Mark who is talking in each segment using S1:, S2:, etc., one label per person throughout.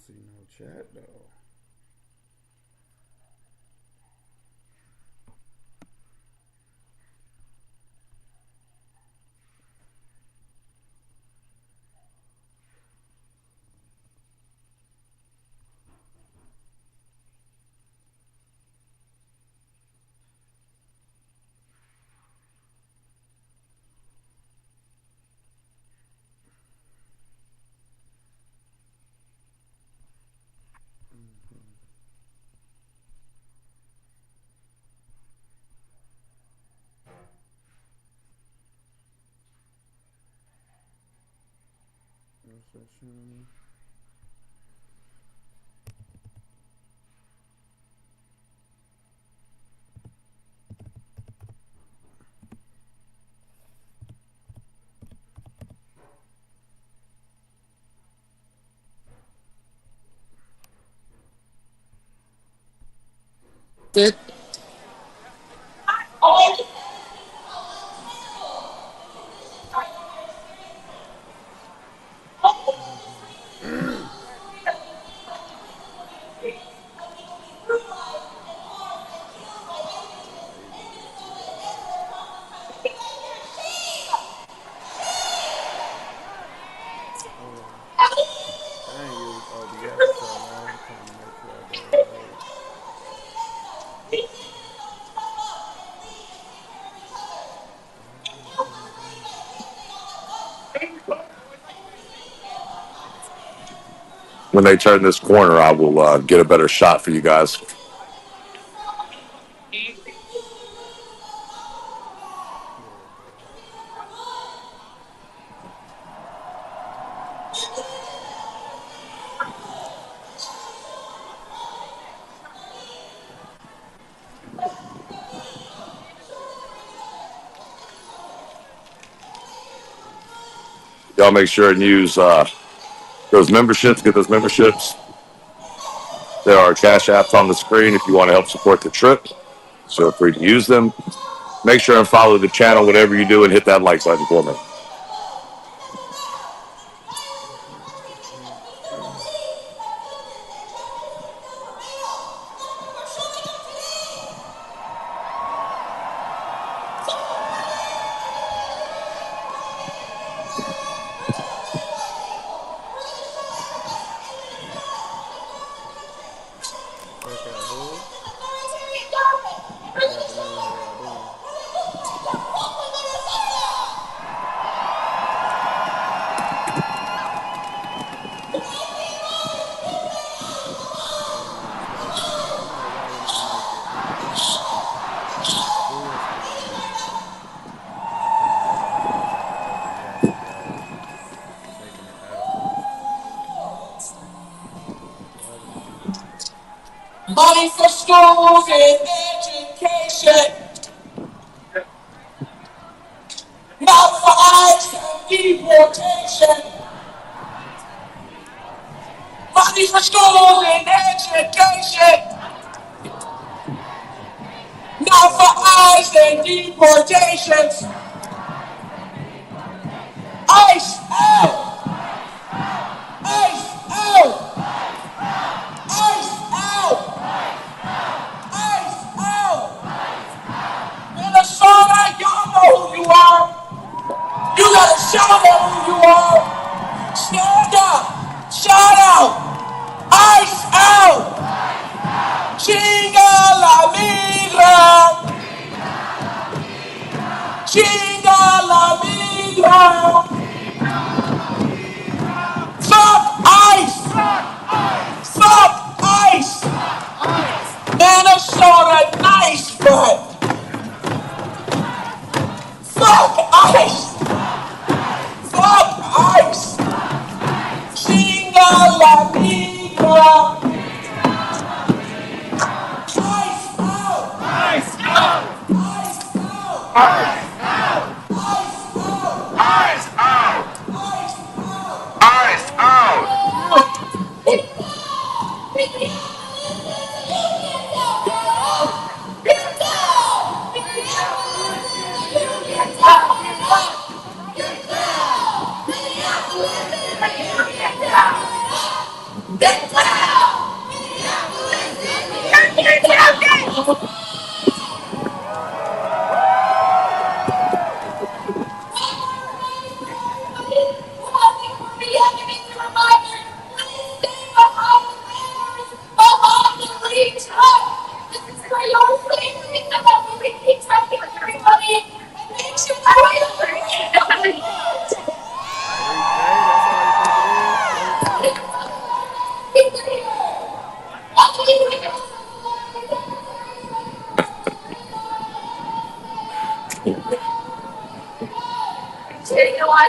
S1: see no chat though. What's that shit? I ain't use OBS for so long. I'm trying to make sure I got it right.
S2: When they turn this corner, I will get a better shot for you guys.
S1: There we go.
S2: Y'all make sure and use those memberships. Get those memberships. There are cash apps on the screen if you want to help support the trip. Feel free to use them. Make sure and follow the channel, whatever you do, and hit that like button for me.
S1: Okay, who? Good afternoon. How y'all doing? Stacy. I don't know why we don't make it full screen. Okay, hold on. I got the OBS guy taking it out of full screen. But the other one,
S3: Money for schools and education, not for ICE and deportation. Money for schools and education, not for ICE and deportations. ICE out! ICE out! ICE out! ICE out! Minnesota, y'all know who you are. You gotta show them who you are. Stand up. Shout out. ICE out. Chinga la migra. Chinga la migra. Fuck ICE. Fuck ICE. Minnesota nice, but fuck ICE. Fuck ICE. Chinga la migra. ICE out. ICE out. ICE out. ICE out. ICE out. ICE out. Get down! Get down!
S1: K, that's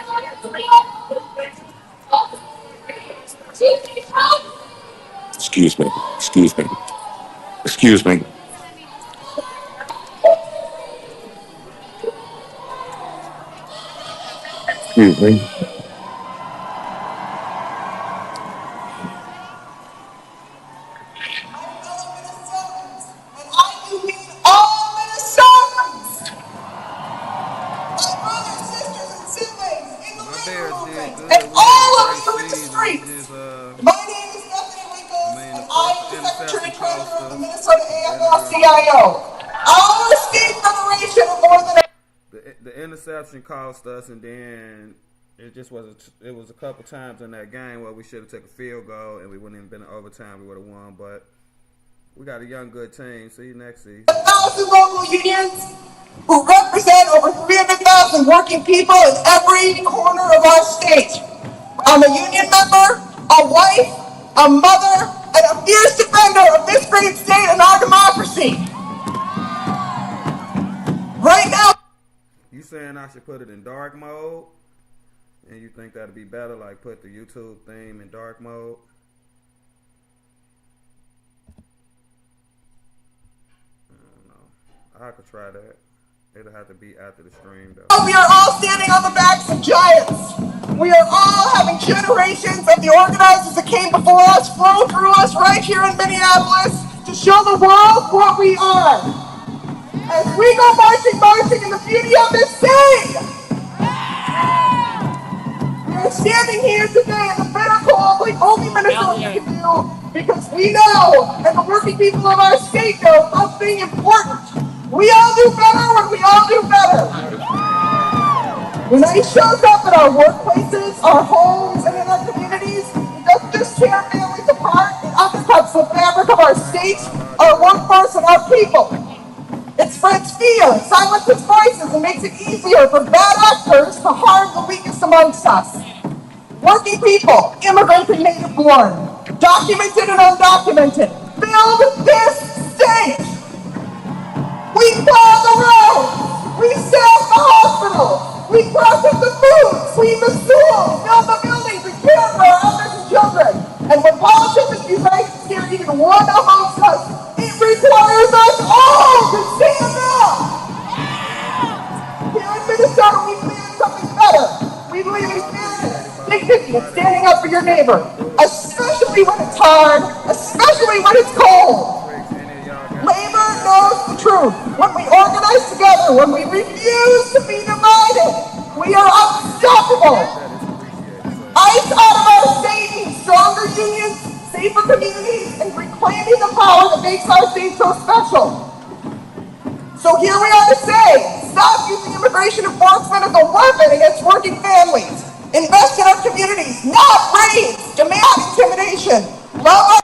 S1: all you think it is? 30K?
S2: Excuse me. Excuse me. Excuse me. Excuse me.
S3: All Minnesotans, my brothers, sisters, and siblings in the
S1: My
S3: labor
S1: Bears did
S3: movement,
S1: good.
S3: and
S1: We had a
S3: all of
S1: great
S3: you in the
S1: season. We
S3: streets.
S1: just
S3: My name is Bethany Winkles, and
S1: of
S3: I
S1: course,
S3: am
S1: the
S3: the Secretary
S1: interception
S3: Treasurer
S1: cost
S3: of the
S1: us.
S3: Minnesota
S1: The
S3: AFL-CIO. Our state federation of more than
S1: the interception cost us, and then it just was a couple times in that game where we should have took a field goal and we wouldn't even been in overtime. We would have won, but we got a young good team. See you next season.
S3: 1,000 local unions who represent over 300,000 working people in every corner of our state. I'm a union member, a wife, a mother, and a fierce defender of this great state and our democracy. Right now,
S1: You saying I should put it in dark mode? And you think that'd be better, like put the YouTube theme in dark mode? I don't know. I could try that. It'll have to be after the stream though.
S3: we are all standing on the backs of giants. We are all having generations of the organizers that came before us flow through us right here in Minneapolis to show the world what we are. As we go marching in the beauty of this day, we are standing here today in the bitter cold like only Minnesota can do because we know, and the working people of our state know, something important. We all do better when we all do better. When it shows up in our workplaces, our homes, and in our communities, it doesn't just tear families apart, it undercuts the fabric of our state, our workforce, and our people. It spreads fear, silences voices, and makes it easier for bad actors to harm the weakest amongst us. Working people, immigrants and native born, documented and undocumented, build this state. We plow the roads, we staff the hospitals, we process the food, clean the schools, build the buildings, and care for our elders and children. And when politicians unite to steer even one amongst us, it requires us all to stand up. Here in Minnesota, we believe in something better. We believe in fairness, dignity, and standing up for your neighbor, especially when it's hard, especially when it's cold. Labor knows the truth. When we organize together, when we refuse to be divided, we are unstoppable. ICE out of our state means stronger unions, safer communities, and reclaiming the power that makes our state so special. So here we are to say, stop using immigration enforcement as a weapon against working families. Invest in our communities, not raise, demand intimidation. Love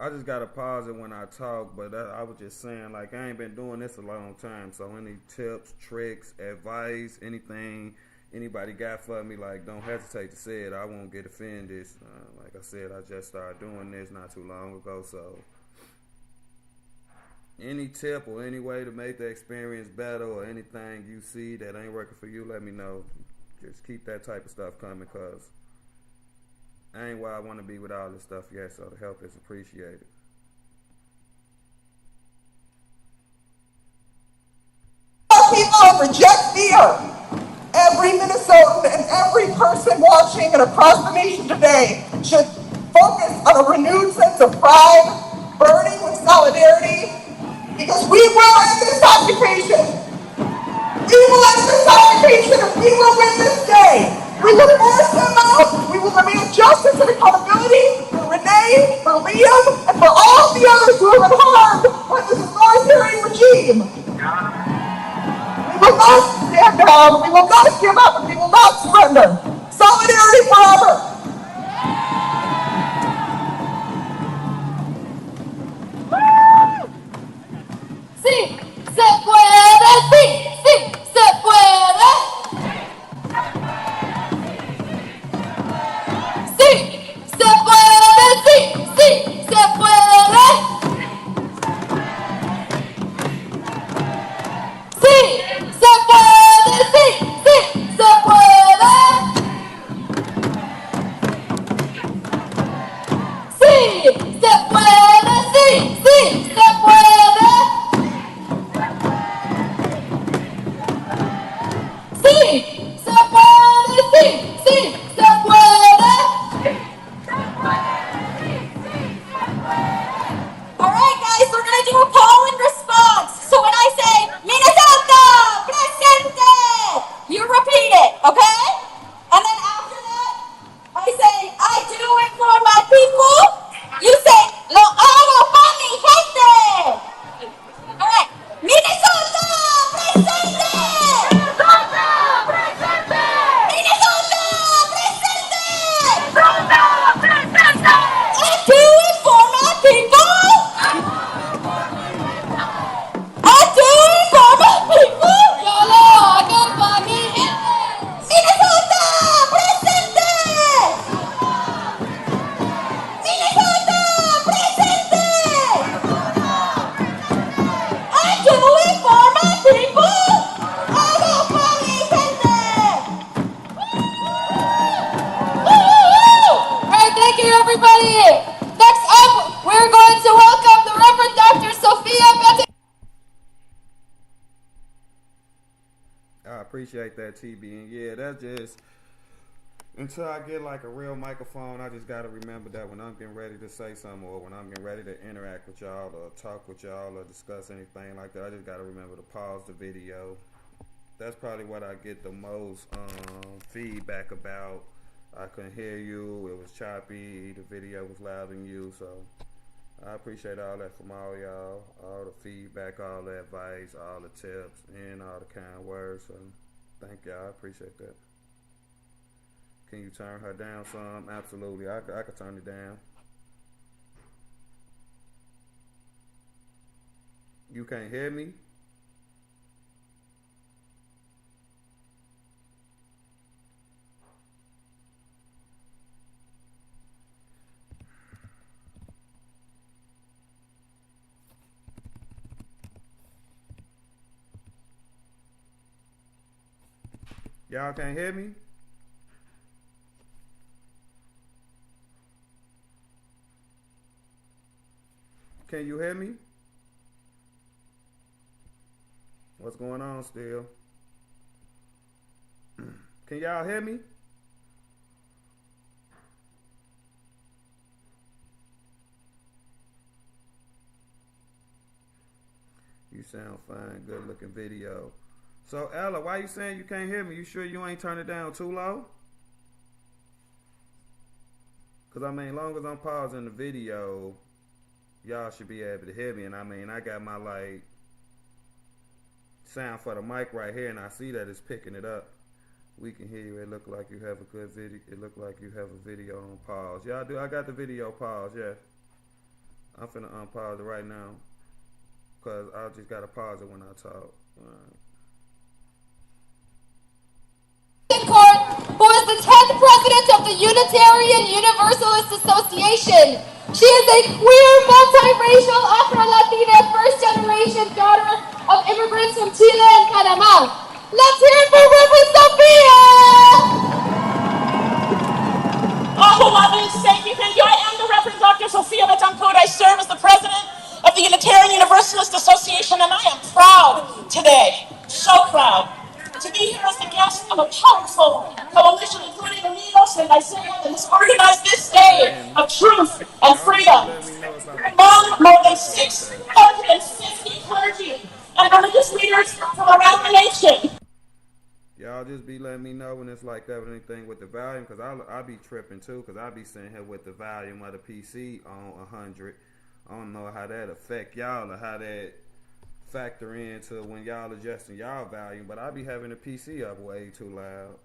S1: I just gotta pause it when I talk, but I was just saying, like, I ain't been doing this a long time, so any tips, tricks, advice, anything anybody got for me, like, don't hesitate to say it. I won't get offended. Like I said, I just started doing this not too long ago, so any tip or any way to make the experience better or anything you see that ain't working for you, let me know. Just keep that type of stuff coming, because I ain't where I want to be with all this stuff yet, so the help is appreciated.
S3: people and reject fear. Every Minnesotan and every person watching and across the nation today should focus on a renewed sense of pride, burning with solidarity, because we will end this occupation. We will end this occupation and we will win this day. We will force them out. We will demand justice and accountability for Renee, We will not give up. We will not surrender. Solidarity forever.
S4: Sí, se puede, sí, sí, se puede. Sí, se puede, sí, sí, se puede. Sí, se puede, sí, sí, se puede. Sí, se puede, sí, sí, se puede. Sí, se puede, sí, sí, se puede. All right, guys, we're going to do a poll and response. So when I say, Minnesota, presente, you repeat it, okay? And then after that, I say, I do it for my people. You say, lo hago por mi gente. All right, Minnesota, presente. Minnesota, presente. Minnesota, presente. Minnesota, presente. I do it for my people. I do it for my people. Yo lo hago por mi gente. Minnesota, presente. Minnesota, presente. I do it for my people. Hago por mi gente. All right, thank you, everybody. Next up, we're going to welcome the Reverend Dr. Sophia Betty.
S1: I appreciate that, TB. And yeah, that's just until I get like a real microphone, I just gotta remember that when I'm getting ready to say something or when I'm getting ready to interact with y'all or talk with y'all or discuss anything like that, I just gotta remember to pause the video. That's probably what I get the most feedback about. I couldn't hear you, it was choppy, the video was louder than you, so I appreciate all that from all y'all, all the feedback, all the advice, all the tips, and all the kind words. So thank y'all. I appreciate that. Can you turn her down some? Absolutely. I could turn it down. You can't hear me? Y'all can't hear me? Can you hear me? What's going on still? Can y'all hear me? You sound fine, good looking video. So Ella, why you saying you can't hear me? You sure you ain't turn it down too low? Cause I mean, long as I'm pausing the video, y'all should be able to hear me. And I mean, I got my like sound for the mic right here, and I see that it's picking it up. We can hear you. It look like you have a good video. It look like you have a video on pause. Y'all do. I got the video paused. Yeah. I'm finna unpause it right now, cause I just gotta pause it when I talk. All right.
S4: Court, who is the 10th president of the Unitarian Universalist Association. She is a queer, multiracial, Afro-Latina, first-generation daughter of immigrants from Chile and Panama. Let's hear it for Reverend Sophia!
S3: Thank you. I am the Reverend Dr. Sophia Betancourt. I serve as the president of the Unitarian Universalist Association, and I am proud today, so proud, to be here as the guest of a powerful coalition, including Amigos and Isaiah, that has organized this day of truth and freedom among more than 650 clergy and religious leaders from around the nation.
S1: Y'all just be letting me know when it's like that with anything with the volume, because I'll be tripping too, because I'll be sitting here with the volume of the PC on 100. I don't know how that affect y'all or how that factor into when y'all adjusting y'all volume. But I be having the PC up way too loud.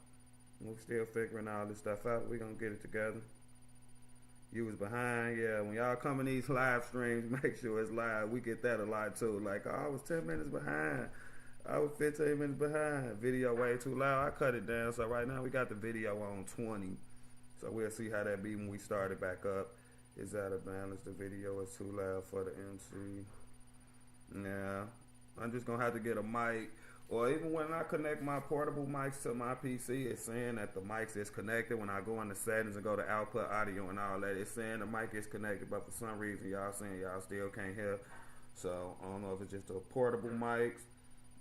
S1: We're still figuring all this stuff out. We gonna get it together. You was behind, yeah. When y'all come in these live streams, make sure it's live. We get that a lot too. Like, oh, I was 10 minutes behind. I was 15 minutes behind. Video way too loud. I cut it down. So right now we got the video on 20. So we'll see how that be when we start it back up. Is out of balance. The video is too loud for the MC. Yeah. I'm just gonna have to get a mic. Or even when I connect my portable mics to my PC, it's saying that the mics is connected. When I go into settings and go to output audio and all that, it's saying the mic is connected, but for some reason y'all saying y'all still can't hear. So I don't know if it's just a portable mics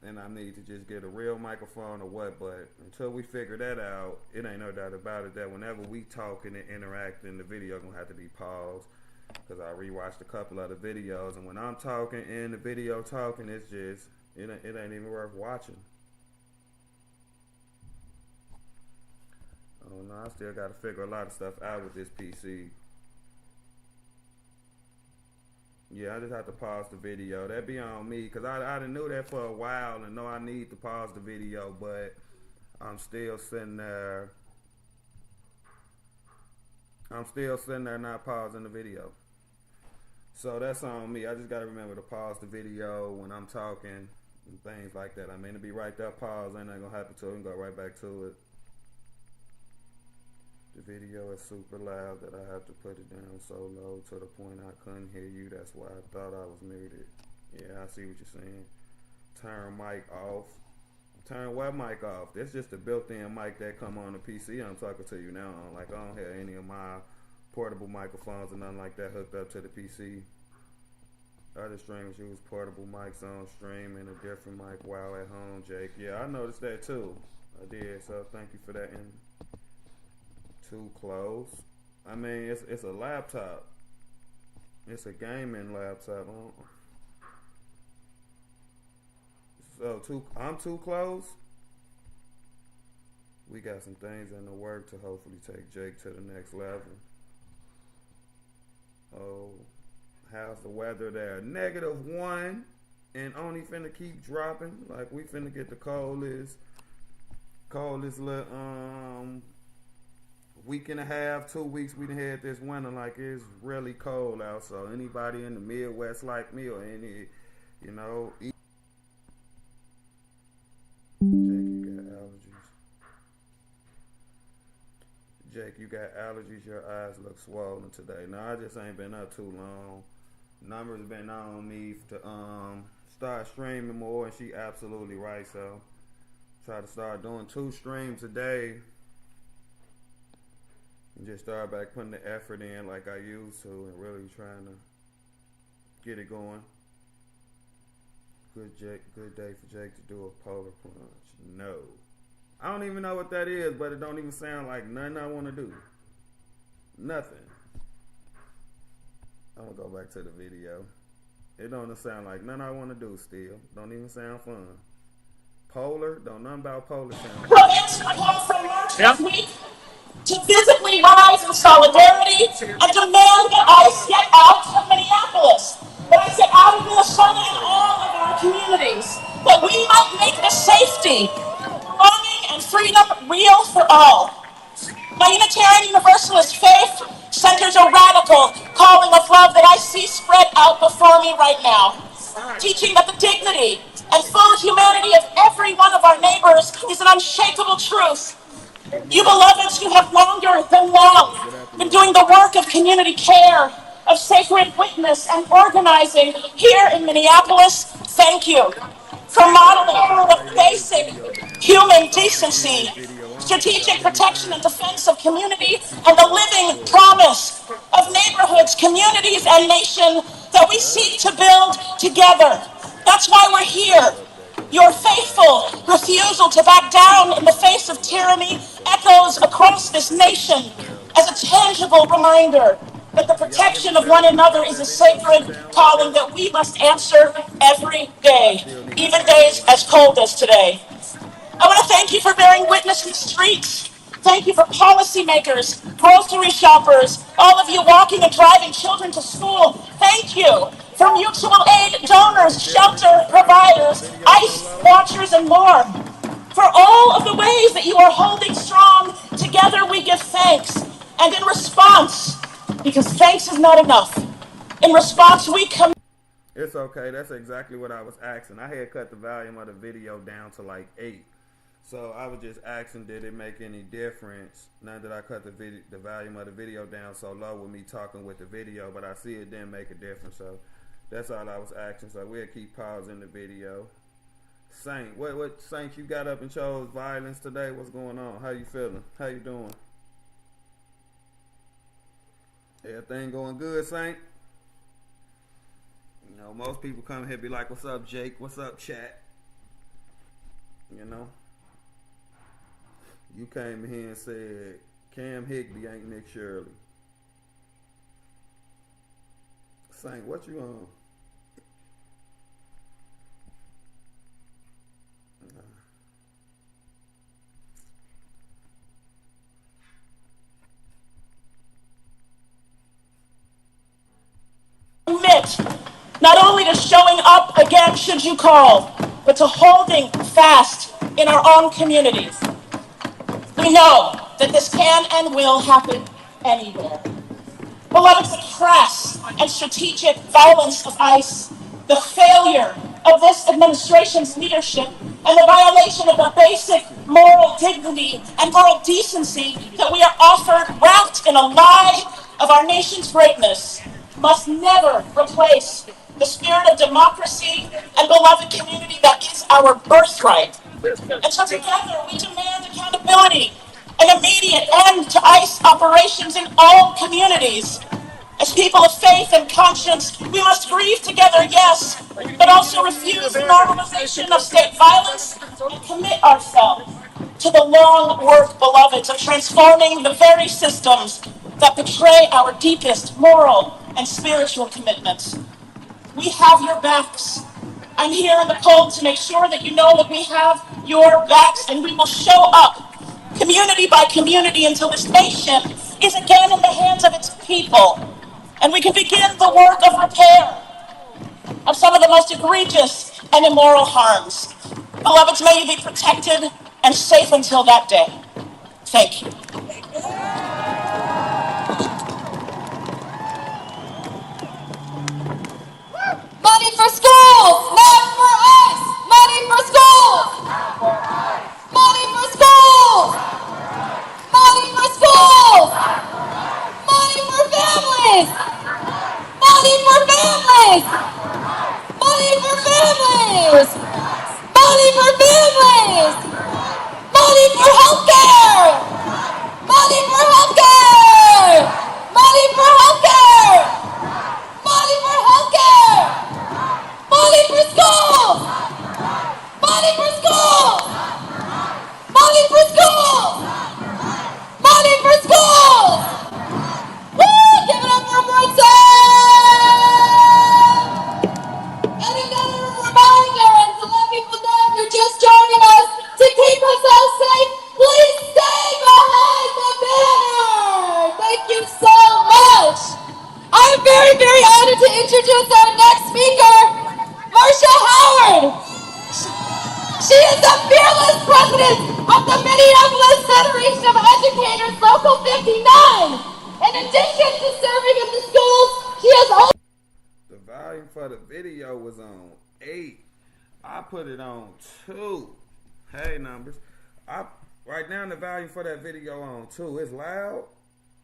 S1: and I need to just get a real microphone or what, but until we figure that out, it ain't no doubt about it that whenever we talking and interacting, the video gonna have to be paused. Because I rewatched a couple of the videos, and when I'm talking and the video talking, it's just it ain't even worth watching. Oh no, I still got to figure a lot of stuff out with this PC. Yeah, I just have to pause the video. That be on me, because I done knew that for a while and know I need to pause the video, but I'm still sitting there. Not pausing the video. So that's on me. I just got to remember to pause the video when I'm talking and things like that. I mean, to be right there, pause, ain't nothing gonna happen to it, and go right back to it. The video is super loud that I have to put it down so low to the point I couldn't hear you. That's why I thought I was muted. Yeah, I see what you're saying. Turn mic off. Turn what mic off? That's just a built-in mic that come on the PC I'm talking to you now on. Like, I don't have any of my portable microphones or nothing like that hooked up to the PC. Other streamers use portable mics on stream and a different mic while at home, Jake. Yeah, I noticed that too. I did, so thank you for that. And too close. I mean, it's a laptop. It's a gaming laptop. So I'm too close. We got some things in the work to hopefully take Jake to the next level. Oh, how's the weather there? -1 and only finna keep dropping. Like, we finna get the coldest little week and a half, 2 weeks we done had this winter. Like, it's really cold out. So anybody in the Midwest like me or any, you know, Jake, you got allergies. Your eyes look swollen today. No, I just ain't been up too long. Numbers been on me to start streaming more, and she absolutely right. So try to start doing 2 streams a day, and just start back putting the effort in like I used to, and really trying to get it going. Good day for Jake to do a polar plunge. No. I don't even know what that is, but it don't even sound like nothing I want to do. Nothing. I'm going to go back to the video. It don't sound like nothing I want to do still. Don't even sound fun. Polar? Don't nothing about polar sound.
S3: I call for March this week to visibly rise in solidarity and demand that ICE get out of Minneapolis. That ICE get out of Minnesota and all of our communities. That we might make the safety, belonging, and freedom real for all. My Unitarian Universalist faith centers a radical calling of love that I see spread out before me right now, teaching that the dignity and full humanity of every one of our neighbors is an unshakable truth. You beloveds who have longer than long been doing the work of community care, of sacred witness and organizing here in Minneapolis, thank you for modeling the basic human decency, strategic protection and defense of community, and the living promise of neighborhoods, communities, and nation that we seek to build together. That's why we're here. Your faithful refusal to back down in the face of tyranny echoes across this nation as a tangible reminder that the protection of one another is a sacred calling that we must answer every day, even days as cold as today. I want to thank you for bearing witness in the streets. Thank you for policymakers, grocery shoppers, all of you walking and driving children to school. Thank you for mutual aid donors, shelter providers, ICE watchers, and more. For all of the ways that you are holding strong, together we give thanks. And in response, because thanks is not enough, in response we come.
S1: It's okay. That's exactly what I was asking. I had cut the volume of the video down to like 8. So I was just asking, did it make any difference now that I cut the volume of the video down so low with me talking with the video? But I see it didn't make a difference. So that's all I was asking. So we'll keep pausing the video. Saint, what Saint, you got up and chose violence today? What's going on? How you feeling? How you doing? Everything going good, Saint? You know, most people come here be like, what's up, Jake? What's up, chat? You know? You came here and said, Cam Higby ain't Nick Shirley. Saint, what you on?
S3: Commit not only to showing up again should you call, but to holding fast in our own communities. We know that this can and will happen anywhere. Beloved, the crass and strategic violence of ICE, the failure of this administration's leadership, and the violation of the basic moral dignity and moral decency that we are offered wrapped in a lie of our nation's greatness must never replace the spirit of democracy and beloved community that is our birthright. And so together we demand accountability, an immediate end to ICE operations in all communities. As people of faith and conscience, we must grieve together, yes, but also refuse the normalization of state violence and commit ourselves to the long work, beloveds, of transforming the very systems that betray our deepest moral and spiritual commitments. We have your backs. I'm here in the cold to make sure that you know that we have your backs, and we will show up community by community until this nation is again in the hands of its people. And we can begin the work of repair of some of the most egregious and immoral harms. Beloveds, may you be protected and safe until that day. Thank you.
S4: Money for schools, not for us. Money for schools. Money for schools. Money for schools. Money for families. Money for families. Money for families. Money for families. Money for healthcare. Money for healthcare. Money for healthcare. Money for healthcare. Money for schools. Money for schools. Money for schools. Money for schools. Woo! Give it up for Brunson! And another reminder, and to let people know if you're just joining us, to keep us all safe, please stay behind the banner. Thank you so much. I'm very, very honored to introduce our next speaker, Marcia Howard. She is the fearless president of the Minneapolis Federation of Educators, Local 59. In addition to serving in the schools, she has also...
S1: The volume for the video was on 8. I put it on 2. Hey, numbers. Right now the volume for that video on 2. It's loud.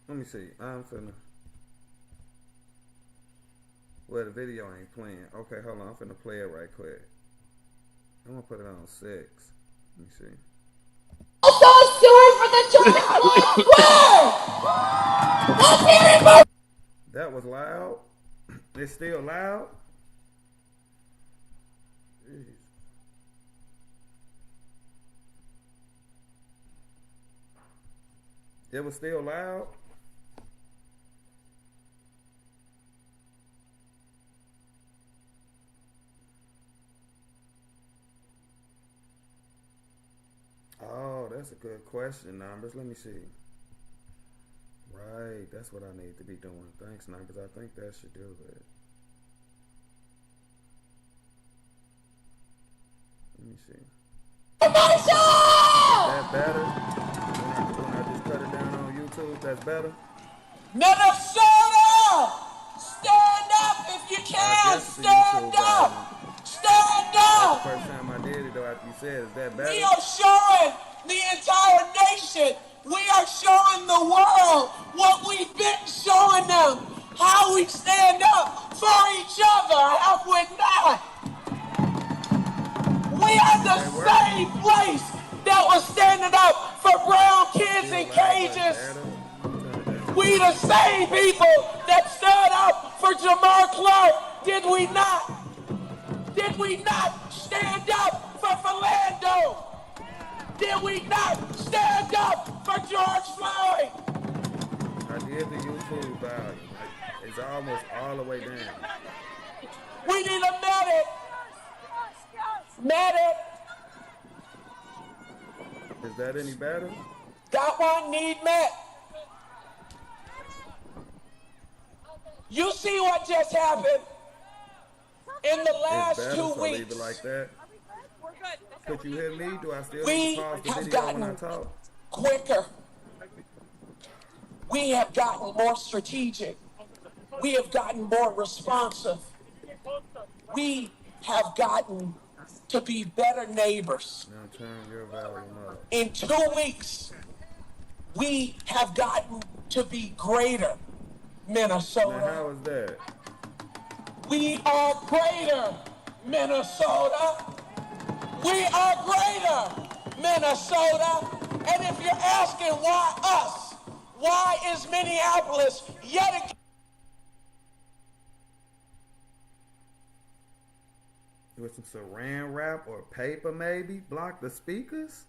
S1: Let me see. I'm finna... Well, the video ain't playing. Okay, hold on. I'm finna play it right quick. I'm gonna put it on 6. Let me see.
S4: Also suing for the George Floyd murder. Let's hear it for...
S1: That was loud. It's still loud. Jeez. It was still loud. Oh, that's a good question, Numbers. Let me see. Right, that's what I need to be doing. Thanks, Numbers. I think that should do it. me see.
S3: Commercial!
S1: That better? When I just cut it down on YouTube, that's better?
S3: Minnesota! Stand up if you can! Stand up! Stand
S1: That's the
S3: up!
S1: first time I did it though after you said, is that better?
S3: We are showing the entire nation, we are showing the world what we've been showing them, how we stand up for each other, have we not? We are the same place that was standing up for brown kids in cages. We the same people that stood up for Jamar Clark, did we not? Did we not stand up for Philando? Did we not stand up for George Floyd?
S1: I did the YouTube value. It's almost all the way down.
S3: We need a medic. Medic.
S1: Is that any better?
S3: Got one, need med. You see what just happened in the last
S1: it's better,
S3: 2
S1: so
S3: weeks.
S1: Leave it like that. Could you hear me? Do I still
S3: We
S1: need to pause the
S3: have
S1: video when I
S3: gotten
S1: talk?
S3: quicker. We have gotten more strategic. We have gotten more responsive. We have gotten to be better neighbors.
S1: Now turn your volume up.
S3: In 2 weeks, we have gotten to be greater Minnesota.
S1: Now how is that?
S3: We are greater Minnesota. We are greater Minnesota. And if you're asking why us, why is Minneapolis yet again?
S1: With some saran wrap or paper maybe? Block the speakers?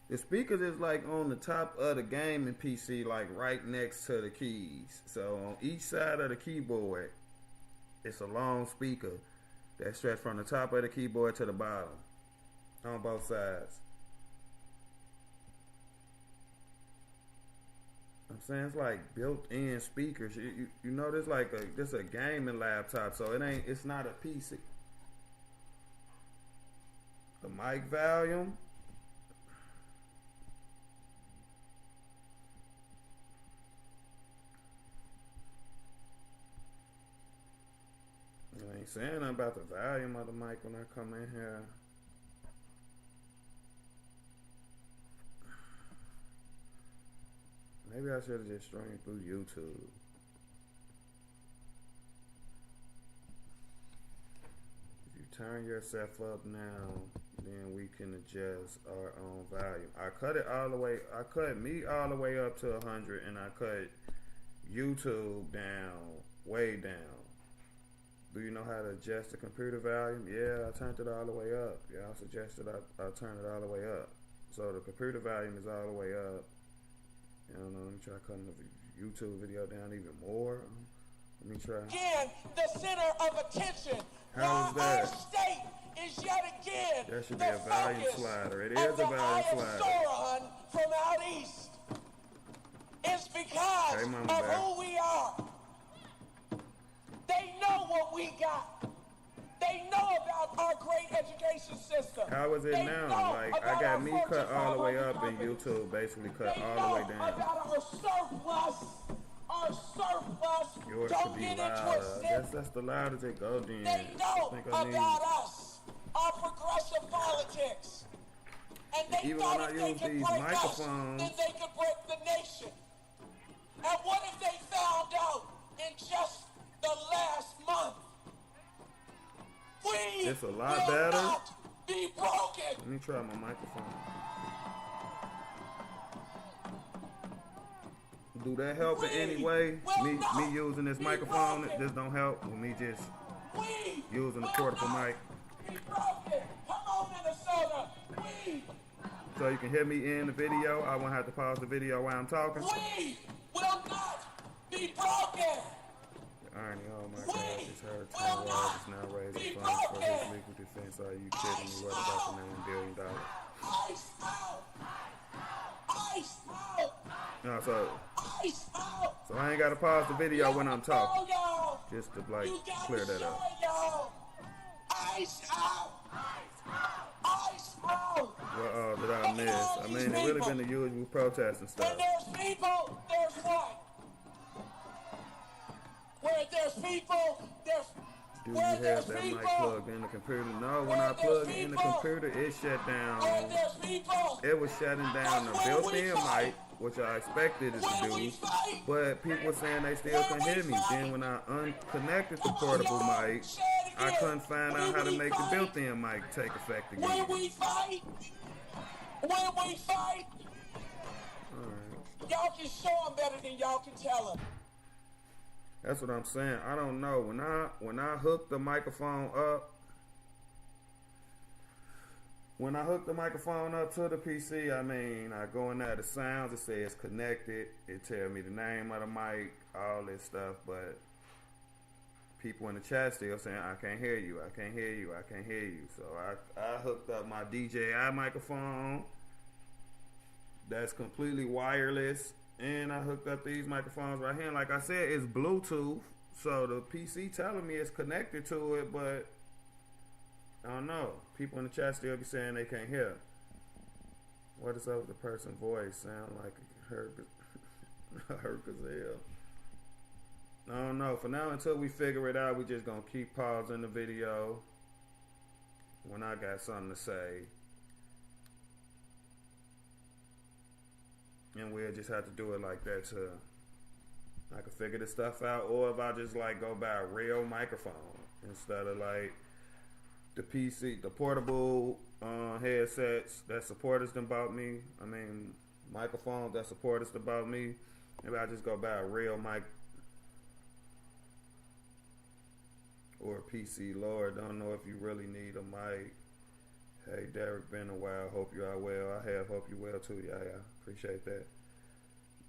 S1: The speakers is like on the top of the gaming PC, like right next to the keys. So on each side of the keyboard, it's a long speaker that stretches from the top of the keyboard to the bottom on both sides. I'm saying it's like built-in speakers. You know, this like this a gaming laptop, so it's not a PC. The mic volume. I ain't saying nothing about the volume of the mic when I come in here. Maybe I should have just streamed through YouTube. If you turn yourself up now, then we can adjust our own volume. I cut it all the way. I cut me all the way up to 100, and I cut YouTube down, way down. Do you know how to adjust the computer volume? Yeah, I turned it all the way up. Yeah, I suggested I turn it all the way up. So the computer volume is all the way up. I don't know, let me try cutting the YouTube video down even more. Let me try.
S3: Again, the center of attention.
S1: How is that?
S3: Our state is yet again
S1: That should be a volume slider. It is a volume slider.
S3: Sauron from out east. It's because
S1: Hey, Mama
S3: of
S1: Bear.
S3: who we are. They know what we got. They know about our great education system.
S1: How is it
S3: They
S1: now?
S3: know
S1: Like,
S3: about
S1: I got
S3: our
S1: me
S3: Fortune
S1: cut all the way
S3: 500
S1: up and
S3: companies.
S1: YouTube basically cut
S3: They
S1: all
S3: know
S1: the way down.
S3: about our surplus. Our surplus.
S1: Yours
S3: Don't
S1: should be
S3: get it
S1: louder.
S3: twisted.
S1: That's the loudest it goes then.
S3: They know
S1: I think I need.
S3: about us, our progressive politics. And they
S1: Even
S3: thought
S1: when I
S3: if they
S1: use
S3: could
S1: these
S3: break us,
S1: microphones-
S3: then they could break the nation. And what if they found out in just the last month? We
S1: It's a lot
S3: will
S1: better.
S3: not be broken.
S1: Let me try my microphone. Do that help in any way? Me using this microphone, this don't help with me just
S3: We
S1: using the
S3: will
S1: portable
S3: not
S1: mic.
S3: be broken. Come on, Minnesota. We
S1: So you can hear me in the video. I won't have to pause the video while I'm talking.
S3: We will not be broken.
S1: Irony, oh my gosh, it's her $10 is now raising funds for his legal defense. Are you kidding me? What about the $9 billion?
S3: Ice out. Ice out.
S1: No, so
S3: Ice out.
S1: I ain't gotta pause the video when I'm talking.
S3: Y'all.
S1: Just to like
S3: You gotta
S1: clear that
S3: show
S1: up.
S3: it, y'all. Ice out.
S1: What all did I miss? I mean, it really been the usual protesting
S3: When
S1: stuff.
S3: there's people, there's what? Where there's people, there's...
S1: Do you have that mic plugged in the computer? No, when I plug it in the computer, it shut down. It was shutting down the built-in mic, which I expected it to do, but people were saying they still couldn't hear me. Then when I unconnected the portable mic, I couldn't find out how to make the built-in mic take effect again.
S3: When we fight, y'all can show them better than y'all can tell them.
S1: That's what I'm saying. I don't know. When I hook the microphone up, to the PC, I mean, I go in there, the sounds, it says connected. It tell me the name of the mic, all this stuff, but people in the chat still saying, I can't hear you, I can't hear you, I can't hear you. So I hooked up my DJI microphone that's completely wireless. And I hooked up these microphones right here. And like I said, it's Bluetooth. So the PC telling me it's connected to it, but I don't know. People in the chat still be saying they can't hear. What is up with the person's voice? Sound like her gazelle. I don't know. For now, until we figure it out, we just gonna keep pausing the video when I got something to say. And we'll just have to do it like that till I can figure this stuff out. Or if I just like go buy a real microphone instead of like the PC, the portable headsets that supporters done bought me. I mean, microphones that supporters done bought me. Maybe I just go buy a real mic or a PC. Lord, don't know if you really need a mic. Hey, Derek, been a while. Hope you are well. I have. Hope you well too. Yeah. Appreciate that.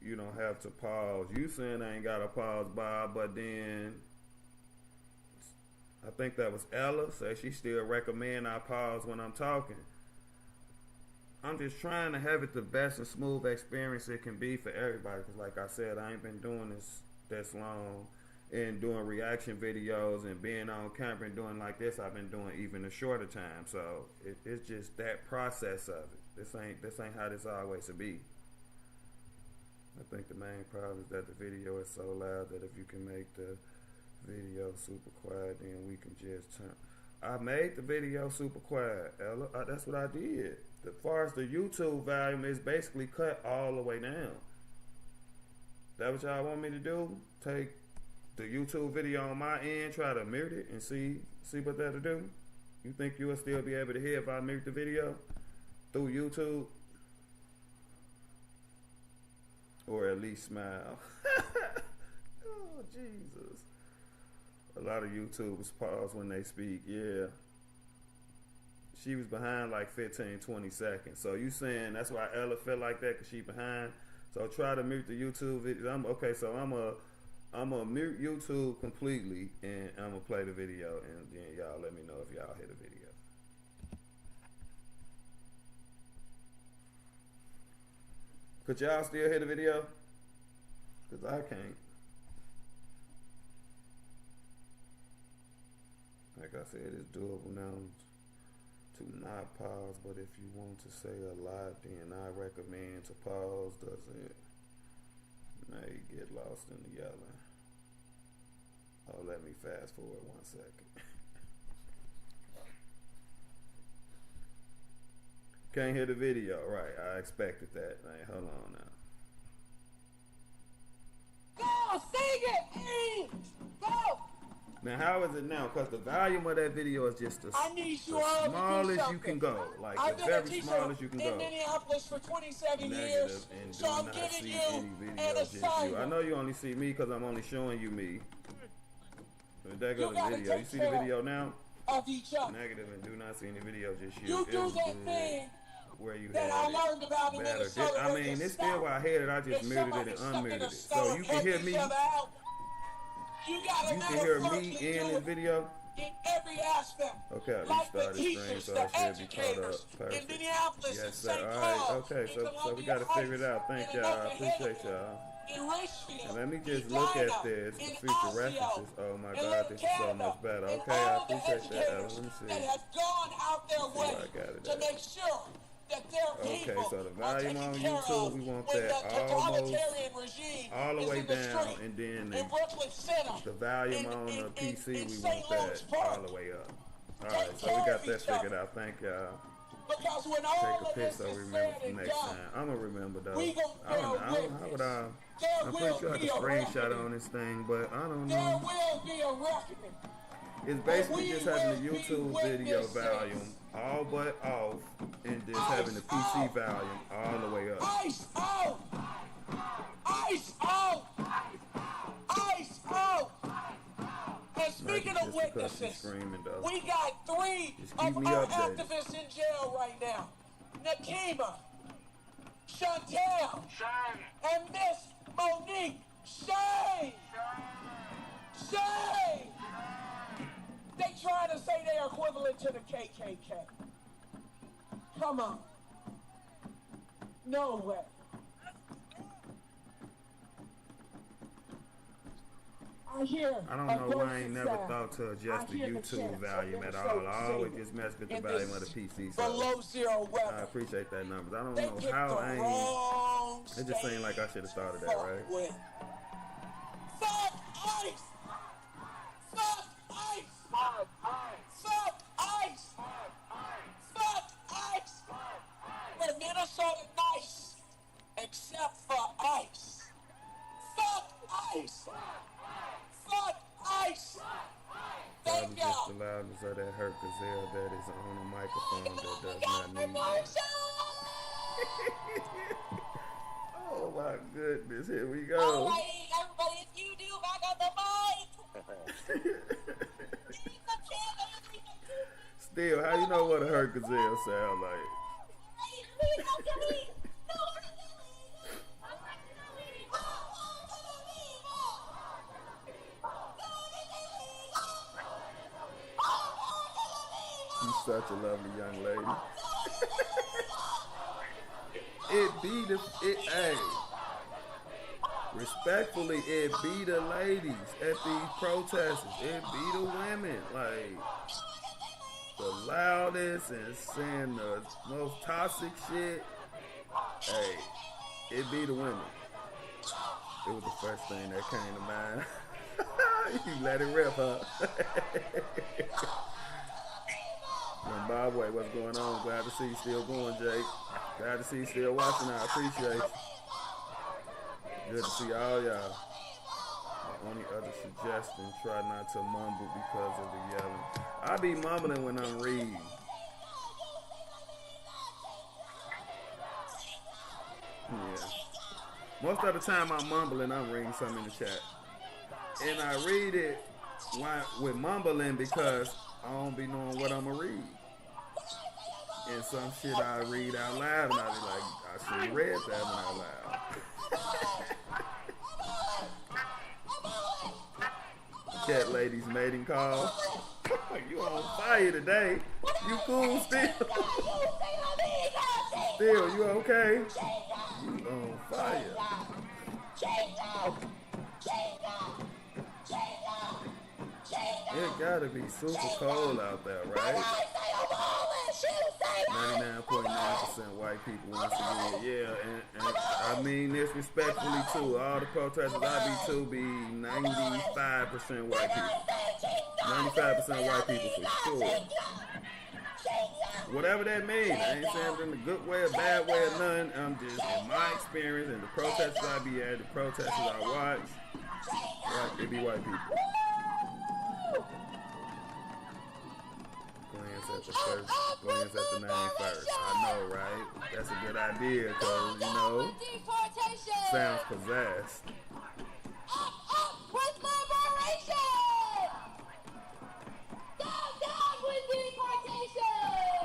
S1: You don't have to pause. You saying I ain't got to pause, Bob, but then I think that was Ella. Say she still recommend I pause when I'm talking. I'm just trying to have it the best and smooth experience it can be for everybody. Because like I said, I ain't been doing this long. And doing reaction videos and being on camera and doing like this, I've been doing even a shorter time. So it's just that process of it. This ain't how this always to be. I think the main problem is that the video is so loud that if you can make the video super quiet, then we can just turn. I made the video super quiet, Ella. That's what I did. As far as the YouTube volume, is basically cut all the way down. That what y'all want me to do? Take the YouTube video on my end, try to mute it and see what that'll do? You think you'll still be able to hear if I mute the video through YouTube? Or at least smile. Oh, Jesus. A lot of YouTubers pause when they speak, yeah. She was behind like 15, 20 seconds. So you saying that's why Ella felt like that because she behind? So try to mute the YouTube video. Okay, so I'm gonna mute YouTube completely and I'm gonna play the video and then y'all let me know if y'all hear the video. Could y'all still hear the video? Cause I can't. Like I said, it's doable now to not pause, but if you want to say a lot, then I recommend to pause. Doesn't may get lost in the yelling. Oh, let me fast forward 1 second. Can't hear the video, right? I expected that. Right, hold on now.
S3: Go, sing it! Go!
S1: Now, how is it now? Because the volume of that video is just the smallest you can go. Like, the very smallest you can go.
S3: I've been a teacher in Minneapolis for 27 years, so I'm giving you an assignment.
S1: I know you only see me because I'm only showing you me. There goes the video. You see the video now?
S3: Of each other.
S1: Negative and do not see any video, just you.
S3: You do that thing
S1: where you
S3: that I learned about in Minnesota.
S1: I mean, it's still where I had it. I just muted it and unmuted it. So you can hear me. You can hear me in the video.
S3: In every aspect.
S1: Okay, I
S3: like
S1: restarted the screen, so I should be caught up. Perfect.
S3: In Minneapolis,
S1: yes, sir. All right, okay, so we got to figure it out. Thank y'all. I appreciate y'all. And let me just look at this for future references. Oh my God, this is so much better. Okay, I appreciate that. Let me see.
S3: That has gone out their way to make sure that their people
S1: so the
S3: are
S1: volume
S3: taken
S1: on
S3: care
S1: YouTube,
S3: of
S1: we want
S3: when
S1: that
S3: the
S1: almost
S3: totalitarian regime
S1: all the
S3: is
S1: way
S3: in the
S1: down,
S3: street.
S1: and then
S3: In Brooklyn Center,
S1: the volume on the
S3: in
S1: PC, we
S3: St.
S1: want
S3: Louis
S1: that
S3: Park.
S1: all the way up. All
S3: Take
S1: right, so we
S3: care
S1: got
S3: of
S1: that
S3: each
S1: figured
S3: other.
S1: out. Thank y'all.
S3: Because when
S1: Take
S3: all
S1: a
S3: of
S1: pic
S3: this
S1: so we
S3: is
S1: remember
S3: said
S1: for
S3: and
S1: next
S3: done,
S1: time. I'm gonna remember though.
S3: we gonna
S1: I don't know.
S3: bear
S1: How would
S3: witness.
S1: I'm
S3: There
S1: pretty
S3: will
S1: sure I
S3: be
S1: can
S3: a
S1: screenshot
S3: reckoning.
S1: on this thing, but I don't
S3: There
S1: know.
S3: will be a reckoning.
S1: It's
S3: But
S1: basically
S3: we
S1: just having
S3: will
S1: the
S3: be
S1: YouTube video
S3: witnesses.
S1: volume all but off, and just having the PC volume all the way up.
S3: Ice out! Ice out! Ice out! And speaking of
S1: Just because she's
S3: witnesses,
S1: screaming, though.
S3: we got 3
S1: Just keep
S3: of
S1: me
S3: our
S1: updated.
S3: activists in jail right now. Nakima, Chantel, and Miss Monique. Shame! Shame! They trying to say they are equivalent to the KKK. Come on. No way. I don't
S1: know why I ain't never thought to adjust the YouTube volume at all. I always just mess with the volume of the PC. So
S3: below zero weather.
S1: I appreciate that numbers. I don't
S3: They
S1: know
S3: picked
S1: how
S3: the
S1: I
S3: wrong
S1: ain't. It just seemed like I should have thought of that, right?
S3: with. Fuck ICE! Fuck ICE! Fuck ICE! Fuck ICE! We're Minnesota nice, except for ICE. Fuck ICE! Fuck ICE!
S1: Probably
S3: Thank
S1: just
S3: y'all.
S1: the loudness of that hurt gazelle that is on a microphone that does not need that. Oh my goodness, here we go.
S4: Alrighty, everybody, it's you do back on the mic.
S1: Still, how you know what a hurt gazelle sound like? She's such a lovely young lady. Hey, respectfully, it be the ladies at these protests. It be the women, like the loudest and saying the most toxic shit. Hey, it be the women. It was the first thing that came to mind. You let it rip, huh? Zimbabwe, what's going on? Glad to see you still going, Jake. Glad to see you still watching. I appreciate you. Good to see all y'all. My only other suggestion, try not to mumble because of the yelling. I be mumbling when I'm reading. Yeah. Most of the time I'm mumbling, I'm reading something in the chat. And I read it with mumbling because I don't be knowing what I'm going to read. And some shit I read out loud and I be like, I should have read that one out loud. Cat lady's mating call. You on fire today. You cool still? Still, you okay? You on fire. It gotta be super cold out there, right? 99.9% white people once again. Yeah, and I mean this respectfully too. All the protesters I be to be 95% white people. 95% white people for sure. Whatever that means. I ain't saying it in a good way or bad way or none. I'm just, in my experience and the protesters I be at, the protesters I watch, like, they be white people. Glance at the first, glance at the name first. I know, right? That's a good idea, because, you know, sounds possessed.
S4: Up with liberation! Down with deportation!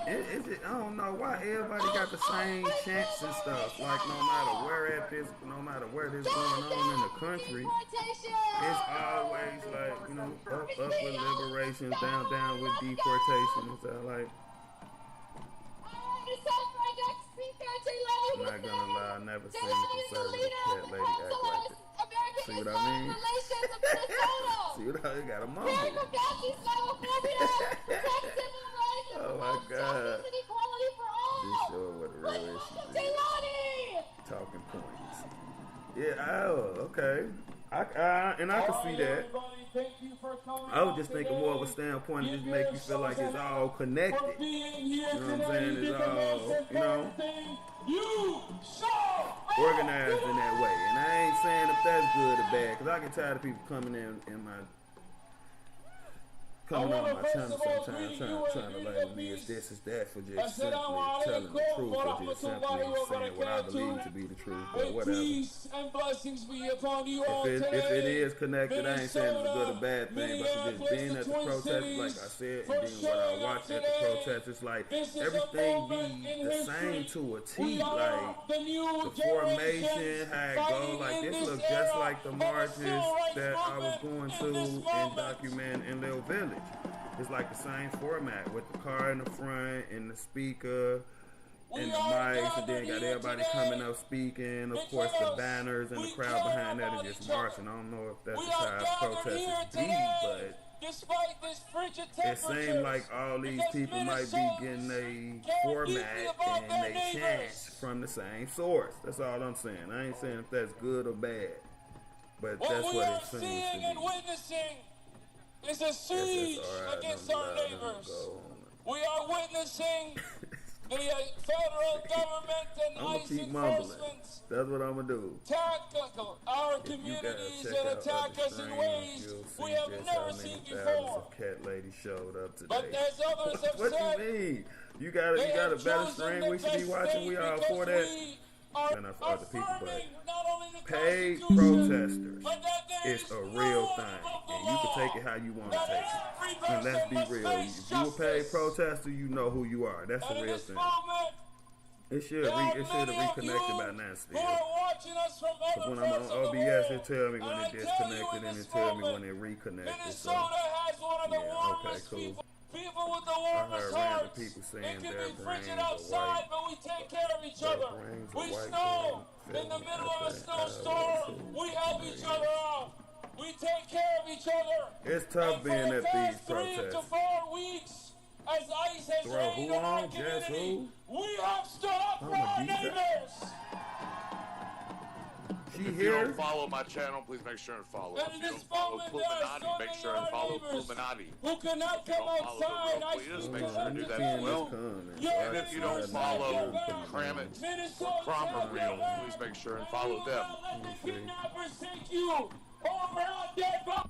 S1: I don't know why everybody got the same chants and stuff. Like no matter where this going on in the country, it's always like, you know, up with liberation, down with deportation. It's like, I'm not gonna lie, I never seen a conservative cat lady act like that. See what I mean? See what I mean? Got a mumble. Oh my God. This show with a real issues. Talking points. Yeah, oh, okay. I can see that. I was just thinking more of a standpoint of just make you feel like it's all connected. You know what I'm saying? It's all, you know, organized in that way. And I ain't saying if that's good or bad, because I get tired of people coming on my channel sometimes trying to label me as this as that for just simply telling the truth or just simply saying what I believe to be the truth or whatever. If it is connected, I ain't saying it's a good or bad thing, but for just being at the protest, like I said, and then what I watched at the protest, it's like everything be the same to a T. Like the formation, how it go, like this looks just like the marches that I was going to and document in Little Village. It's like the same format with the car in the front and the speaker and the mics, and then got everybody coming up speaking. Of course, the banners and the crowd behind that are just marching. I don't know if that's the type of protesters be, but it seems like all these people might be getting a format and they chants from the same source. That's all I'm saying. I ain't saying if that's good or bad, but that's what it seems to be.
S3: It's a siege against our neighbors. We are witnessing the federal government and ICE enforcement
S1: that's what I'm gonna do.
S3: Attack our communities and attack us in ways we have never seen before.
S1: Cat lady showed up today.
S3: But there's others have
S1: what
S3: said,
S1: do you mean? You got a better stream we should be watching? We all for that. And for other people, but paid protesters is a real thing, and you can take it how you want to take it. And let's be real, if you a paid protester, you know who you are. That's a real thing. It should have reconnected by now still. Because when I'm on OBS, it tell me when it disconnected and it tell me when it reconnected. So, yeah, okay, cool.
S3: People with the warmest hearts. It can be frigid outside, but we take care of each other. We snow. In the middle of a snowstorm, we help each other out. We take care of each other.
S1: It's tough being at these protests.
S3: 3 to 4 weeks, as ICE has raided our community, we have stood up for our neighbors.
S2: If you don't follow my channel, please make sure and follow. If you don't follow Illuminati, make sure and follow Illuminati.
S3: Who cannot come outside,
S2: please make sure to do that as well. And if you don't follow Kramit or Cromber Reels, please make sure and follow them.
S3: Kidnappers take you over our dead body.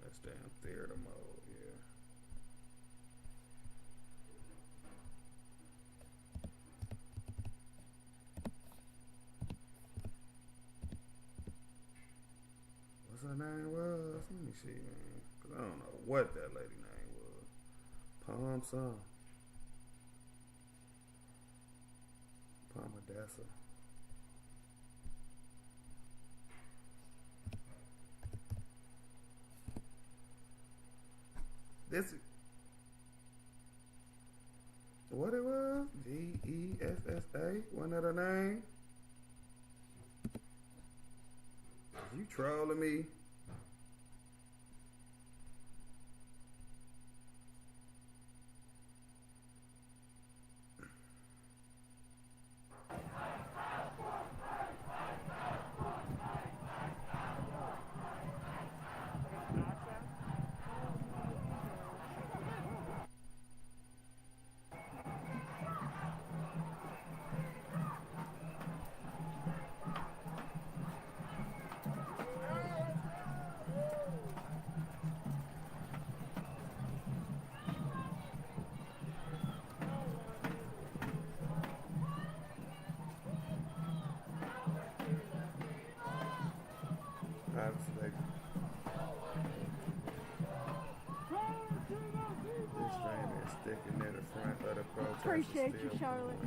S1: That's damn theater mode, yeah. What's her name was? Let me see, man. Cause I don't know what that lady name was. Palm some. Palmadessa. This what it was? GESSA? Wasn't that her name? You trolling me?
S5: Appreciate you, Charlotte.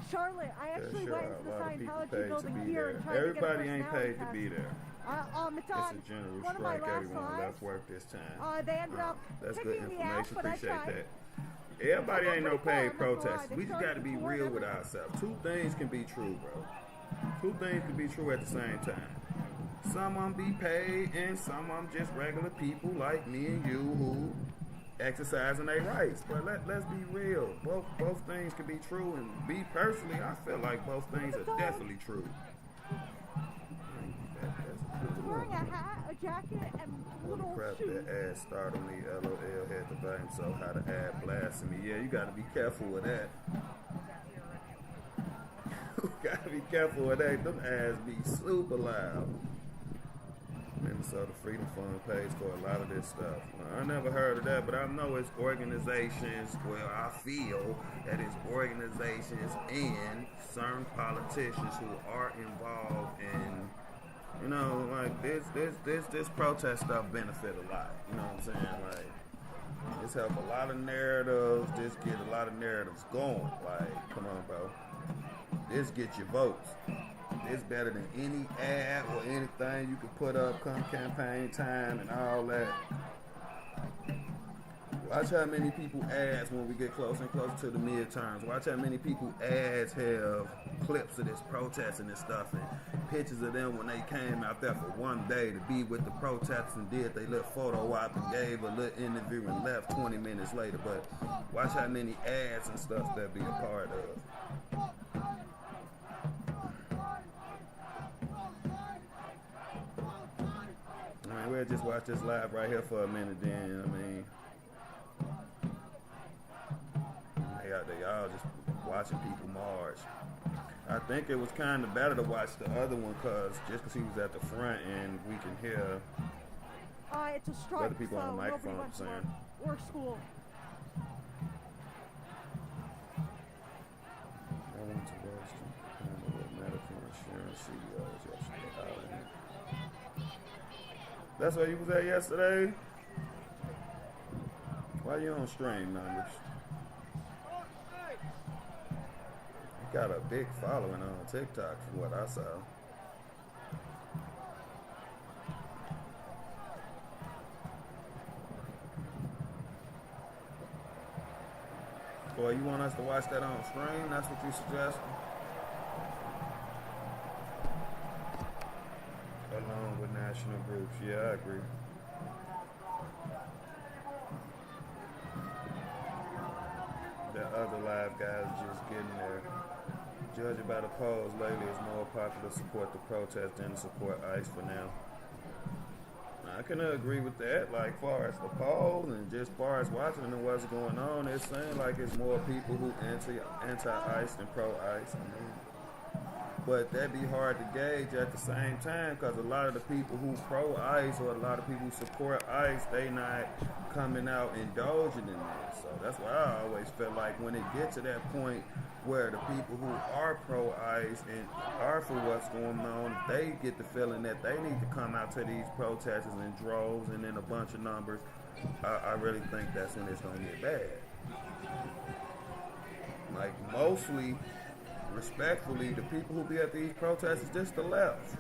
S5: Charlotte, I actually went to the Scientology building here and tried to get a
S1: everybody ain't paid to be there.
S5: It's on
S1: a general
S5: one of my
S1: strike.
S5: last
S1: Everyone
S5: lives.
S1: left work this time.
S5: They ended up
S1: that's
S5: kicking
S1: good
S5: me out,
S1: information.
S5: but I
S1: Appreciate
S5: tried.
S1: that. Everybody ain't no paid
S5: That's why
S1: protesters.
S5: they
S1: We just got to be
S5: started
S1: real
S5: before
S1: with ourselves. Two things can be true, bro. Two things can be true at the same time. Some of them be paid, and some of them just regular people like me and you who exercising their rights. But let's be real. Both things can be true, and me personally, I feel like both things are definitely true.
S5: Wearing a hat, a jacket, and little
S1: crap,
S5: shoes.
S1: that ad startled me. LOL had to blame, so how to add blasphemy. Yeah, you gotta be careful with that. You gotta be careful with that. Them ads be super loud. Minnesota Freedom Fund pays for a lot of this stuff. I never heard of that, but I know it's organizations. Well, I feel that it's organizations and certain politicians who are involved in, you know, like this protest stuff benefit a lot. You know what I'm saying? Like, this help a lot of narratives. This get a lot of narratives going. Like, come on, bro. This get your votes. It's better than any ad or anything you could put up come campaign time and all that. Watch how many people ads when we get closer and closer to the midterms. Watch how many people ads have clips of this protest and this stuff and pictures of them when they came out there for one day to be with the protesters and did they little photo op and gave a little interview and left 20 minutes later. But watch how many ads and stuff that be a part of. We'll just watch this live right here for a minute then. I mean, they all just watching people march. I think it was kind of better to watch the other one just because he was at the front and we can hear
S5: it's a strike,
S1: other people on the microphone saying.
S5: Or school.
S1: I went to Washington with medical insurance CEOs yesterday. That's where you was at yesterday? Why you on stream numbers? You got a big following on TikTok from what I saw. Boy, you want us to watch that on stream? That's what you suggesting? Along with national groups. Yeah, I agree. The other live guys just getting there. Judging by the polls lately, it's more popular to support the protest than to support ICE for now. I can agree with that. Like, far as the polls and just far as watching and what's going on, it's saying like it's more people who anti-ICE than pro-ICE. I mean, but that'd be hard to gauge at the same time because a lot of the people who pro-ICE or a lot of people who support ICE, they not coming out indulging in this. So that's why I always felt like when it gets to that point where the people who are pro-ICE and are for what's going on, they get the feeling that they need to come out to these protests in droves and in a bunch of numbers, I really think that's when it's going to get bad. Like mostly, respectfully, the people who be at these protests is just the left.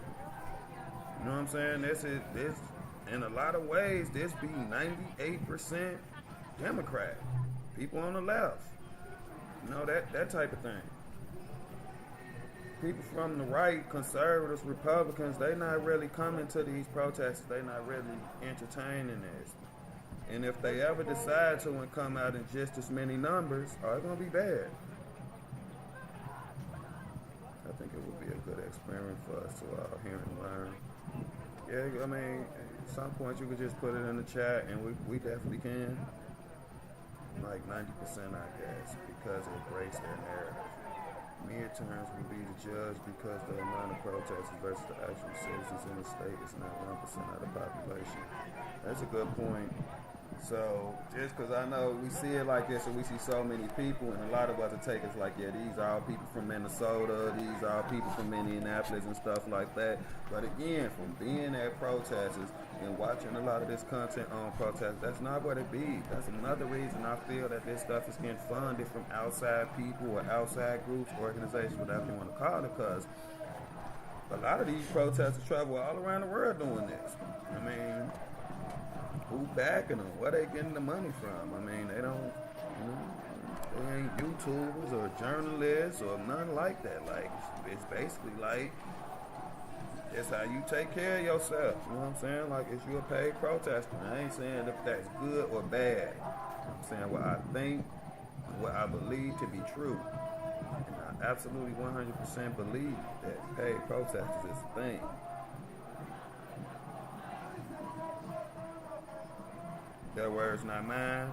S1: You know what I'm saying? This in a lot of ways, this be 98% Democrat. People on the left. You know, that type of thing. People from the right, conservatives, Republicans, they not really coming to these protests. They not really entertaining this. And if they ever decide to and come out in just as many numbers, it's going to be bad. I think it would be a good experiment for us to all hear and learn. Yeah, I mean, at some point you could just put it in the chat, and we definitely can. Like 90%, I guess, because it breaks their narrative. Midterms will be the judge because the amount of protesters versus the actual citizens in the state is not 1% of the population. That's a good point. So, just because I know we see it like this and we see so many people, and a lot of us will take us like, yeah, these are all people from Minnesota, these are all people from Minneapolis and stuff like that. But again, from being at protesters and watching a lot of this content on protests, that's not what it be. That's another reason I feel that this stuff is getting funded from outside people or outside groups, organizations, whatever you want to call it, because a lot of these protesters travel all around the world doing this. I mean, who backing them? Where they getting the money from? I mean, they don't, They ain't YouTubers or journalists or nothing like that. Like, it's basically like, it's how you take care of yourself. You know what I'm saying? Like, it's you a paid protester. I ain't saying if that's good or bad. I'm saying what I think, what I believe to be true. And I absolutely 100% believe that paid protesters is a thing. Their words, not mine.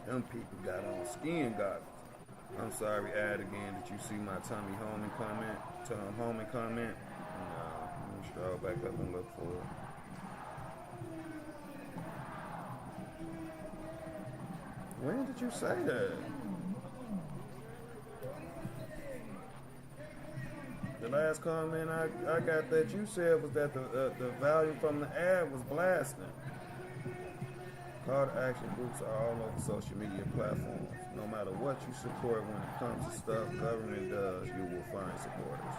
S1: Them people got on skin goggles. I'm sorry, Ad, again, did you see my Tommy Holman comment? Tom Holman comment? No, let me stroll back up and look for it. When did you say that? The last comment I got that you said was that the volume from the ad was blasting. Call to action groups are all over social media platforms. No matter what you support when it comes to stuff government does, you will find supporters.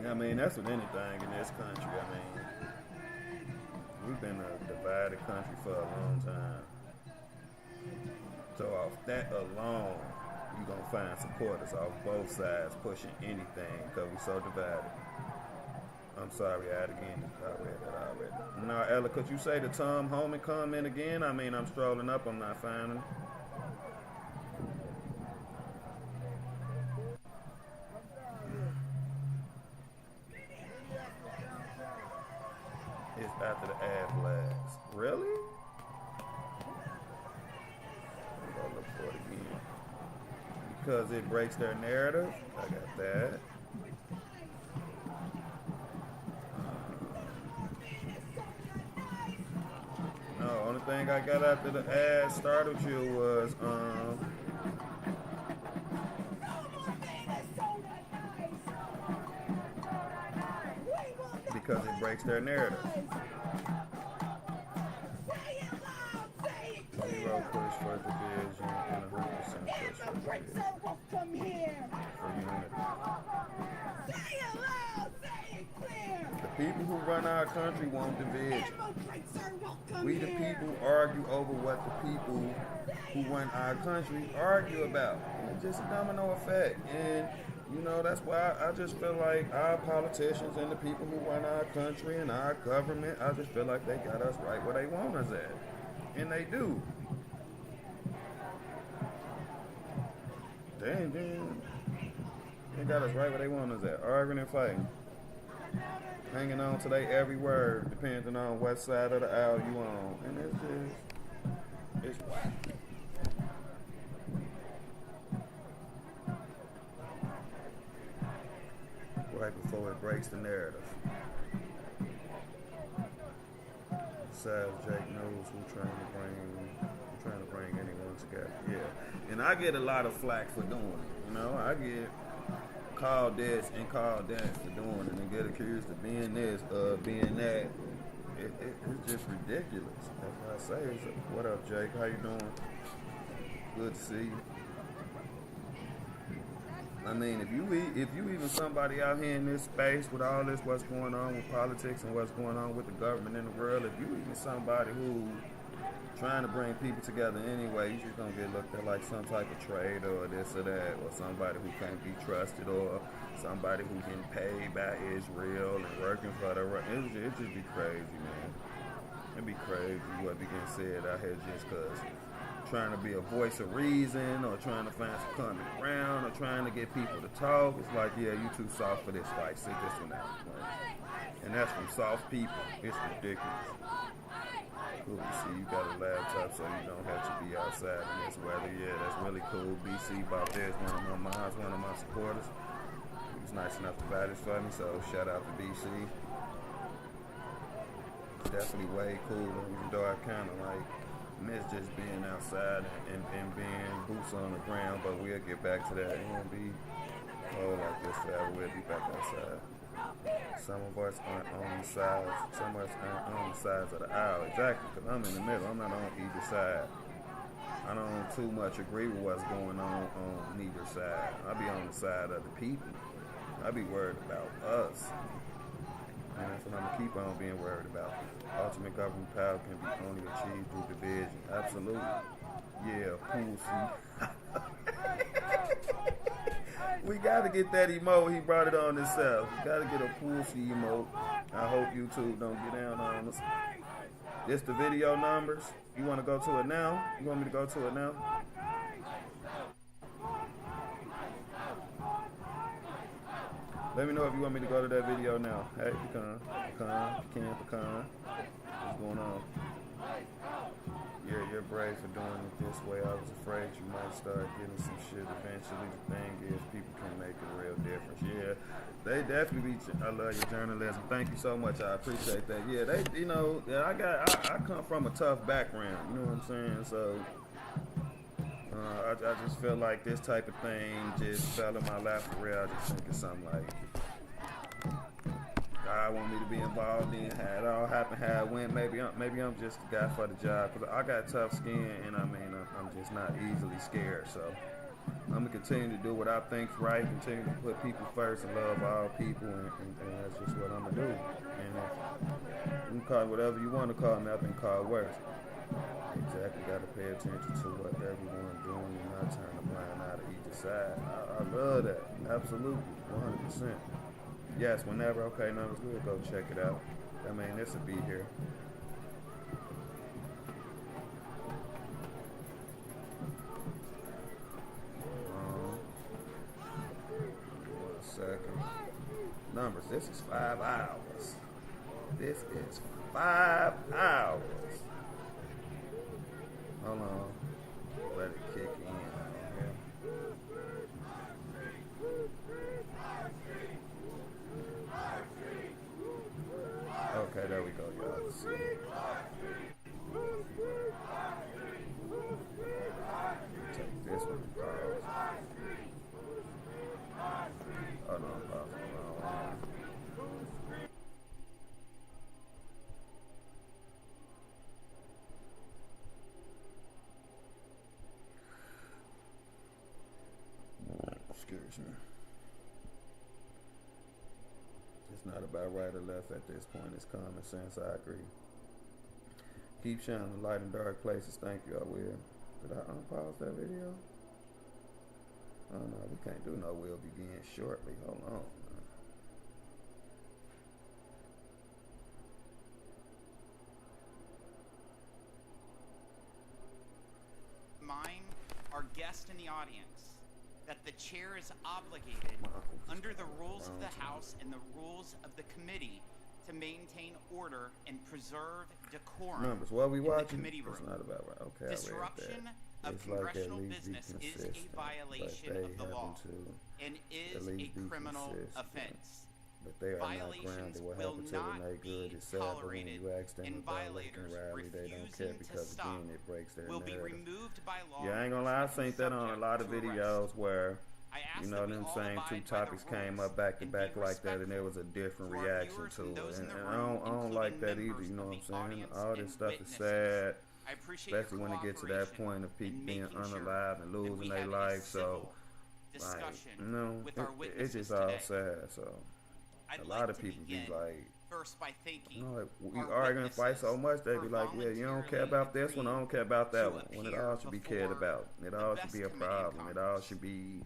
S1: I mean, that's with anything in this country. I mean, we've been a divided country for a long time. So off that alone, you're going to find supporters off both sides pushing anything because we're so divided. I'm sorry, I read that already. Now, Ella, could you say the Tom Holman comment again? I mean, I'm strolling up, I'm not finding it. It's after the ad blast. Really? I'll look for it again. Because it breaks their narrative. I got that. Only thing I got after the ad started you was because it breaks their narrative. Zero push for division and 100% push for division. For unity. The people who run our country want division. We the people argue over what the people who run our country argue about. It's just a domino effect. And, you know, that's why I just feel like our politicians and the people who run our country and our government, I just feel like they got us right where they want us at. And they do. They got us right where they want us at. Arguing and fighting. Hanging on to their every word, depending on what side of the aisle you on. And it's whack. Right before it breaks the narrative. Besides Jake knows who's trying to bring anyone together. Yeah. And I get a lot of flack for doing it. You know, I get called this and called that for doing it and get accused of being this, being that. It's just ridiculous. That's what I say. What up, Jake? How you doing? Good to see you. I mean, if you even somebody out here in this space with all this, what's going on with politics and what's going on with the government in the world, if you even somebody who trying to bring people together anyway, you just gonna get looked at like some type of traitor or this or that, or somebody who can't be trusted, or somebody who getting paid by Israel and working for the right. It just be crazy, man. It'd be crazy what be getting said out here just cause trying to be a voice of reason or trying to find some common ground or trying to get people to talk. It's like, yeah, you too soft for this fight. Sit this one out. Right? And that's from soft people. It's ridiculous. Cool. See, you got a laptop, so you don't have to be outside in this weather. Yeah, that's really cool. BC about this, one of my supporters. He was nice enough to buy this for me, so shout out to BC. Definitely way cooler, even though I kind of like miss just being outside and being boots on the ground, but we'll get back to that. It won't be cold like this forever. We'll be back outside. Some of us aren't on the sides. Some of us aren't on the sides of the aisle. Exactly, because I'm in the middle. I'm not on either side. I don't too much agree with what's going on neither side. I be on the side of the people. I be worried about us. And that's what I'm going to keep on being worried about. Ultimate government power can be only achieved through division. Absolutely. Yeah, pussy. We got to get that emote. He brought it on himself. We got to get a pussy emote. I hope YouTube don't get down on us. This the video numbers. You want to go to it now? You want me to go to it now? Let me know if you want me to go to that video now. Hey, pecan. What's going on? You're brave for doing it this way. I was afraid you might start getting some shit eventually. The thing is, people can make a real difference. Yeah, they definitely be. I love your journalism. Thank you so much. I appreciate that. Yeah, they, you know, I come from a tough background. You know what I'm saying? So. I just feel like this type of thing just fell in my lap for real. I just think it's something like God want me to be involved in. How it all happened, how it went. Maybe I'm just the guy for the job. Cause I got tough skin, and I mean I'm just not easily scared. So I'm gonna continue to do what I think's right. Continue to put people first and love all people, and that's just what I'm gonna do. And you can call it whatever you want to call me. I've been called worse. Exactly, got to pay attention to what everyone doing and not turn a blind eye to either side. I love that. Absolutely, 100%. Yes, whenever. Okay, numbers, we'll go check it out. I mean, this will be here. One second. Numbers, this is 5 hours. This is 5 hours. Hold on. Let it kick in. Okay, there we go, y'all. Take this one and pause. Oh no, pause. Excuse me. It's not about right or left at this point. It's common sense. I agree. Keep shining the light in dark places. Thank you. I will. Did I unpause that video? Oh no, we can't do no will begin shortly. Hold on.
S6: Mine, our guest in the audience, that the chair is obligated under the rules of the House and the rules of the committee to maintain order and preserve decorum.
S1: Numbers, what we watching?
S6: Committee room.
S1: It's not about right. Okay,
S6: Disruption of congressional business is a violation of the law and is a criminal offense.
S1: But they are
S6: Violations
S1: not grounded. What
S6: will
S1: happened to them
S6: not
S1: ain't good.
S6: be
S1: It's sad, but when
S6: tolerated,
S1: you ask them
S6: and
S1: about
S6: violators
S1: rally, they don't care
S6: refusing to
S1: because
S6: stop
S1: again, it breaks their
S6: will be
S1: narrative.
S6: removed by law.
S1: Yeah, I ain't gonna lie. I've seen that on a lot of videos where, you know, them same two topics came up back to back like that, and there was a different reaction to it. And I don't like that either. You know what I'm saying? All this stuff is sad, especially when it gets to that point of people being unalive and losing their life. So, like, you know, it's just all sad. So, a lot of people be like, you know, like, we arguing and fight so much, they be like, yeah, you don't care about this one, I don't care about that one. When it all should be cared about. It all should be a problem. It all should be.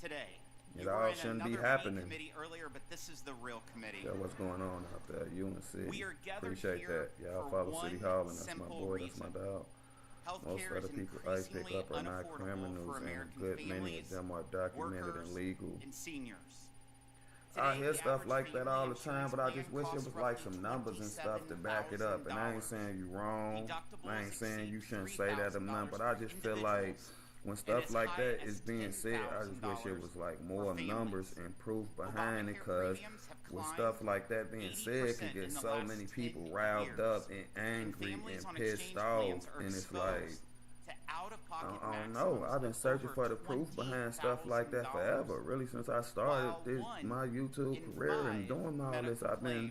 S6: Today.
S1: It all shouldn't be happening.
S6: Earlier, but this is the real committee.
S1: Yeah, what's going on out there? UNC.
S6: We are gathered
S1: Appreciate
S6: here
S1: that. Y'all
S6: for
S1: follow City
S6: one
S1: Hall, and that's my
S6: simple
S1: boy, that's my
S6: reason.
S1: dog. Most
S6: Healthcare
S1: other
S6: is
S1: people I pick
S6: increasingly
S1: up are not
S6: unaffordable
S1: criminals,
S6: for
S1: and
S6: American
S1: good many
S6: families,
S1: of them are documented
S6: workers,
S1: and legal.
S6: and seniors.
S1: I
S6: Today,
S1: hear
S6: the
S1: stuff
S6: average
S1: like that all the
S6: family
S1: time, but I
S6: insurance
S1: just wish
S6: plan
S1: it was
S6: costs
S1: like some
S6: roughly
S1: numbers and stuff to back it up. And I ain't saying you wrong. I ain't saying you shouldn't say that or nothing, but I just feel like when stuff like that is being said, I just wish it was like more numbers and proof behind it, because when stuff like that being said, it can get so many people riled up and angry and pissed off, and it's like, I don't know. I've been searching for the proof behind stuff like that forever. Really, since I started my YouTube career and doing all this, I've been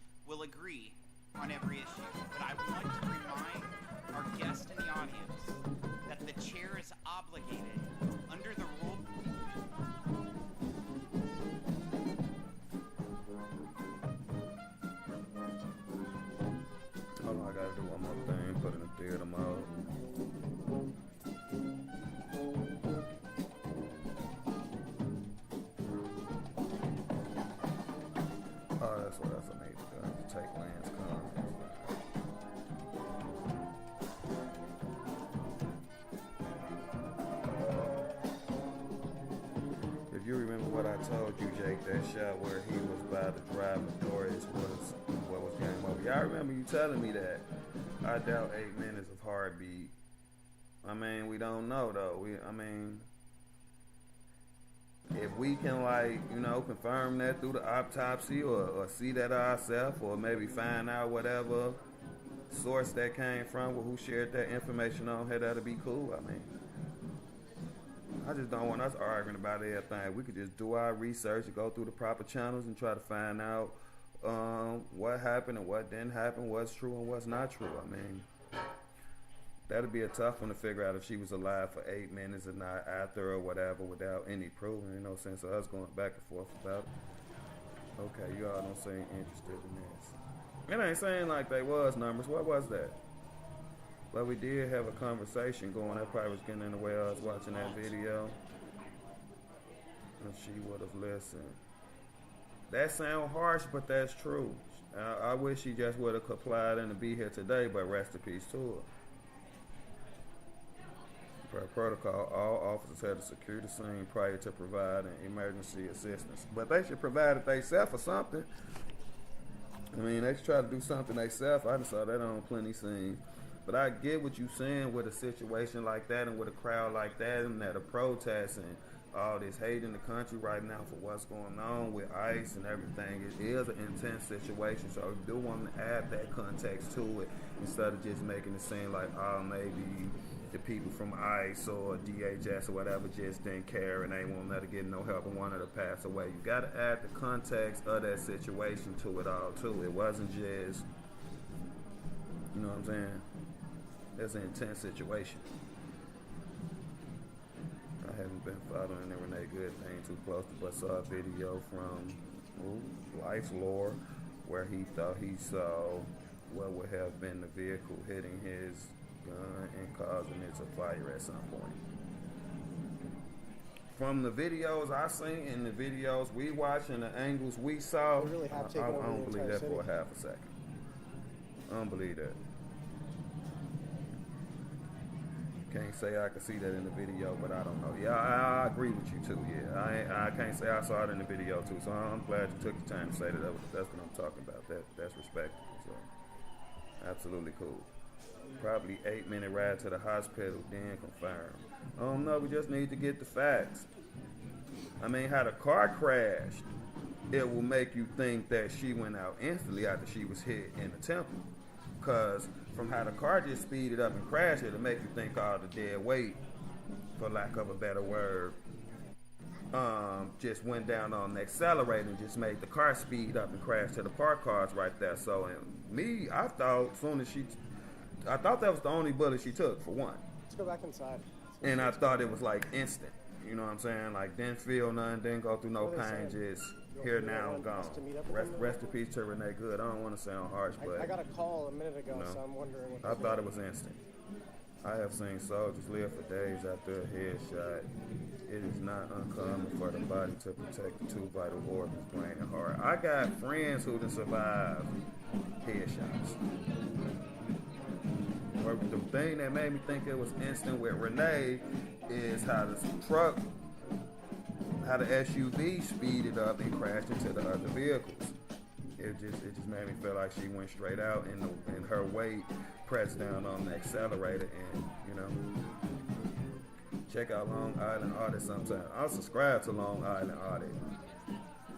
S6: will agree on every issue. But I want to remind our guest in the audience that the chair is obligated under the rule.
S1: Hold on, I gotta do one more thing, put in the theater mode. Oh, that's what else I need to do. I need to take Lance comments. If you remember what I told you, Jake, that shot where he was about to drive Doris was what was game over. Y'all remember you telling me that? I doubt 8 minutes of heartbeat. I mean, we don't know though. If we can, like, you know, confirm that through the autopsy or see that ourselves, or maybe find out whatever source that came from or who shared that information on here, that'll be cool. I mean, I just don't want us arguing about everything. We could just do our research and go through the proper channels and try to find out what happened and what didn't happen, what's true and what's not true. I mean, that'd be a tough one to figure out if she was alive for 8 minutes and not after or whatever without any proof. Ain't no sense of us going back and forth about it. Okay, you all don't seem interested in this. It ain't saying like they was numbers. What was that? But we did have a conversation going. That probably was getting in the way of us watching that video. If she would have listened. That sound harsh, but that's true. I wish she just would have complied and to be here today, but rest in peace to her. Per protocol, all officers had to secure the scene prior to providing emergency assistance. But they should provide it themselves or something. I mean, they should try to do something themselves. I just saw that on plenty scenes. But I get what you're saying with a situation like that and with a crowd like that and that a protest and all this hate in the country right now for what's going on with ICE and everything. It is an intense situation, so I do want to add that context to it instead of just making it seem like, oh, maybe the people from ICE or DHS or whatever just didn't care and they won't let her get no help and wanted to pass away. You got to add the context of that situation to it all, too. It wasn't just, you know what I'm saying? It's an intense situation. I haven't been following the Renee Good thing too closely, but saw a video from Life's Lore where he thought he saw what would have been the vehicle hitting his gun and causing it to fire at some point. From the videos I seen and the videos we watched and the angles we saw,
S7: really
S1: I don't believe that for a half a second. I don't believe that. Can't say I could see that in the video, but I don't know. Yeah, I agree with you too. Yeah, I can't say I saw it in the video too. So I'm glad you took the time to say that. That's what I'm talking about. That's respectable. So absolutely cool. Probably 8-minute ride to the hospital, then confirmed. I don't know. We just need to get the facts. I mean, how the car crashed, it will make you think that she went out instantly after she was hit in the temple. Because from how the car just speeded up and crashed, it'll make you think all the dead weight, for lack of a better word, just went down on the accelerator and just made the car speed up and crash to the parked cars right there. So, I thought I thought that was the only bullet she took, for one.
S7: Let's go back inside.
S1: And I thought it was like instant. You know what I'm saying? Like, didn't feel nothing, didn't go through no pain, just here now and gone. Rest in peace to Renee Good. I don't want to sound harsh, but
S7: I got a call a minute ago, so I'm wondering what
S1: I thought it was instant. I have seen soldiers live for days after a headshot. It is not uncommon for the body to protect the two vital organs, brain and heart. I got friends who done survived headshots. The thing that made me think it was instant with Renee is how the SUV speeded up and crashed into the other vehicles. It just made me feel like she went straight out and her weight pressed down on the accelerator and, check out Long Island Audit sometime. I'll subscribe to Long Island Audit.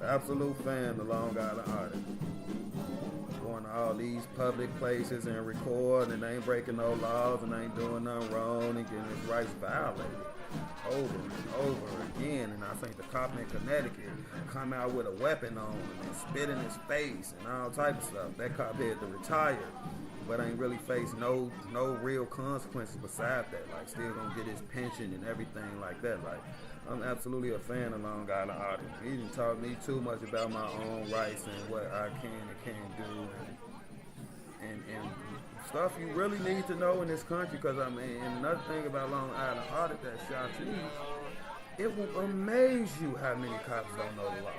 S1: Absolute fan of Long Island Audit. Going to all these public places and record and ain't breaking no laws and ain't doing nothing wrong and getting his rights violated over and over again. And I think the cop in Connecticut come out with a weapon on him and spit in his face and all type of stuff. That cop had to retire but ain't really faced no real consequences beside that. Like, still gonna get his pension and everything like that. Like, I'm absolutely a fan of Long Island Audit. He didn't taught me too much about my own rights and what I can and can't do, and stuff you really need to know in this country. Because I mean, and another thing about Long Island Audit that shot you, it will amaze you how many cops don't know the law.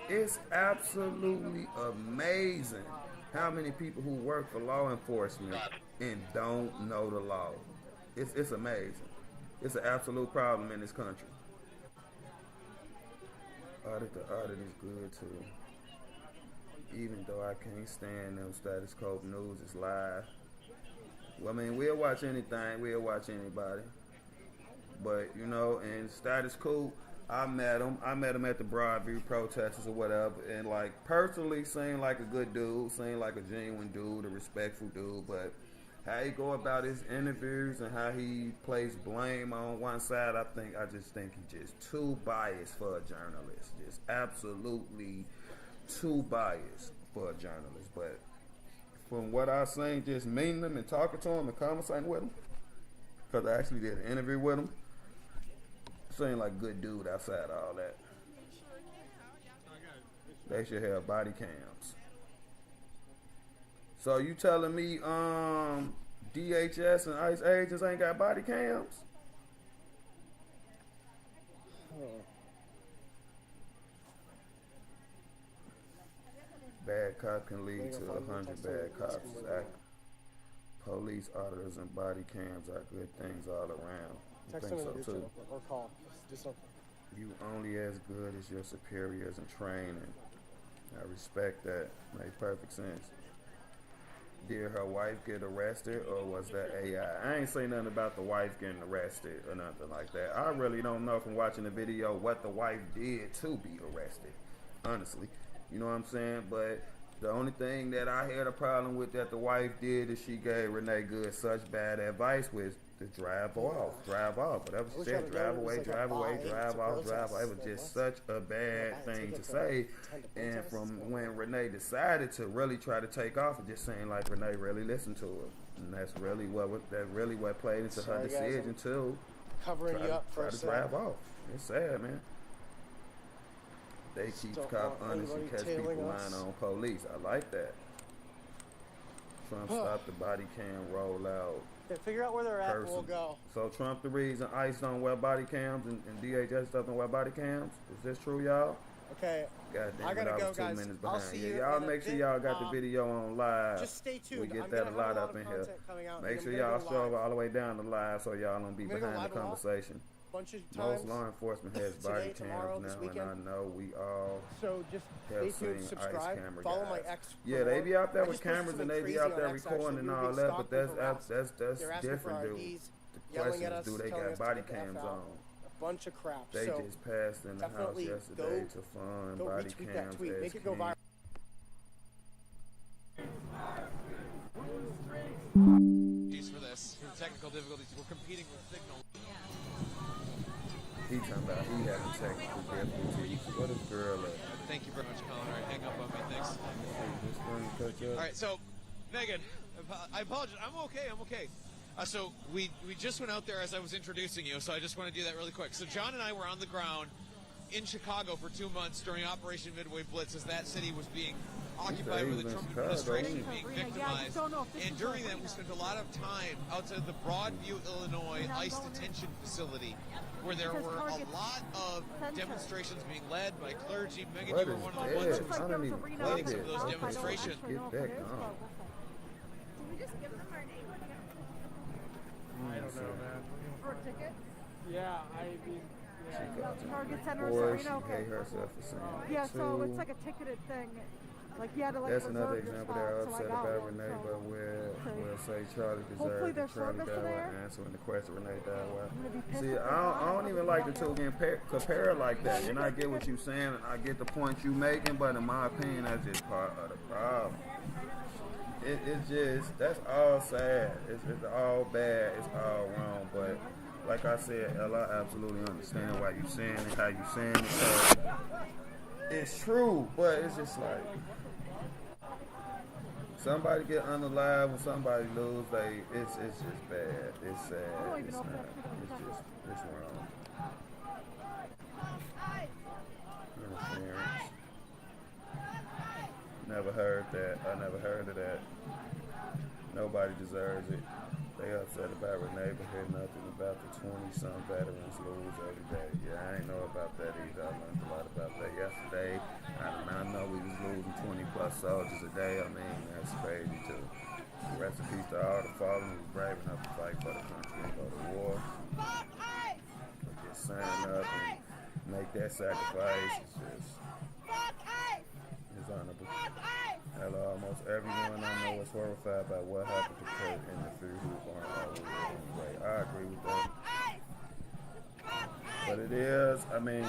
S1: It's absolutely amazing how many people who work for law enforcement and don't know the law. It's amazing. It's an absolute problem in this country. Audit the audit is good too. Even though I can't stand them status quo news is live. Well, I mean, we'll watch anything. We'll watch anybody. But, you know, in status quo, I met him at the Broadview protesters or whatever, and like personally seemed like a good dude, seemed like a genuine dude, a respectful dude, but how he go about his interviews and how he places blame on one side, I just think he just too biased for a journalist. Just absolutely too biased for a journalist. But from what I seen, just meeting him and talking to him and conversating with him, because I actually did an interview with him, seemed like a good dude outside of all that. They should have body cams. So you telling me DHS and ICE agents ain't got body cams? Bad cop can lead to 100 bad cops. Police auditors and body cams are good things all around. I think so too.
S7: Or call. Do something.
S1: You only as good as your superiors in training. I respect that. Makes perfect sense. Did her wife get arrested, or was that AI? I ain't say nothing about the wife getting arrested or nothing like that. I really don't know from watching the video what the wife did to be arrested, honestly. You know what I'm saying? But the only thing that I had a problem with that the wife did is she gave Renee Good such bad advice with to drive off. Whatever she said, drive away, drive off. It was just such a bad thing to say. And from when Renee decided to really try to take off, it just seemed like Renee really listened to her. And that's really what played into her decision to
S7: covering you up
S1: try to drive off. It's sad, man. They keep cop honest and catch people lying on police. I like that. Trump stopped the body cam rollout.
S7: Okay, figure out where they're at and we'll go.
S1: So Trump the reason ICE don't wear body cams and DHS stuff don't wear body cams? Is this true, y'all?
S7: Okay.
S1: Goddamn,
S7: I gotta go,
S1: 2
S7: guys.
S1: minutes
S7: I'll
S1: behind.
S7: see
S1: Yeah,
S7: you.
S1: y'all make sure y'all got the video on live.
S7: Just stay tuned.
S1: We get that a lot up in here. Make sure y'all scroll all the way down the live so y'all don't be behind the conversation.
S7: Bunch of
S1: Most law enforcement has body cams now, and I know we all
S7: so just
S1: have
S7: stay tuned,
S1: seen
S7: subscribe,
S1: ICE camera
S7: follow
S1: guys.
S7: my ex.
S1: Yeah, they be out there with cameras and they be out there recording and all that, but that's different, dude. The question is, do they got body cams on?
S7: A bunch of crap.
S1: They just passed in the house yesterday to fund body cams as
S7: Make it go viral.
S8: For this, for the technical difficulties, we're competing with Signal.
S1: He talking about he having technical difficulties. What is girl at?
S8: Thank you very much, Colin. All right, hang up on me. Thanks. All right, so Megan, I apologize. I'm okay. So we just went out there as I was introducing you, so I just want to do that really quick. So John and I were on the ground in Chicago for 2 months during Operation Midway Blitz as that city was being occupied with the Trump administration, being victimized. And during that, we spent a lot of time outside the Broadview, Illinois ICE detention facility, where there were a lot of demonstrations being led by clergy. Megan, you were one of the ones who was leading some of those demonstrations.
S5: I don't know, man.
S9: For a ticket?
S5: Yeah, I mean,
S9: Target Center
S1: Or
S9: or
S1: she
S9: okay.
S1: pay herself for saying
S9: Yeah,
S1: it
S9: so
S1: too.
S9: it's like a ticketed thing. Like you had to like
S1: That's
S9: reserve
S1: another
S9: your
S1: example
S9: spot,
S1: they're
S9: so I
S1: upset
S9: got
S1: about
S9: one,
S1: Renee,
S9: so.
S1: but we'll say Charlie
S9: Hopefully
S1: deserved
S9: there's
S1: it. Charlie
S9: service
S1: got
S9: there.
S1: one answering the question Renee died
S9: I'm gonna be
S1: with.
S9: pissed
S1: See,
S9: if
S1: I don't even like the two getting compared like that. And I get what you're saying, and I get the point you making, but in my opinion, that's just part of the problem. It's just, that's all sad. It's all bad. It's all wrong. But like I said, Ella, I absolutely understand why you're saying it, how you're saying it. So it's true, but it's just like somebody get unalive, when somebody lose, it's just bad. It's sad. It's not. It's wrong. Interference. Never heard that. I never heard of that. Nobody deserves it. They upset about Renee, but hear nothing about the 20-some veterans lose every day. Yeah, I ain't know about that either. I learned a lot about that yesterday. I did not know we was losing 20-plus soldiers a day. I mean, that's crazy, too. Rest in peace to all the fallen who was brave enough to fight for the country and go to war. Just sign up and make that sacrifice. It's honorable. Hello, almost everyone I know is horrified by what happened to Kurt and the few who aren't always anyway. I agree with that. But it is, I mean,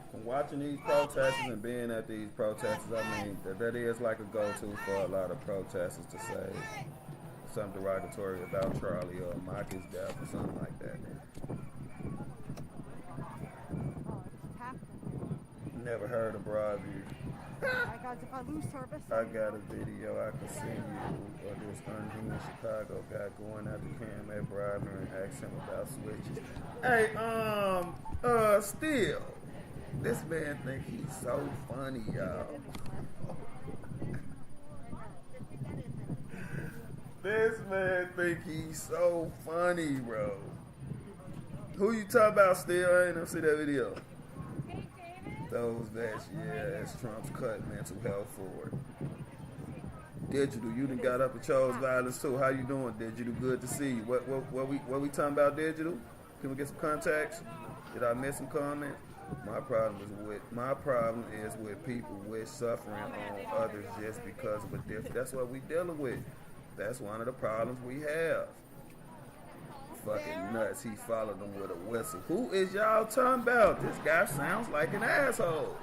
S1: from watching these protesters and being at these protesters, I mean, that is like a go-to for a lot of protesters to say something derogatory about Charlie or mock his death or something like that. Never heard of Broadview.
S9: Guys, if I lose service,
S1: I got a video I can send you of this unhinged Chicago guy going out to Cam at Broadview and asking him about switches. Hey, still, this man think he's so funny, y'all. This man think he's so funny, bro. Who you talking about, still? I ain't never see that video. Those that's, that's Trump's cut mental health forward. Digital, you done got up and chose violence too. How you doing, Digital? Good to see you. What we talking about, Digital? Can we get some context? Did I miss some comment? My problem is with people with suffering on others just because of a difference. That's what we dealing with. That's one of the problems we have. Fucking nuts. He followed them with a whistle. Who is y'all talking about? This guy sounds like an asshole.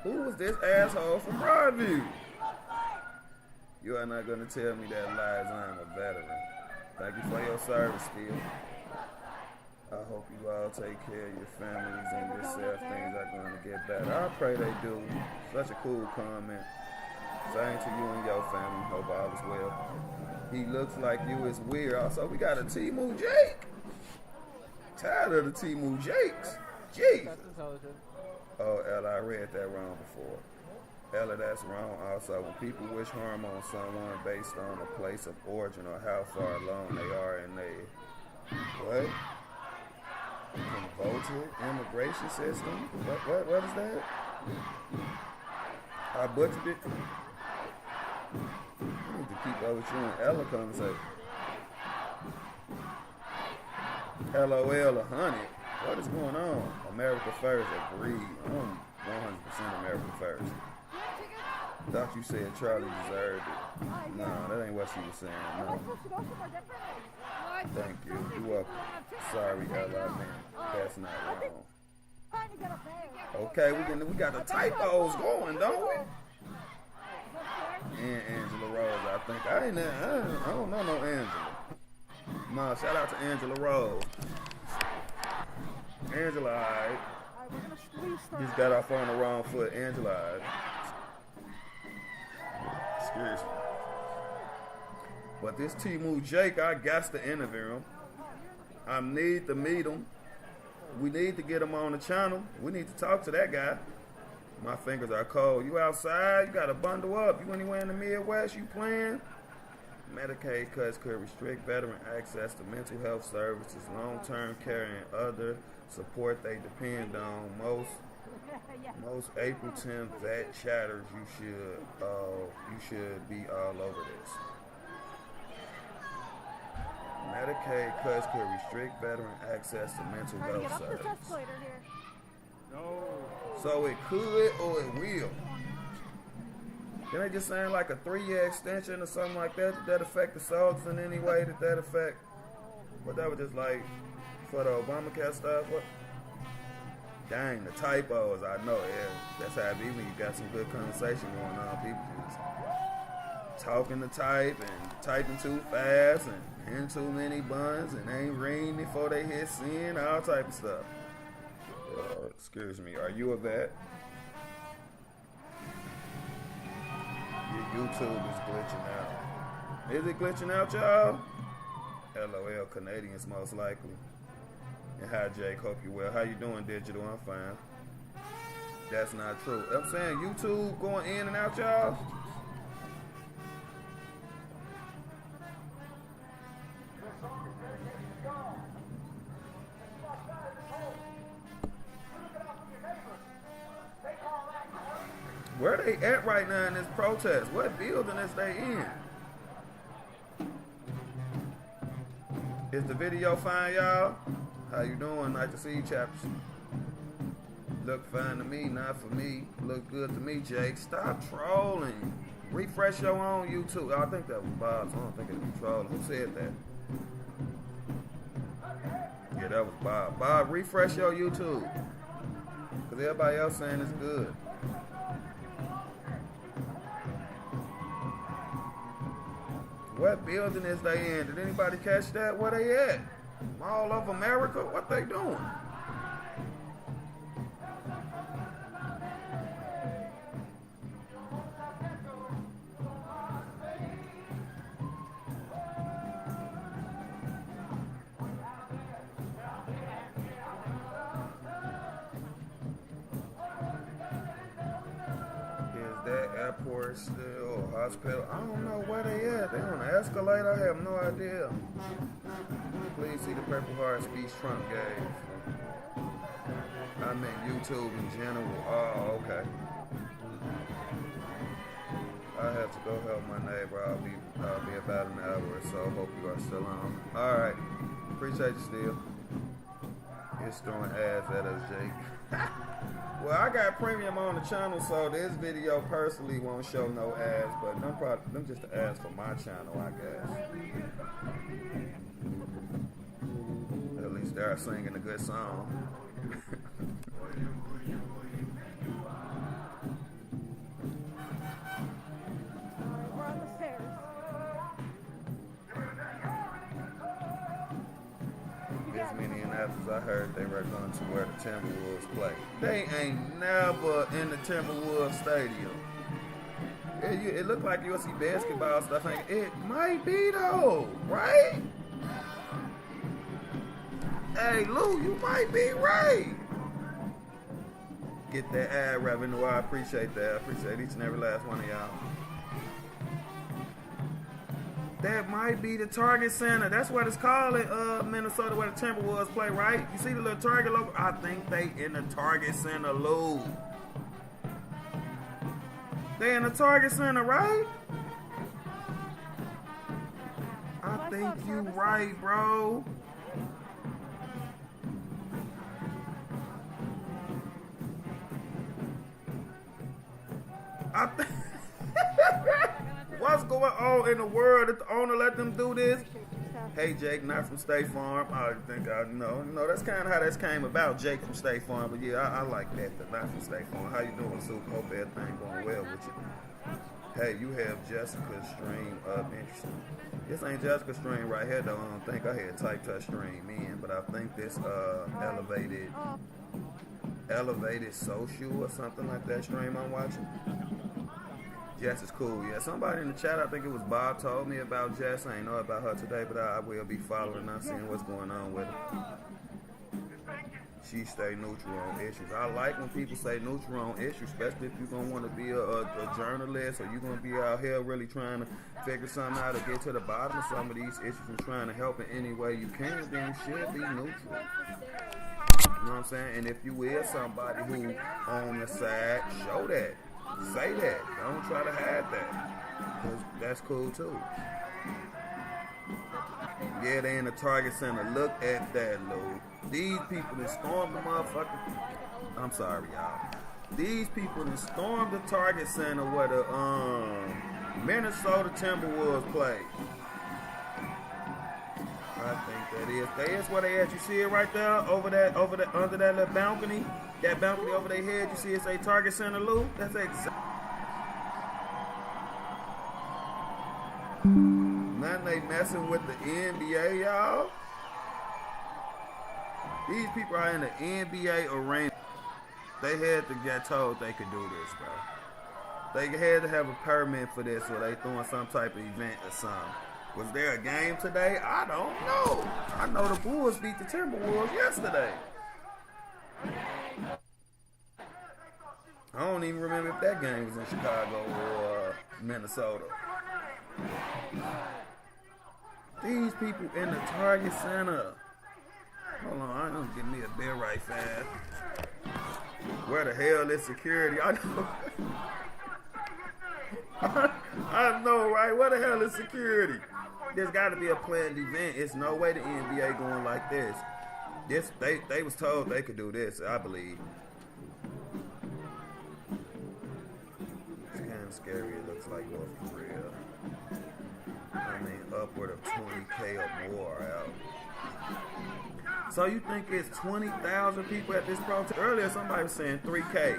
S1: Who was this asshole from Broadview? You are not going to tell me that lies. I am a veteran. Thank you for your service, Steve. I hope you all take care of your families and yourself. Things are going to get better. I pray they do. Such a cool comment. Same to you and your family. Hope all is well. He looks like you is weird. Also, we got a Timu Jake. Tired of the Timu Jakes. Jesus. Oh, Ella, I read that wrong before. Ella, that's wrong. Also, when people wish harm on someone based on a place of origin or how far along they are in their what? Convoluted immigration system? What is that? I butchered it. I need to keep up with you and Ella conversation. LOL 100. What is going on? America first, agreed. I'm 100% America first. Thought you said Charlie deserved it. No, that ain't what she was saying. No. Thank you. You're welcome. Sorry, Ella, man. That's not wrong. Okay, we got the typos going, don't we? And Angela Rose, I think. I don't know no Angela. No, shout out to Angela Rose. Angela, alright. Just got off on the wrong foot. Angela, alright. Excuse me. But this Timu Jake, I got to interview him. I need to meet him. We need to get him on the channel. We need to talk to that guy. My fingers are cold. You outside, you gotta bundle up. You anywhere in the Midwest, you playing? Medicaid cuts could restrict veteran access to mental health services, long-term care, and other support they depend on. Most April 10th vet chatters, you should be all over this. Medicaid cuts could restrict veteran access to mental health services.
S5: No.
S1: So it could or it will. Can they just saying like a 3-year extension or something like that? Did that affect the soldiers in any way? Did that affect? But that was just like for the Obamacare stuff. What? Dang, the typos. I know. Yeah, that's how it be when you got some good conversation going on. People just talking to type and typing too fast and hitting too many buttons and ain't reading before they hit send. All type of stuff. Excuse me. Are you a vet? Your YouTube is glitching out. Is it glitching out, y'all? LOL, Canadians most likely. And hi, Jake. Hope you well. How you doing, Digital? I'm fine. That's not true. I'm saying YouTube going in and out, y'all. Where they at right now in this protest? What building is they in? Is the video fine, y'all? How you doing? Nice to see you, chaps. Look fine to me, not for me. Look good to me, Jake. Stop trolling. Refresh your own YouTube. Oh, I think that was Bob, so I don't think it was trolling. Who said that? Yeah, that was Bob. Bob, refresh your YouTube. Because everybody else saying it's good. What building is they in? Did anybody catch that? Where they at? Mall of America? What they doing? Airport still, hospital. I don't know where they at. They on the escalator. I have no idea. Please see the Purple Heart speech Trump gave. I meant YouTube in general. Oh, okay. I have to go help my neighbor. I'll be about an hour or so. Hope you are still on. All right. Appreciate you still. It's throwing ads at us, Jake. Well, I got premium on the channel, so this video personally won't show no ads, but them just the ads for my channel, I guess. At least they're singing a good song.
S9: We're on the stairs.
S1: This Minneapolis, I heard they were going to where the Timberwolves play. They ain't never in the Timberwolves stadium. It looked like USC basketball stuff. It might be though, right? Hey Lou, you might be right. Get that ad revenue. I appreciate that. I appreciate each and every last one of y'all. That might be the Target Center. That's what it's called in Minnesota where the Timberwolves play, right? You see the little Target logo? I think they in the Target Center, Lou. They in the Target Center, right? I think you right, bro. I think... What's going on in the world that the owner let them do this? Hey, Jake, not from State Farm. I think I know. You know, that's kind of how this came about, Jake from State Farm. But yeah, I like that, the not from State Farm. How you doing, Soup? Hope everything going well with you. Hey, you have Jessica's stream up. Interesting. This ain't Jessica's stream right here, though. I don't think I had typed her stream in, but I think this elevated social or something like that stream I'm watching. Jess is cool. Yeah, somebody in the chat, I think it was Bob, told me about Jess. I ain't know about her today, but I will be following her, seeing what's going on with her. She stay neutral on issues. I like when people say neutral on issues, especially if you're going to want to be a journalist or you're going to be out here really trying to figure something out or get to the bottom of some of these issues and trying to help in any way you can, then you should be neutral. You know what I'm saying? And if you is somebody who on the side, show that. Say that. Don't try to hide that. Because that's cool too. Yeah, they in the Target Center. Look at that, Lou. These people that stormed the motherfucker. I'm sorry, y'all. These people that stormed the Target Center where the Minnesota Timberwolves play. I think that is. That is where they at. You see it right there, under that little balcony. That balcony over their head. You see it say Target Center, Lou. That's exactly. Now they messing with the NBA, y'all. These people are in the NBA arena. They had to get told they could do this, bro. They had to have a permit for this, or they throwing some type of event or something. Was there a game today? I don't know. I know the Bulls beat the Timberwolves yesterday. I don't even remember if that game was in Chicago or Minnesota. These people in the Target Center. Hold on, I'm gonna get me a beer right fast. Where the hell is security? I know. I know, right? Where the hell is security? There's got to be a planned event. It's no way the NBA going like this. They was told they could do this, I believe. It's kind of scary. It looks like North Korea. I mean, upward of 20K or more out. So you think it's 20,000 people at this protest? Earlier somebody was saying 3K.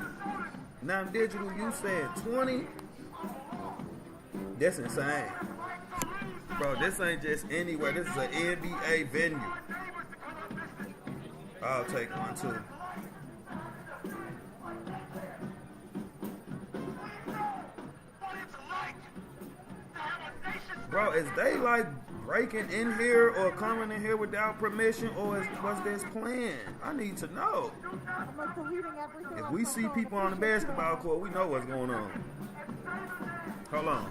S1: Now digital, you said 20? That's insane. Bro, this ain't just anywhere. This is an NBA venue. I'll take one too. Bro, is they like breaking in here or coming in here without permission, or was this planned? I need to know.
S9: I'm like deleting everything.
S1: If we see people on the basketball court, we know what's going on. Hold on.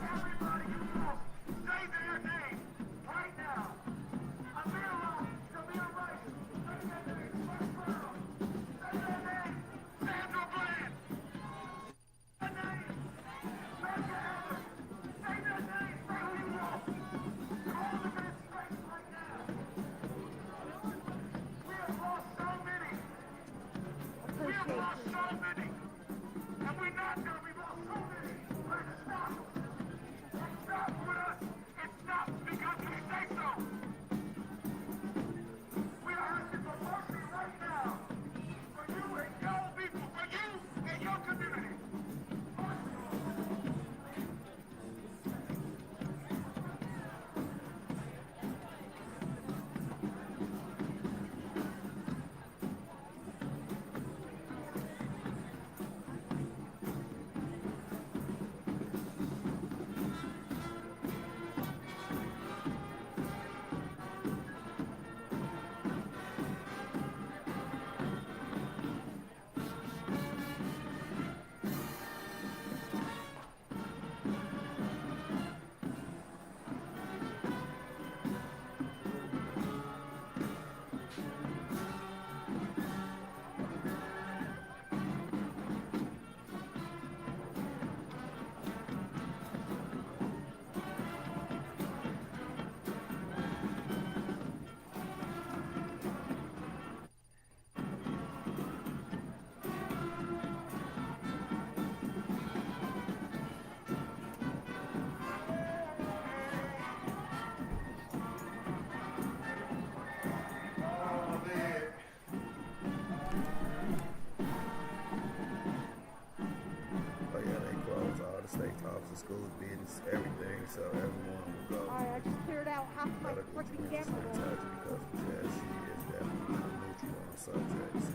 S1: Schools, business, everything, so everyone will go.
S9: Alright, I just cleared out half my freaking camera roll.
S1: Because she is definitely not neutral on subjects.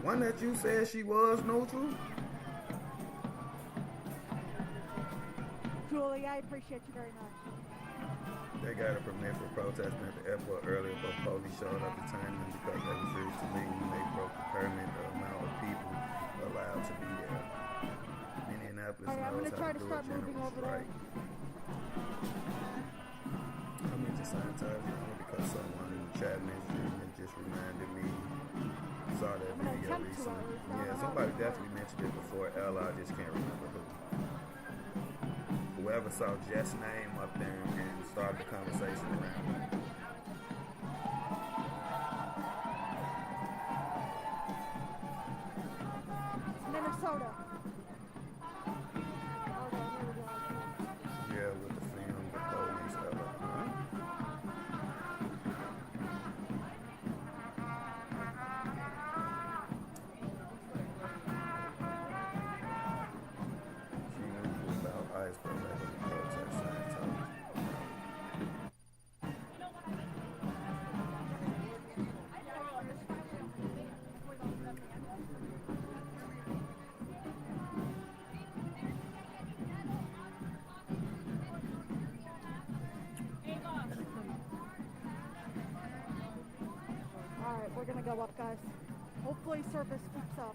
S1: One that you said she was neutral?
S9: Julie, I appreciate you very much.
S1: They got a permit for protesting at the airport earlier, but police showed up to turn them because they refused to leave when they broke the permit. The amount of people allowed to be there. Minneapolis knows how to do it generally right. I mean, just sanitize only because someone in the chat mentioned it just reminded me. Saw that video recently. Yeah, somebody definitely mentioned it before. I just can't remember who. Whoever saw Jess' name up there and started the conversation around it.
S9: Minnesota.
S1: Yeah, with the film, the police, She knew about ice, but let me protest Scientology.
S9: we're gonna go up, guys. Hopefully service keeps up.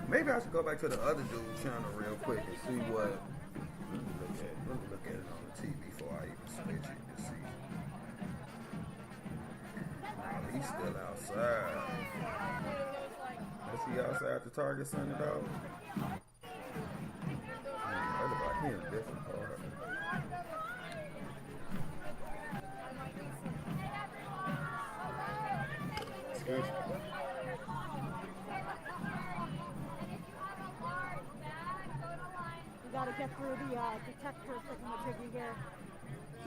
S1: Maybe I should go back to the other dude's channel real quick and see what. Let me look at it on the TV before I even switch it to see. Oh, he's still outside. Is he outside the Target Center though? I look like he in a different part. Excuse me.
S9: We gotta get through the detectors thingamajiggy here.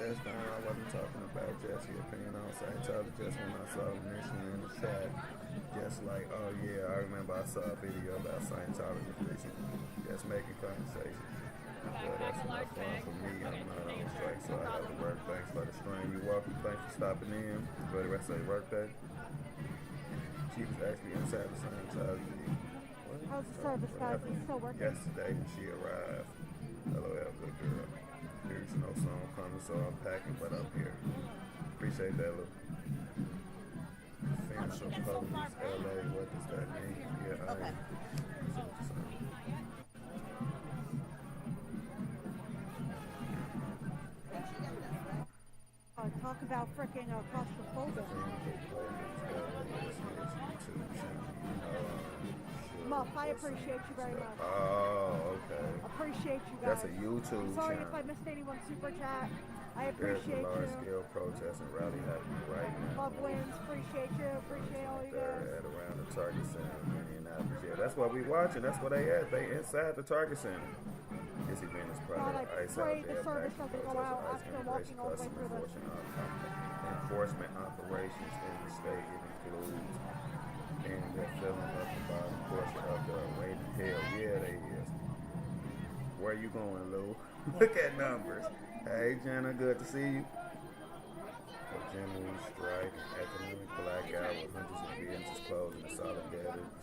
S1: That's fine. I wasn't talking about Jesse opinion on Scientology just when I saw the mention in the chat. Just like, oh yeah, I remember I saw a video about Scientology recently. Just making conversation. But that's enough fun for me. I'm not on strike, so I have to work. Thanks for the stream. You're welcome. Thanks for stopping in. Enjoy the rest of your workday. She was actually inside the Scientology.
S9: How's the service, guys? It's still working?
S1: Yesterday when she arrived. LOL, good girl. There's no song coming, so I'm packing, but I'm here. Appreciate that, look. Fans of Police, LA, what does that mean? Yeah, I am.
S9: Talk about freaking claustrophobia. Muff, I appreciate you very much.
S1: Oh, okay.
S9: Appreciate you guys.
S1: That's a YouTube
S9: I'm sorry
S1: channel.
S9: if I missed anyone's super chat. I
S1: There's
S9: appreciate
S1: a large
S9: you.
S1: scale protest and rally happening right now.
S9: Love wins. Appreciate you. Appreciate all you guys.
S1: They're at around the Target Center in Minneapolis. Yeah, that's what we watching. That's where they at. They inside the Target Center. This event is part
S9: God,
S1: of
S9: I
S1: ICE
S9: pray
S1: out
S9: the
S1: there.
S9: service doesn't go out after walking all the way through this.
S1: Enforcement operations in the state. It includes and they're filling up the bottom portion of the waiting hell. Yeah, they is. Where you going, Lou? Look at numbers. Hey, Jenna, good to see you. A general strike and economic blackout with hundreds of businesses closed in the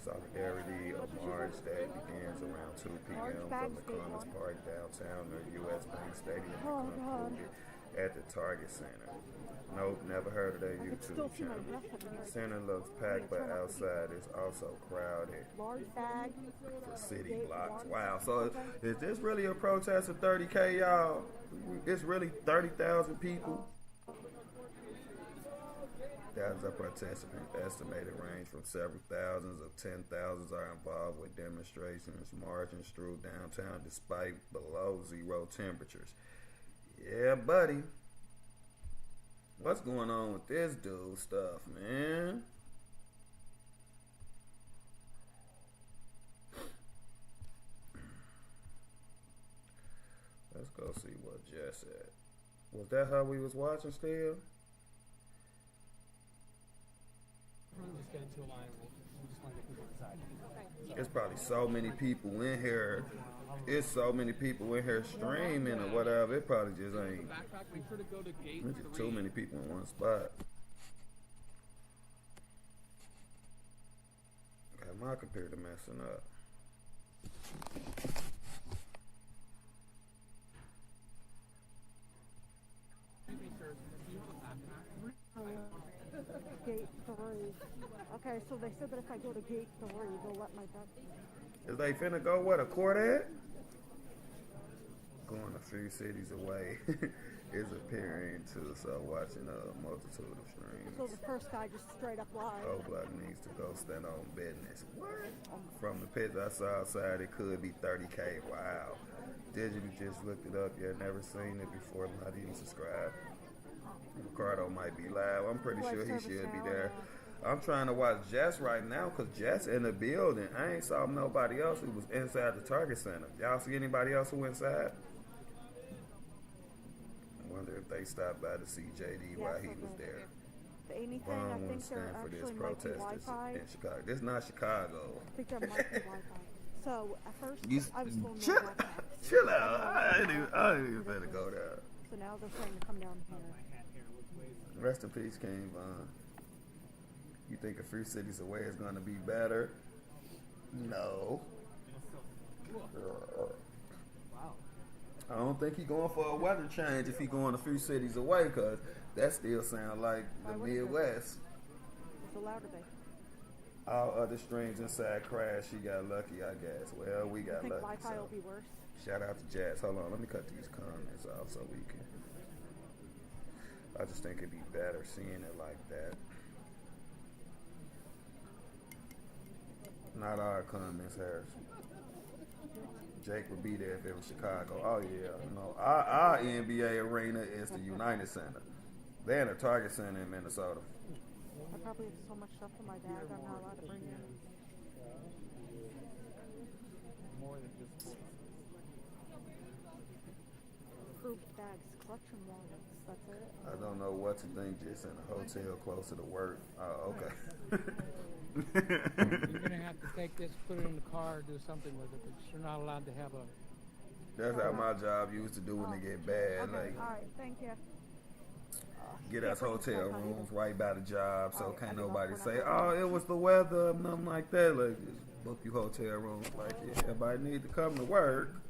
S1: solidarity of March that begins around 2 p.m. from the Commerce Park downtown or U.S. Bank Stadium concluded at the Target Center. Nope, never heard of that YouTube channel. Center looks packed, but outside is also crowded
S9: Large bag.
S1: for city blocks. Wow, so is this really a protest of 30K, y'all? It's really 30,000 people. Thousands of participants, estimated range from several thousands of 10,000s are involved with demonstrations, marching through downtown despite below zero temperatures. Yeah, buddy. What's going on with this dude stuff, man? Let's go see what Jess said. Was that how we was watching still?
S10: Just get into a line. We just want to get people inside.
S1: There's probably so many people in here. It's so many people in here streaming or whatever. It probably just ain't. There's just too many people in one spot. Got my computer messing up.
S9: Gate 3. Okay, so they said that if I go to gate 3, they'll let my back.
S1: Is they finna go where the court at? Going a few cities away is appearing to, so watching a multitude of streams.
S9: So the first guy just straight up lied.
S1: O-Block needs to go stand on business. What? From the picture I saw outside, it could be 30K. Wow. Digital just looked it up. Yeah, never seen it before. Not even subscribed. Ricardo might be live. I'm pretty sure he should be there. I'm trying to watch Jess right now because Jess in the building. I ain't saw nobody else who was inside the Target Center. Y'all see anybody else who inside? I wonder if they stopped by to see JD while he was there.
S9: The anything, I
S1: Bond
S9: think
S1: wouldn't stand for this protest in Chicago. This is not Chicago.
S9: I think there might be Wi-Fi. So at first, I was told no
S1: chill,
S9: Wi-Fi.
S1: chill out. I ain't even better go there.
S9: So now they're saying to come down here.
S1: Rest in peace, King Von. You think a few cities away is going to be better? No. I don't think he going for a weather change if he going a few cities away, because that still sound like the Midwest.
S9: It's allowed to be.
S1: All other streams inside crash. She got lucky, I guess. Well, we got
S9: I think
S1: lucky.
S9: Wi-Fi will be worse.
S1: Shout out to Jazz. Hold on, let me cut these comments off so we can. I just think it'd be better seeing it like that. Not our comments, Harris. Jake would be there if it was Chicago. Oh yeah, no. Our NBA arena is the United Center. They're in the Target Center in Minnesota.
S9: I probably have so much stuff in my bag I'm not allowed to bring in.
S5: More than just
S9: Fruit bags, collection wallets, that's it.
S1: I don't know what to think, just in a hotel closer to work. Oh, okay.
S10: You're gonna have to take this, put it in the car, do something with it, but you're not allowed to have a.
S1: That's how my job used to do when they get bad.
S9: Okay,
S1: Like,
S9: alright, thank you.
S1: get us hotel rooms right by the job, so can't nobody say, "Oh, it was the weather," nothing like that. Like, just book you hotel rooms. Like, yeah, everybody need to come to work.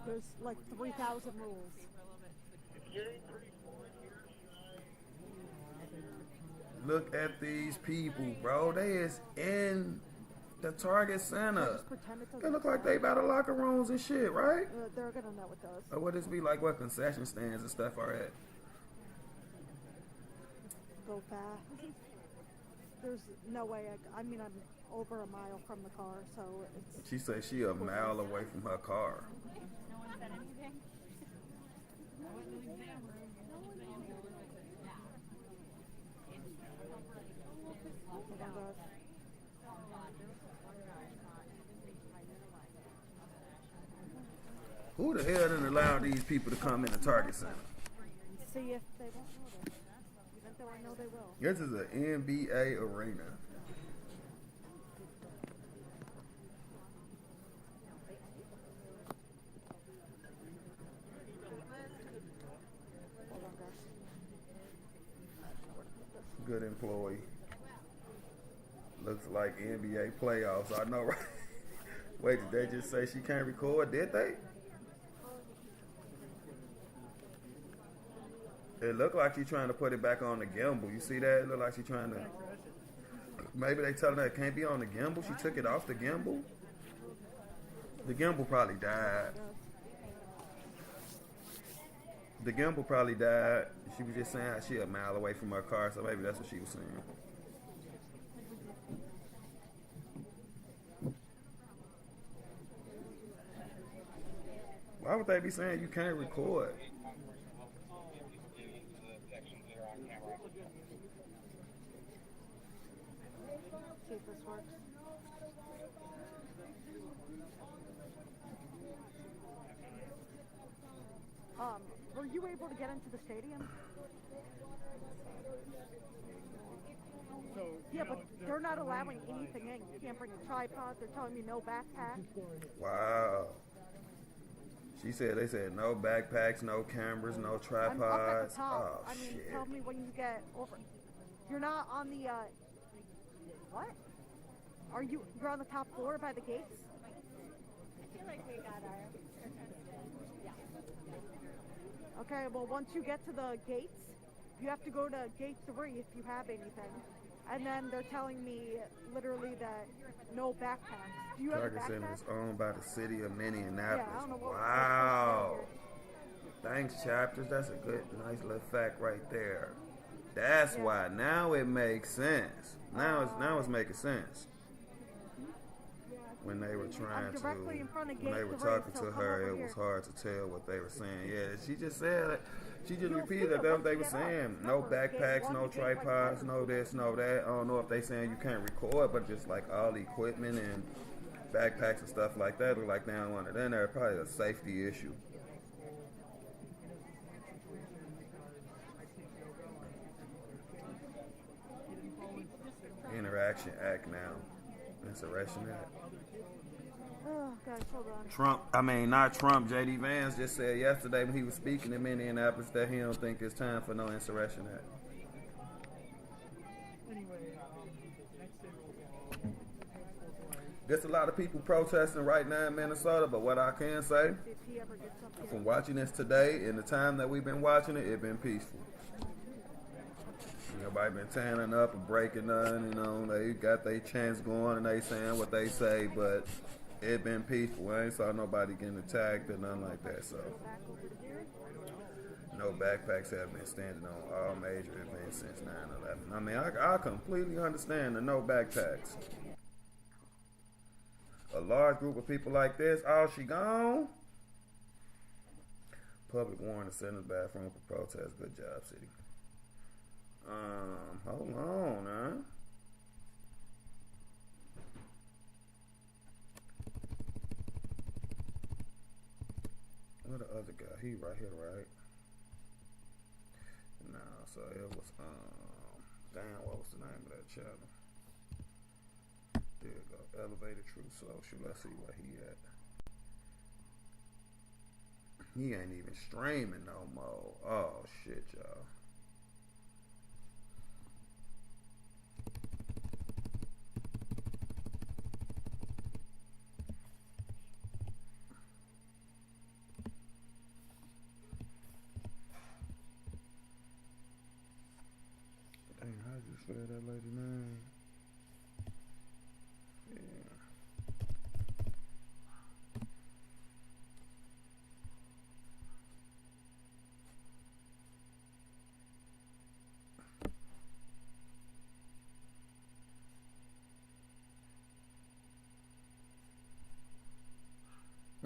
S9: There's like 3,000 rules.
S1: Look at these people, bro. They is in the Target Center. They look like they by the locker rooms and shit, right?
S9: They're gonna know it does.
S1: Or would this be like what concession stands and stuff are at?
S9: Go fast. There's no way. I mean, I'm over a mile from the car, so it's.
S1: She said she a mile away from her car.
S4: No one said anything.
S1: Who the hell didn't allow these people to come in the Target Center?
S9: See if they won't notice. Even though I know they will.
S1: This is an NBA arena.
S9: Hold on, guys.
S1: Good employee. Looks like NBA playoffs. I know, right? Wait, did they just say she can't record? Did they? It looked like she's trying to put it back on the gimbal. You see that? It looked like she's trying to. Maybe they telling her it can't be on the gimbal. She took it off the gimbal. The gimbal probably died. The gimbal probably died. She was just saying how she a mile away from her car, so maybe that's what she was saying. Why would they be saying you can't record?
S9: See if this works. Were you able to get into the stadium? Yeah, but they're not allowing anything in. You can't bring a tripod. They're telling me no backpack.
S1: Wow. She said they said no backpacks, no cameras, no tripods.
S9: I'm up at the top.
S1: Oh,
S9: mean,
S1: shit.
S9: tell me when you get over. You're not on the, what? You're on the top floor by the gates?
S4: I feel like we got our.
S9: Okay, well, once you get to the gates, you have to go to gate 3 if you have anything. And then they're telling me literally that no backpacks. Do you have a
S1: Target
S9: backpack?
S1: Center is owned by the city of Minneapolis.
S9: Yeah, I don't know what.
S1: Wow. Thanks, chapters. That's a good, nice little fact right there. That's why. Now it makes sense. Now it's making sense. When they were trying to, when they were talking to her, it was hard to tell what they were saying. Yeah, she just said, she just repeated that what they were saying. No backpacks, no tripods, no this, no that. I don't know if they saying you can't record, but just like all the equipment and backpacks and stuff like that look like they don't want it in there. Probably a safety issue. Interaction Act now. Insurrection Act.
S9: Oh, guys, hold on.
S1: Not Trump. J.D. Vance just said yesterday when he was speaking in Minneapolis that he don't think it's time for no Insurrection Act.
S10: Anyway, next day
S1: There's a lot of people protesting right now in Minnesota, but what I can say, from watching this today and the time that we've been watching it, it's been peaceful. Nobody been tearing up or breaking none, you know. They got their chants going and they saying what they say, but it been peaceful. I ain't saw nobody getting attacked or nothing like that, so. No backpacks have been standing on all major events since 9/11. I mean, I completely understand the no backpacks. A large group of people like this, oh, she gone? Public warning to sit in the bathroom for protest. Good job, city. Hold on, huh? Where the other guy? He right here, right? No, so it was, damn, what was the name of that channel? There you go. Elevated Truth Social. Let's see where he at. He ain't even streaming no more. Oh, shit, y'all. Dang, how did you spell that lady name? Yeah.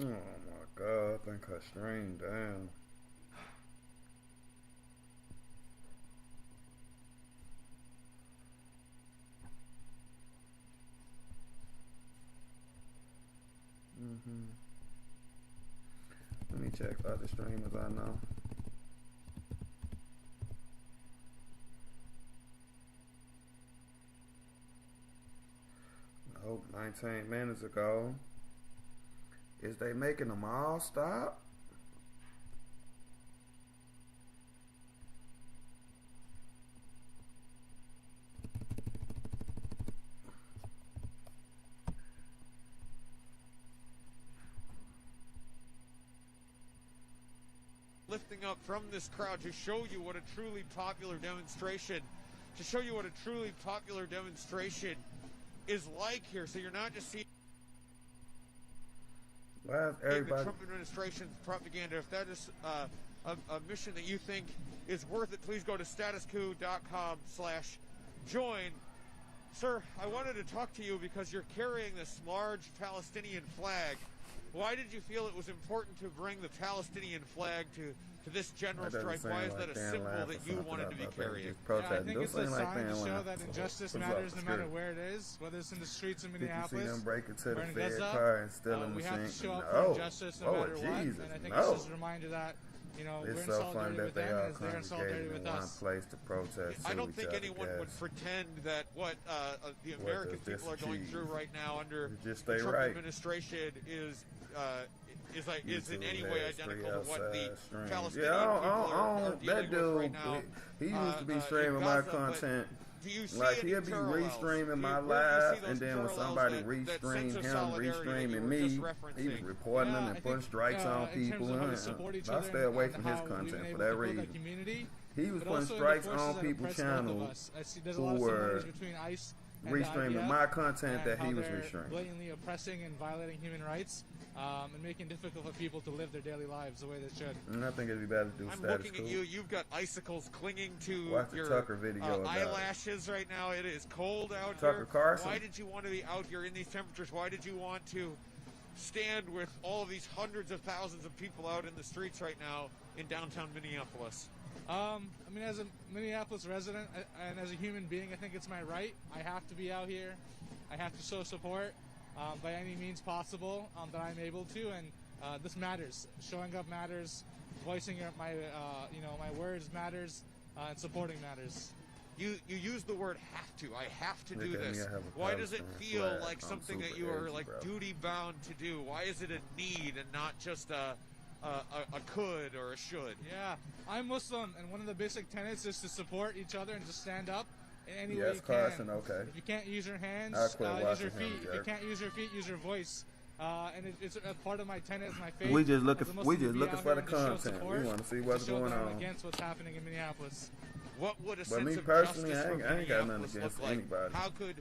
S1: Oh my God, I think her stream down. Let me check other streamers I know. Nope, 19 minutes ago. Is they making them all stop?
S8: Lifting up from this crowd to show you what a truly popular demonstration, is like here. So you're not just seeing the Trump administration's propaganda. If that is a mission that you think is worth it, please go to statusquo.com/join. Sir, I wanted to talk to you because you're carrying this large Palestinian flag. Why did you feel it was important to bring the Palestinian flag to this general strike? Why is that a symbol that you wanted to be carrying?
S5: Yeah, I think it's a sign to show that injustice matters no matter where it is, whether it's in the streets of Minneapolis
S1: you see them break into the
S5: or in
S1: Fed
S5: Gaza.
S1: car and steal the
S5: We
S1: machine.
S5: have to show up for injustice no matter what. And I think it's just a reminder that, you know,
S1: It's
S5: we're in
S1: so funny
S5: solidarity
S1: that
S5: with
S1: they
S5: them
S1: all
S5: as they're in solidarity
S1: congregated
S5: with
S1: in one
S5: us.
S1: place to protest.
S8: I don't think anyone would pretend that what the American people are going through right now under the Trump administration is in any way identical to what the Palestinian people are dealing with right now.
S1: He used to be streaming
S8: Gaza,
S1: my content.
S8: Do you see
S1: Like
S8: any
S1: he'll be
S8: parallels?
S1: restreaming my
S8: Where do you see
S1: live,
S8: those
S1: and then when
S8: parallels
S1: somebody
S8: that
S1: restream
S8: sense of
S1: him,
S8: solidarity that you
S1: restreaming
S8: were just
S1: me, he was
S8: referencing?
S1: reporting them
S5: I
S1: and putting
S5: think,
S1: strikes on
S5: in terms
S1: people.
S5: of how we support each
S1: I
S5: other
S1: stay away
S5: and
S1: from his
S5: how we've
S1: content
S5: been
S1: for
S5: able
S1: that
S5: to build
S1: reason.
S5: community,
S1: He was
S5: but
S1: putting
S5: also in the
S1: strikes
S5: forces
S1: on
S5: that
S1: people's
S5: oppress both of
S1: channels
S5: us. I see there's a
S1: who
S5: lot of
S1: were
S5: similarities between ICE and
S1: restreaming
S5: IDF,
S1: my content
S5: and
S1: that
S5: how
S1: he was
S5: they're
S1: restreaming.
S5: blatantly oppressing and violating human rights, and making it difficult for people to live their daily lives the way they should.
S1: And I think it'd be better to do
S8: I'm
S1: status
S8: looking
S1: quo.
S8: at you. You've got icicles clinging to
S1: Watch the
S8: your
S1: Tucker video about it.
S8: eyelashes right now. It is cold out
S1: Tucker
S8: here.
S1: Carlson.
S8: Why did you want to be out here in these temperatures? Why did you want to stand with all of these hundreds of thousands of people out in the streets right now in downtown Minneapolis?
S5: I mean, as a Minneapolis resident and as a human being, I think it's my right. I have to be out here. I have to show support by any means possible that I'm able to, and this matters. Showing up matters. Voicing my words matters, and supporting matters.
S8: You use the word have to. I have to do
S1: Look at me,
S8: this.
S1: I have a
S8: Why does it
S1: Palestine
S8: feel
S1: flag.
S8: like
S1: I'm
S8: something that
S1: super
S8: you are
S1: edgy,
S8: like
S1: bro.
S8: duty bound to do? Why is it a need and not just a could or a should?
S5: Yeah, I'm Muslim, and one of the basic tenets is to support each other and to stand up in any way
S1: Yes,
S5: you
S1: Carson,
S5: can.
S1: okay.
S5: If you can't use your hands,
S1: I quit
S5: use your
S1: watching him,
S5: feet. If you
S1: Jerk.
S5: can't use your feet, use your voice. And it's a part of my tenets, my faith.
S1: We just looking
S5: as a
S1: we
S5: Muslim
S1: just
S5: to be
S1: looking
S5: out
S1: for
S5: here
S1: the
S5: and to show
S1: content.
S5: support,
S1: We want to see
S5: to
S1: what's
S5: show
S1: going
S5: that I'm
S1: on.
S5: against what's happening in Minneapolis.
S8: What would a
S1: But
S8: sense
S1: me
S8: of
S1: personally,
S8: justice
S1: I
S8: for
S1: ain't got nothing
S8: Minneapolis
S1: against
S8: look like?
S1: anybody.
S8: How could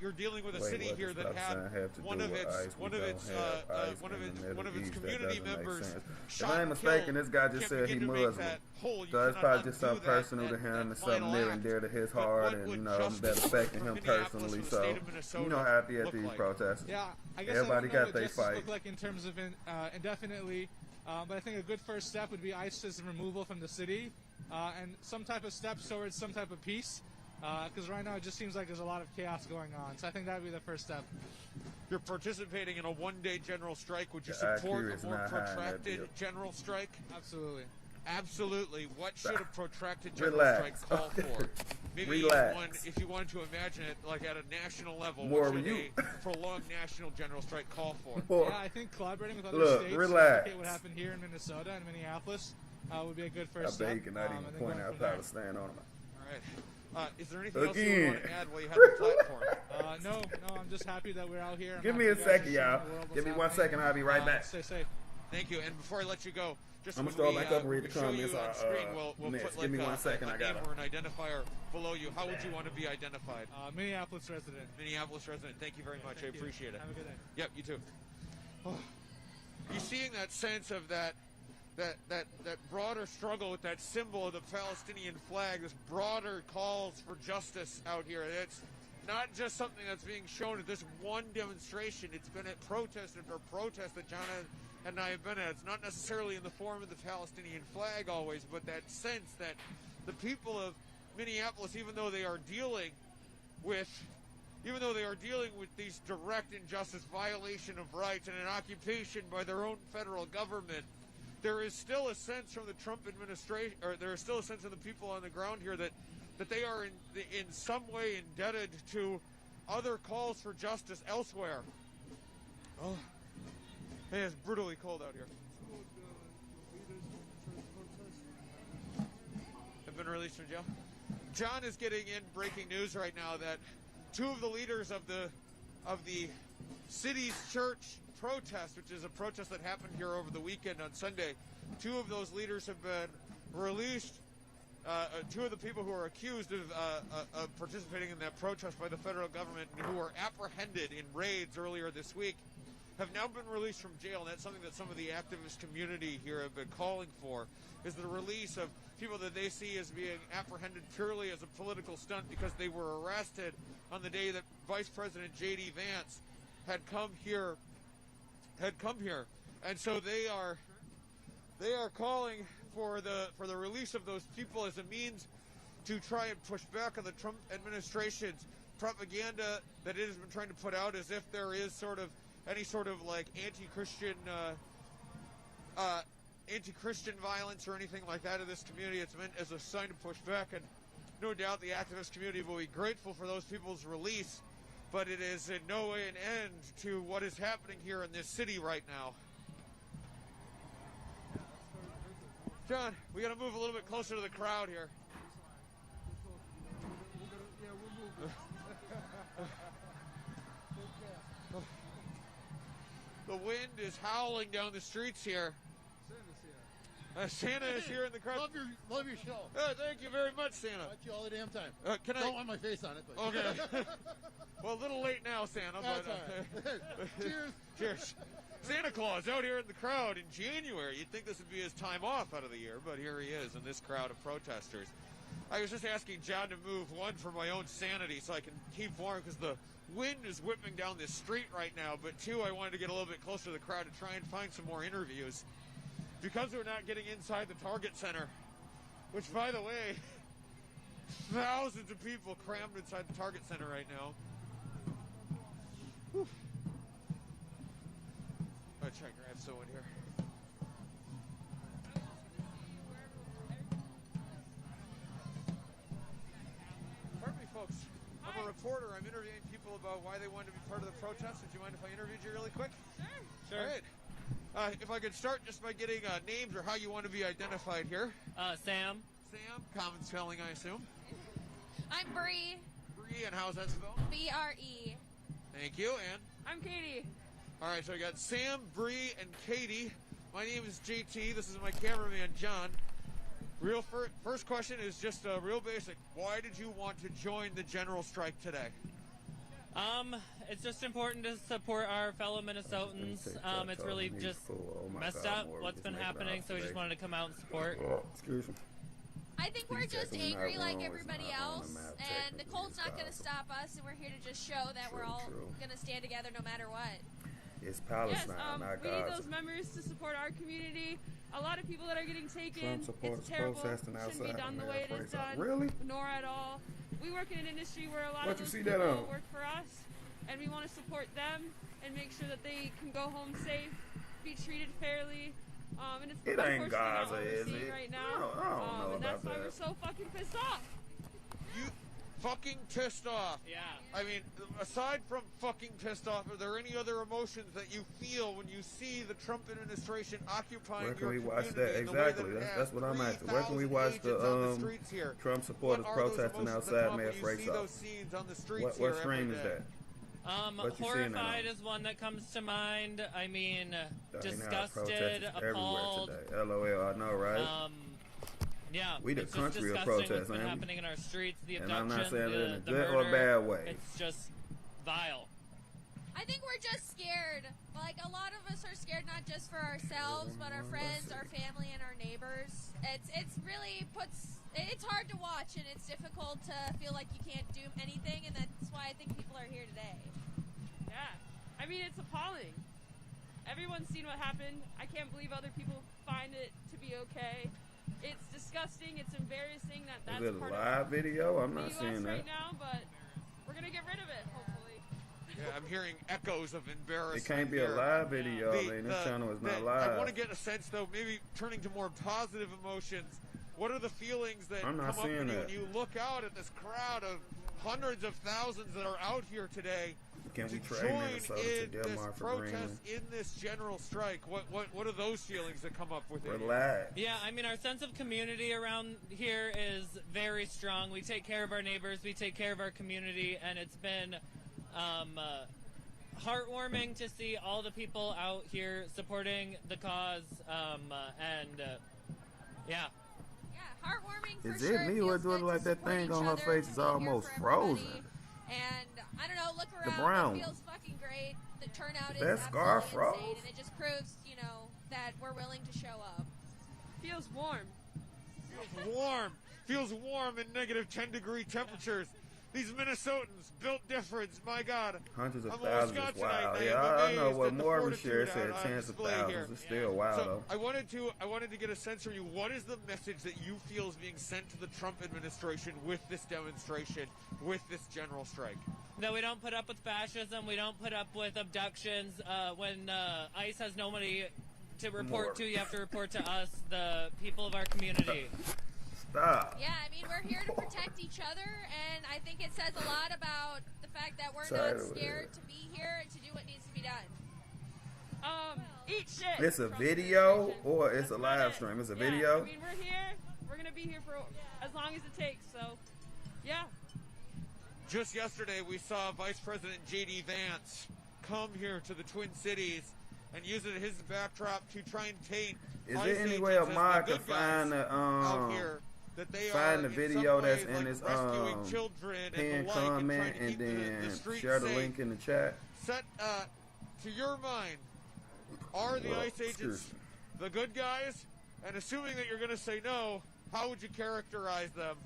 S8: you're dealing with a
S1: Wait,
S8: city
S1: what
S8: here
S1: does
S8: that
S1: stop
S8: had
S1: sign have to
S8: one
S1: do
S8: of
S1: with
S8: its
S1: ICE? We
S8: one of
S1: don't
S8: its
S1: have ICE
S8: one of
S1: in
S8: its
S1: the
S8: one of
S1: Middle
S8: its
S1: East.
S8: community
S1: That doesn't make
S8: members
S1: sense.
S8: shot
S1: If I ain't
S8: and
S1: mistaken,
S8: killed.
S1: this guy just
S8: Can't
S1: said he
S8: begin to make
S1: Muslim.
S8: that whole. You
S1: So it's
S8: cannot
S1: probably just
S8: undo
S1: something personal to him
S8: that
S1: and something
S8: final
S1: near and
S8: act.
S1: dear to his
S8: But
S1: heart,
S8: what
S1: and
S8: would
S1: you know that
S8: justice
S1: affecting
S8: for
S1: him
S8: Minneapolis
S1: personally.
S8: and the
S1: So
S8: state of Minnesota
S1: you know how I be at
S8: look
S1: these
S8: like?
S1: protests.
S5: Yeah, I guess
S1: Everybody
S5: I don't know
S1: got
S5: what
S1: they
S5: justice
S1: fight.
S5: look like in terms of indefinitely, but I think a good first step would be ICE's removal from the city, and some type of steps towards some type of peace. Because right now it just seems like there's a lot of chaos going on. So I think that would be the first step.
S8: You're participating in a one-day general strike. Would you
S1: The
S8: support
S1: IQ
S8: a
S1: is
S8: more
S1: not high in that
S8: protracted
S1: deal.
S8: general strike?
S5: Absolutely.
S8: Absolutely. What should a protracted general
S1: Relax.
S8: strike call for? Maybe
S1: Relax.
S8: one, if you wanted to imagine it like at a national level,
S1: More
S8: what should
S1: you-
S8: a prolonged national general strike call for?
S1: Or-
S5: Yeah, I think collaborating with other
S1: Look,
S5: states to
S1: relax.
S5: replicate what happened here in Minnesota and Minneapolis would be a good
S1: I
S5: first step.
S1: bet he cannot
S5: and
S1: even
S5: then
S1: point
S5: going
S1: out
S5: from there.
S1: Palestine on him.
S8: All right. Is there anything else you
S1: Again.
S8: want to add while you have the platform?
S5: No, I'm just happy that we're out here. I'm
S1: Give
S5: happy
S1: me a
S5: you guys are
S1: second,
S5: showing
S1: y'all.
S5: the world what's
S1: Give me 1
S5: happening.
S1: second. I'll be right back.
S5: Stay safe.
S8: Thank you. And before I let you go, just
S1: I'm
S8: when
S1: gonna scroll
S8: we,
S1: back up and read
S8: we
S1: the
S8: show
S1: comments,
S8: you on screen, we'll
S1: next.
S8: put
S1: Give me
S8: like
S1: 1 second,
S8: a
S1: I
S8: name
S1: got it.
S8: or an identifier below you. How would you want to be identified?
S5: Minneapolis resident.
S8: Minneapolis resident. Thank you very much. I
S5: Thank you.
S8: appreciate it.
S5: Have a good day.
S8: Yep, you too. You seeing that sense of that broader struggle with that symbol of the Palestinian flag, this broader calls for justice out here. It's not just something that's being shown at this one demonstration. It's been at protest after protest that John and I have been at. It's not necessarily in the form of the Palestinian flag always, but that sense that the people of Minneapolis, even though they are dealing with these direct injustice, violation of rights, and an occupation by their own federal government, there is still a sense from the Trump administration, or there is still a sense of the people on the ground here that they are in some way indebted to other calls for justice elsewhere. Oh, hey, it's brutally cold out here. Have been released from jail. John is getting in breaking news right now that two of the leaders of the city's church protest, which is a protest that happened here over the weekend on Sunday, two of those leaders have been released. Two of the people who are accused of participating in that protest by the federal government and who were apprehended in raids earlier this week have now been released from jail, and that's something that some of the activist community here have been calling for, is the release of people that they see as being apprehended purely as a political stunt because they were arrested on the day that Vice President J.D. Vance had come here. And so they are calling for the release of those people as a means to try and push back on the Trump administration's propaganda that it has been trying to put out, as if there is any sort of like anti-Christian violence or anything like that in this community. It's meant as a sign to push back, and no doubt the activist community will be grateful for those people's release, but it is in no way an end to what is happening here in this city right now. John, we got to move a little bit closer to the crowd here. The wind is howling down the streets here. Santa is here in the crowd.
S11: Love your show.
S8: Thank you very much, Santa.
S11: Watch you all the damn time.
S8: Don't
S11: want my face on it. But.
S8: Okay. Well, a little late now, Santa.
S11: That's
S8: But,
S11: all right. Cheers.
S8: Cheers. Santa Claus out here in the crowd in January. You'd think this would be his time off out of the year, but here he is in this crowd of protesters. I was just asking John to move, one, for my own sanity so I can keep warm because the wind is whipping down this street right now, but two, I wanted to get a little bit closer to the crowd to try and find some more interviews. Because we're not getting inside the Target Center, which, by the way, thousands of people crammed inside the Target Center right now. Whew. I'm going to try and grab someone here. Pardon me, folks. I'm a reporter. I'm interviewing people about why they wanted to be part of the protest. Would you mind if I interviewed you really quick? Sure. All right. If I could start just by getting names or how you want to be identified here.
S12: Sam.
S8: Sam, common spelling, I assume.
S12: I'm Bree.
S8: Bree, and how's that spelled?
S12: B-R-E.
S8: Thank you, and?
S12: I'm Katie.
S8: All right, so we got Sam, Bree, and Katie. My name is JT. This is my cameraman, John. First question is just real basic. Why did you want to join the general strike today?
S13: It's just important to support our fellow Minnesotans. It's really just messed up what's been happening, so we just wanted to come out and support.
S1: Excuse me.
S4: I think we're just angry like everybody else, and the cold's not going to stop us, and we're here to just show that we're all going to stand together no matter what.
S1: It's Palestine, not
S14: we need
S1: Gaza.
S14: those members to support our community. A lot of people that are getting taken,
S1: Trump supporters
S14: it's terrible.
S1: protesting
S14: It shouldn't be
S1: outside
S14: done the way it is done.
S1: Really?
S14: Nor at all. We work in an industry where a lot
S1: What
S14: of
S1: you
S14: those
S1: see
S14: people
S1: that on?
S14: work for us, and we want to support them and make sure that they can go home safe, be treated fairly. And it's
S1: It ain't
S14: unfortunately not
S1: Gaza,
S14: what we're
S1: is
S14: seeing
S1: it?
S14: right now.
S1: I don't know
S14: and that's
S1: about
S14: why
S1: that.
S14: we're so fucking pissed off.
S8: You fucking pissed off.
S13: Yeah.
S8: I mean, aside from fucking pissed off, are there any other emotions that you feel when you see the Trump administration occupying
S1: Where can
S8: your
S1: we watch
S8: community
S1: that?
S8: in the way
S1: Exactly.
S8: that it
S1: That's what I'm
S8: has
S1: asking. Where can we
S8: 3,000
S1: watch
S8: agents on the
S1: the
S8: streets here?
S1: Trump supporters
S8: What are those
S1: protesting
S8: emotions that
S1: outside
S8: come up
S1: Mayor
S8: when you
S1: Freight
S8: see those scenes on the streets
S1: What
S8: here
S1: stream
S8: every
S1: is
S8: day?
S1: that? What you seeing that
S13: Horrified
S1: on?
S13: is one that comes to mind. I mean,
S1: They
S13: disgusted,
S1: have protesters
S13: appalled.
S1: everywhere today. LOL, I know, right?
S13: Yeah,
S1: We the
S13: it's
S1: country
S13: just
S1: of
S13: disgusting
S1: protest,
S13: what's been
S1: ain't we?
S13: happening in our streets, the
S1: And
S13: abduction,
S1: I'm not saying it in a
S13: the
S1: good or
S13: murder.
S1: bad way.
S13: It's just vile.
S4: I think we're just scared. Like, a lot of us are scared not just for ourselves, but our friends, our family, and our neighbors. It's really it's hard to watch, and it's difficult to feel like you can't do anything, and that's why I think people are here today.
S14: Yeah. I mean, it's appalling. Everyone's seen what happened. I can't believe other people find it to be okay. It's disgusting. It's embarrassing that that's
S1: Is it a
S14: part
S1: live
S14: of
S1: video? I'm
S14: the
S1: not
S14: US
S1: seeing
S14: right
S1: that.
S14: now, but we're gonna get rid of it, hopefully.
S8: Yeah, I'm hearing echoes of embarrassment.
S1: It can't be a
S8: here.
S1: live video. I mean, this channel is not live.
S8: I want to get a sense, though, maybe turning to more positive emotions. What are the feelings that
S1: I'm
S8: come
S1: not
S8: up in
S1: seeing
S8: you
S1: that.
S8: when you look out at this crowd of hundreds of thousands that are out here today
S1: Can we
S8: to
S1: trade
S8: join
S1: Minnesota to
S8: in this
S1: Denmark for
S8: protest,
S1: Greenland?
S8: in this general strike? What are those feelings that come up with it?
S1: Relax.
S13: Yeah, I mean, our sense of community around here is very strong. We take care of our neighbors, we take care of our community, and it's been heartwarming to see all the people out here supporting the cause, yeah.
S4: Yeah, heartwarming for
S1: Is
S4: sure.
S1: it me
S4: feels
S1: or do it
S4: good
S1: like
S4: to
S1: that
S4: support
S1: thing
S4: each
S1: on her
S4: other,
S1: face
S4: to
S1: is
S4: be here
S1: almost
S4: for
S1: frozen?
S4: everybody. And I don't know, look
S1: The
S4: around.
S1: brown.
S4: It feels fucking great. The turnout is
S1: That scar
S4: absolutely insane,
S1: froze?
S4: and it just proves, that we're willing to show up.
S14: Feels warm.
S8: Feels warm. Feels warm in negative 10-degree temperatures. These Minnesotans built different. My God.
S1: Hundreds of
S8: I'm
S1: thousands is
S8: Wisconsinite,
S1: wild.
S8: and
S1: Yeah,
S8: I'm
S1: I know
S8: amazed
S1: what
S8: at the
S1: Morgan shared
S8: fortitude
S1: said
S8: on
S1: tens of
S8: display
S1: thousands.
S8: here.
S1: It's still wild,
S8: So
S1: though.
S8: I wanted to get a sense from you. What is the message that you feel is being sent to the Trump administration with this demonstration, with this general strike?
S13: That we don't put up with fascism, we don't put up with abductions. When ICE has nobody to report to, you have to report to us, the people of our community.
S1: Stop.
S4: Yeah, I mean, we're here to protect each other, and I think it says a lot about the fact that we're
S1: Sorry,
S4: not scared to be here and to do what needs to be done.
S14: Eat shit.
S1: It's a video or it's a live stream? It's a
S14: I
S1: video?
S14: mean, we're here. We're gonna be here for as long as it takes. So, yeah.
S8: Just yesterday, we saw Vice President J.D. Vance come here to the Twin Cities and use it as his backdrop to try and taint
S1: Is
S8: ICE
S1: there any
S8: agents
S1: way a
S8: as the
S1: mod
S8: good
S1: can find
S8: guys
S1: the
S8: out here, that they
S1: find
S8: are
S1: the
S8: in
S1: video
S8: some
S1: that's
S8: ways,
S1: in
S8: like,
S1: this
S8: rescuing children and
S1: pin
S8: the like, and
S1: comment
S8: trying to
S1: and
S8: keep the
S1: then
S8: streets
S1: share the
S8: safe.
S1: link in the chat?
S8: Set to your mind, are the
S1: Well,
S8: ICE agents
S1: excuse
S8: the good guys? And assuming that you're going to say no, how would you characterize them?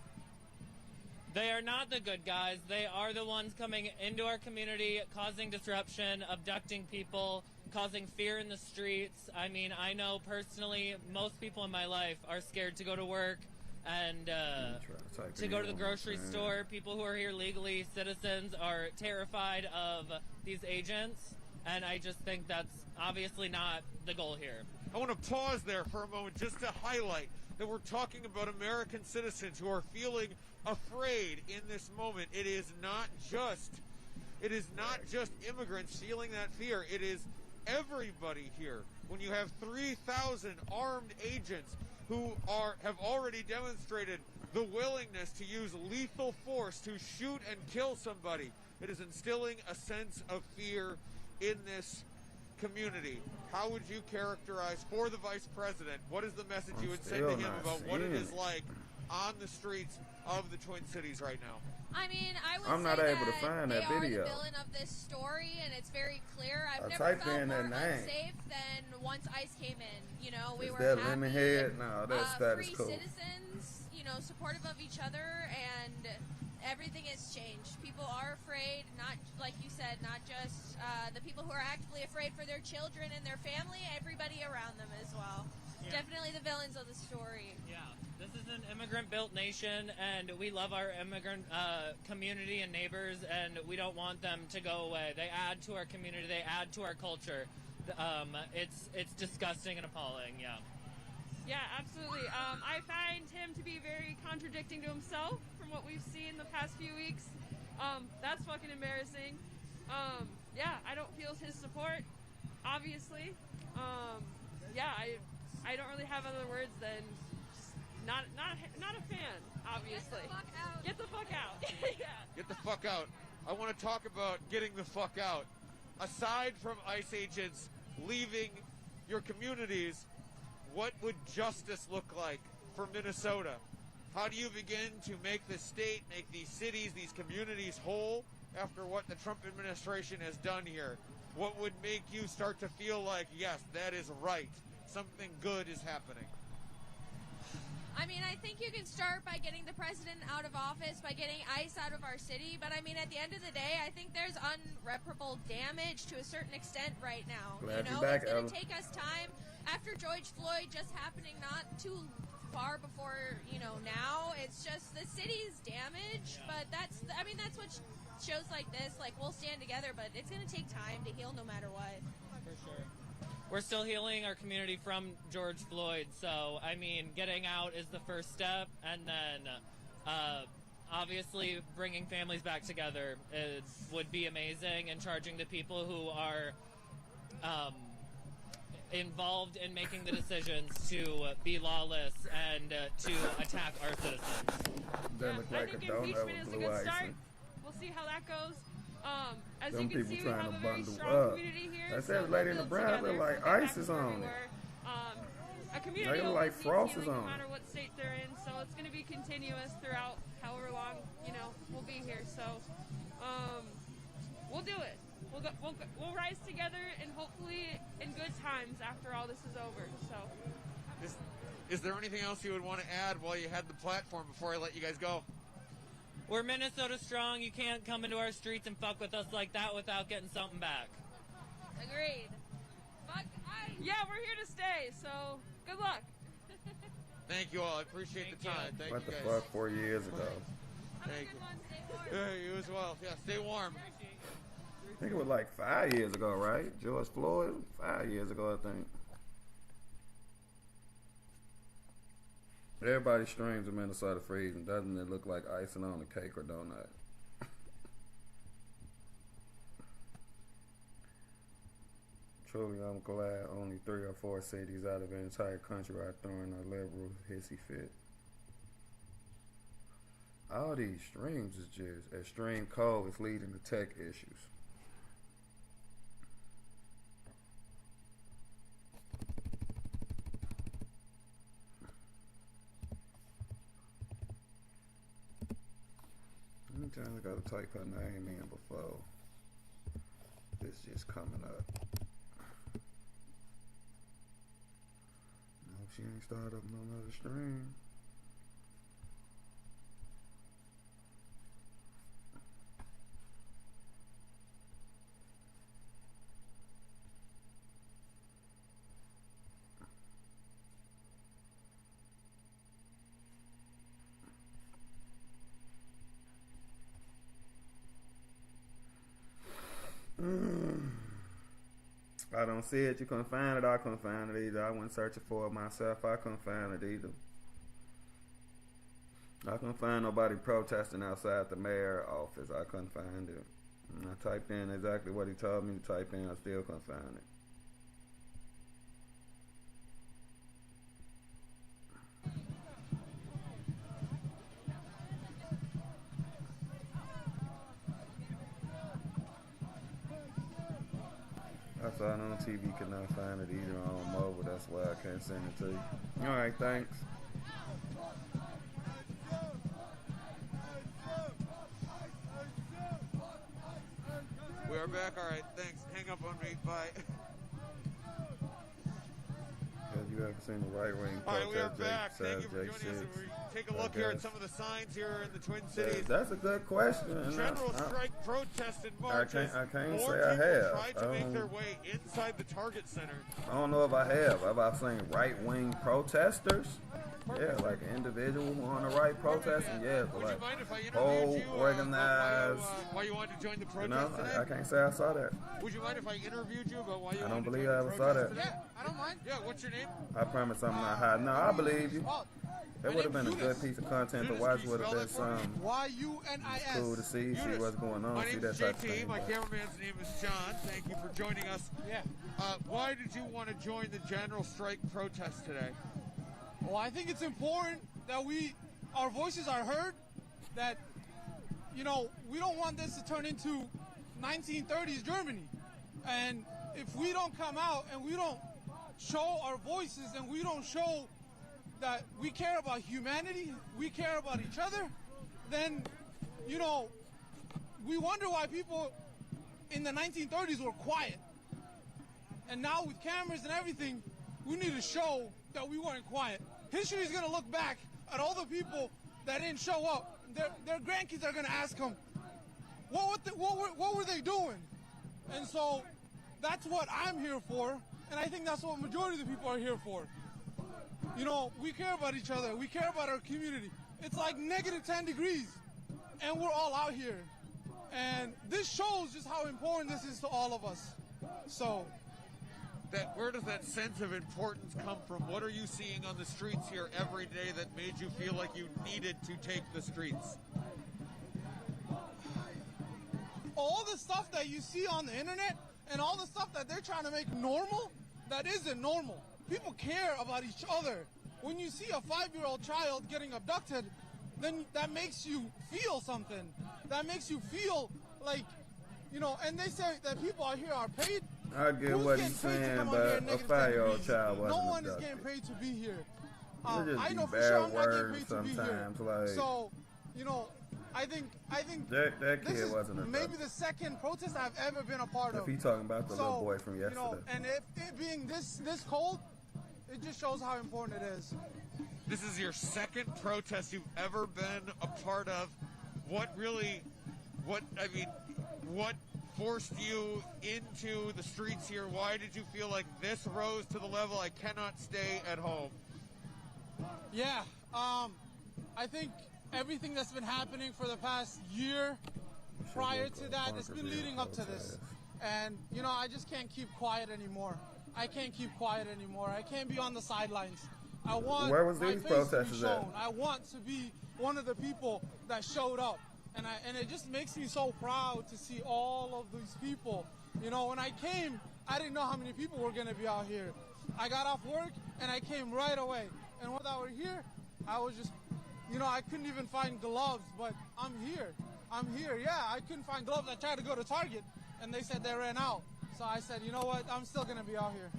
S13: They are not the good guys. They are the ones coming into our community, causing disruption, abducting people, causing fear in the streets. I mean, I know personally most people in my life are scared to go to work and to go to the grocery store. People who are here legally, citizens, are terrified of these agents. And I just think that's obviously not the goal here.
S8: I want to pause there for a moment just to highlight that we're talking about American citizens who are feeling afraid in this moment. It is not just immigrants feeling that fear. It is everybody here. When you have 3,000 armed agents who have already demonstrated the willingness to use lethal force to shoot and kill somebody. It is instilling a sense of fear in this community. How would you characterize for the vice president? What is the message you would send to him about what it is like on the streets of the Twin Cities right now?
S12: I mean,
S1: I'm not able to find that video.
S12: They are the villain of this story, and it's very clear. I've never
S1: typed
S12: felt
S1: in
S12: more
S1: that name.
S12: unsafe than once ICE came in. You know, we
S1: Is
S12: were
S1: that
S12: happy,
S1: lemon head? No, that's status
S12: free
S1: quo.
S12: citizens, you know, supportive of each other, and everything has changed. People are afraid, not like you said, not just the people who are actively afraid for their children and their family, everybody around them as well.
S13: Yeah.
S12: Definitely the villains of the story.
S13: Yeah, this is an immigrant-built nation, and we love our immigrant community and neighbors, and we don't want them to go away. They add to our community. They add to our culture. It's disgusting and appalling. Yeah.
S14: Yeah, absolutely. I find him to be very contradicting to himself from what we've seen the past few weeks. That's fucking embarrassing. Yeah, I don't feel his support, obviously. Yeah, I don't really have other words than just not a fan, obviously. Get the fuck out. Yeah.
S8: Get the fuck out. I want to talk about getting the fuck out. Aside from ICE agents leaving your communities, what would justice look like for Minnesota? How do you begin to make the state, make these cities, these communities whole after what the Trump administration has done here? What would make you start to feel like, yes, that is right, something good is happening?
S12: I mean, I think you can start by getting the president out of office, by getting ICE out of our city. But I mean, at the end of the day, I think there's unreparable damage to a certain extent right now.
S1: Glad
S12: you know,
S1: you're back,
S12: it's going
S1: Ella.
S12: to take us time. After George Floyd just happening not too far before, you know, now, it's just the city's damaged. But that's what shows like this, like, we'll stand together, but it's going to take time to heal no matter what.
S13: For sure. We're still healing our community from George Floyd, so, I mean, getting out is the first step, and then, obviously, bringing families back together would be amazing, and charging the people who are involved in making the decisions to be lawless and to attack our citizens.
S1: That look
S14: I
S1: like
S14: think
S1: a donut
S14: impeachment is
S1: with
S14: a
S1: blue
S14: good start.
S1: icing.
S14: We'll see how that goes. As
S1: Them
S14: you can
S1: people
S14: see, we
S1: trying
S14: have
S1: to
S14: a very
S1: bundle
S14: strong
S1: up.
S14: community here.
S1: That's
S14: so
S1: that lady in the
S14: we'll
S1: brown
S14: build
S1: look
S14: together.
S1: like
S14: We'll get
S1: ice
S14: back
S1: is
S14: to where
S1: on
S14: we
S1: it.
S14: were. A community
S1: They look
S14: always
S1: like
S14: needs
S1: frost is
S14: healing
S1: on
S14: no
S1: it.
S14: matter what state they're in, so it's going to be continuous throughout however long, you know, we'll be here. So, we'll do it. We'll rise together, and hopefully in good times after all this is over. So,
S8: Is there anything else you would want to add while you had the platform before I let you guys go?
S13: We're Minnesota strong. You can't come into our streets and fuck with us like that without getting something back.
S12: Agreed. Fuck ICE.
S14: yeah, we're here to stay, so good luck.
S8: Thank you all. I appreciate the time. Thank
S1: What
S8: you
S1: the
S8: guys.
S1: fuck, 4 years ago?
S8: Thank you. Yeah, you as well. Yeah, stay warm.
S1: I think it was like 5 years ago, right? George Floyd, 5 years ago, I think. Everybody's streams of Minnesota freezing. Doesn't it look like icing on a cake or donut? Truly, I'm glad only 3 or 4 cities out of the entire country are throwing a liberal hissy fit. All these streams is just extreme cold is leading to tech issues. How many times I gotta type her name in before this just coming up? No, she ain't started up no other stream. I don't see it. You couldn't find it. I couldn't find it either. I went searching for it myself. I couldn't find it either. I couldn't find nobody protesting outside the mayor's office. I couldn't find it. And I typed in exactly what he told me to type in. I still couldn't find it. saw it on TV, could not find it either on mobile. That's why I can't send it to you. All right, thanks.
S8: We are back. All right, thanks. Hang up on me. Bye.
S1: Have you ever seen the right wing
S8: All right, we are
S1: protest?
S8: back. Thank you for joining us. We take a look here at some of the signs here in the Twin Cities.
S1: That's a good question.
S8: General strike protest and marches.
S1: I can't
S8: More
S1: say I
S8: people
S1: have.
S8: tried to make their way inside the Target Center.
S1: I don't know if I have. Have I seen right-wing protesters? Yeah, like an individual on the right protesting. Yeah, but like whole organized.
S8: Why you wanted to join the protest today?
S1: I can't say I saw that.
S8: Would you mind if I interviewed you about why you
S1: I
S8: wanted
S1: don't
S8: to
S1: believe
S8: join
S1: I
S8: the
S1: ever saw
S8: protest
S1: that.
S8: today? I don't mind. Yeah, what's your name?
S1: I promise I'm not hiding. No, I believe you. It would have been a good piece of content to watch. Would have been some
S14: Y-U-N-I-S.
S1: cool to see what's going on,
S8: My
S1: see
S8: name
S1: that
S8: is
S1: type of
S8: JT.
S1: thing.
S8: My cameraman's name is John. Thank you for joining us.
S14: Yeah.
S8: Why did you want to join the general strike protest today?
S14: Well, I think it's important that our voices are heard, that, you know, we don't want this to turn into 1930s Germany. And if we don't come out and we don't show our voices and we don't show that we care about humanity, we care about each other, then, you know, we wonder why people in the 1930s were quiet. And now with cameras and everything, we need to show that we weren't quiet. History is going to look back at all the people that didn't show up. Their grandkids are going to ask them, what were they doing? And so that's what I'm here for, and I think that's what majority of the people are here for. You know, we care about each other. We care about our community. It's like negative 10 degrees, and we're all out here. And this shows just how important this is to all of us. So,
S8: Where does that sense of importance come from? What are you seeing on the streets here every day that made you feel like you needed to take the streets?
S14: all the stuff that you see on the internet and all the stuff that they're trying to make normal, that isn't normal. People care about each other. When you see a 5-year-old child getting abducted, then that makes you feel something. That makes you feel like, you know, and they say that people out here are paid.
S1: I get what he's saying, but a 5-year-old child wasn't
S14: No one is
S1: abducted.
S14: getting paid to be here.
S1: It just
S14: I
S1: be
S14: know for
S1: bad
S14: sure I'm not getting
S1: words
S14: paid to be here.
S1: sometimes, like-
S14: So, you know, I think
S1: That
S14: this
S1: kid
S14: is
S1: wasn't abducted.
S14: maybe the second protest I've ever been a part of.
S1: If he talking about the little boy from
S14: You know,
S1: yesterday.
S14: and if it being this cold, it just shows how important it is.
S8: This is your second protest you've ever been a part of. What forced you into the streets here? Why did you feel like this rose to the level I cannot stay at home?
S14: Yeah, I think everything that's been happening for the past year prior to that, it's been leading up to this. And, you know, I just can't keep quiet anymore. I can't keep quiet anymore. I can't be on the sidelines. I want
S1: Where was
S14: my
S1: these
S14: face to be
S1: protesters at?
S14: shown. I want to be one of the people that showed up. And it just makes me so proud to see all of these people. You know, when I came, I didn't know how many people were going to be out here. I got off work and I came right away. And when I was here, I was just, you know, I couldn't even find gloves, but I'm here. I'm here. Yeah, I couldn't find gloves. I tried to go to Target and they said they ran out. So I said, you know what, I'm still going to be out here.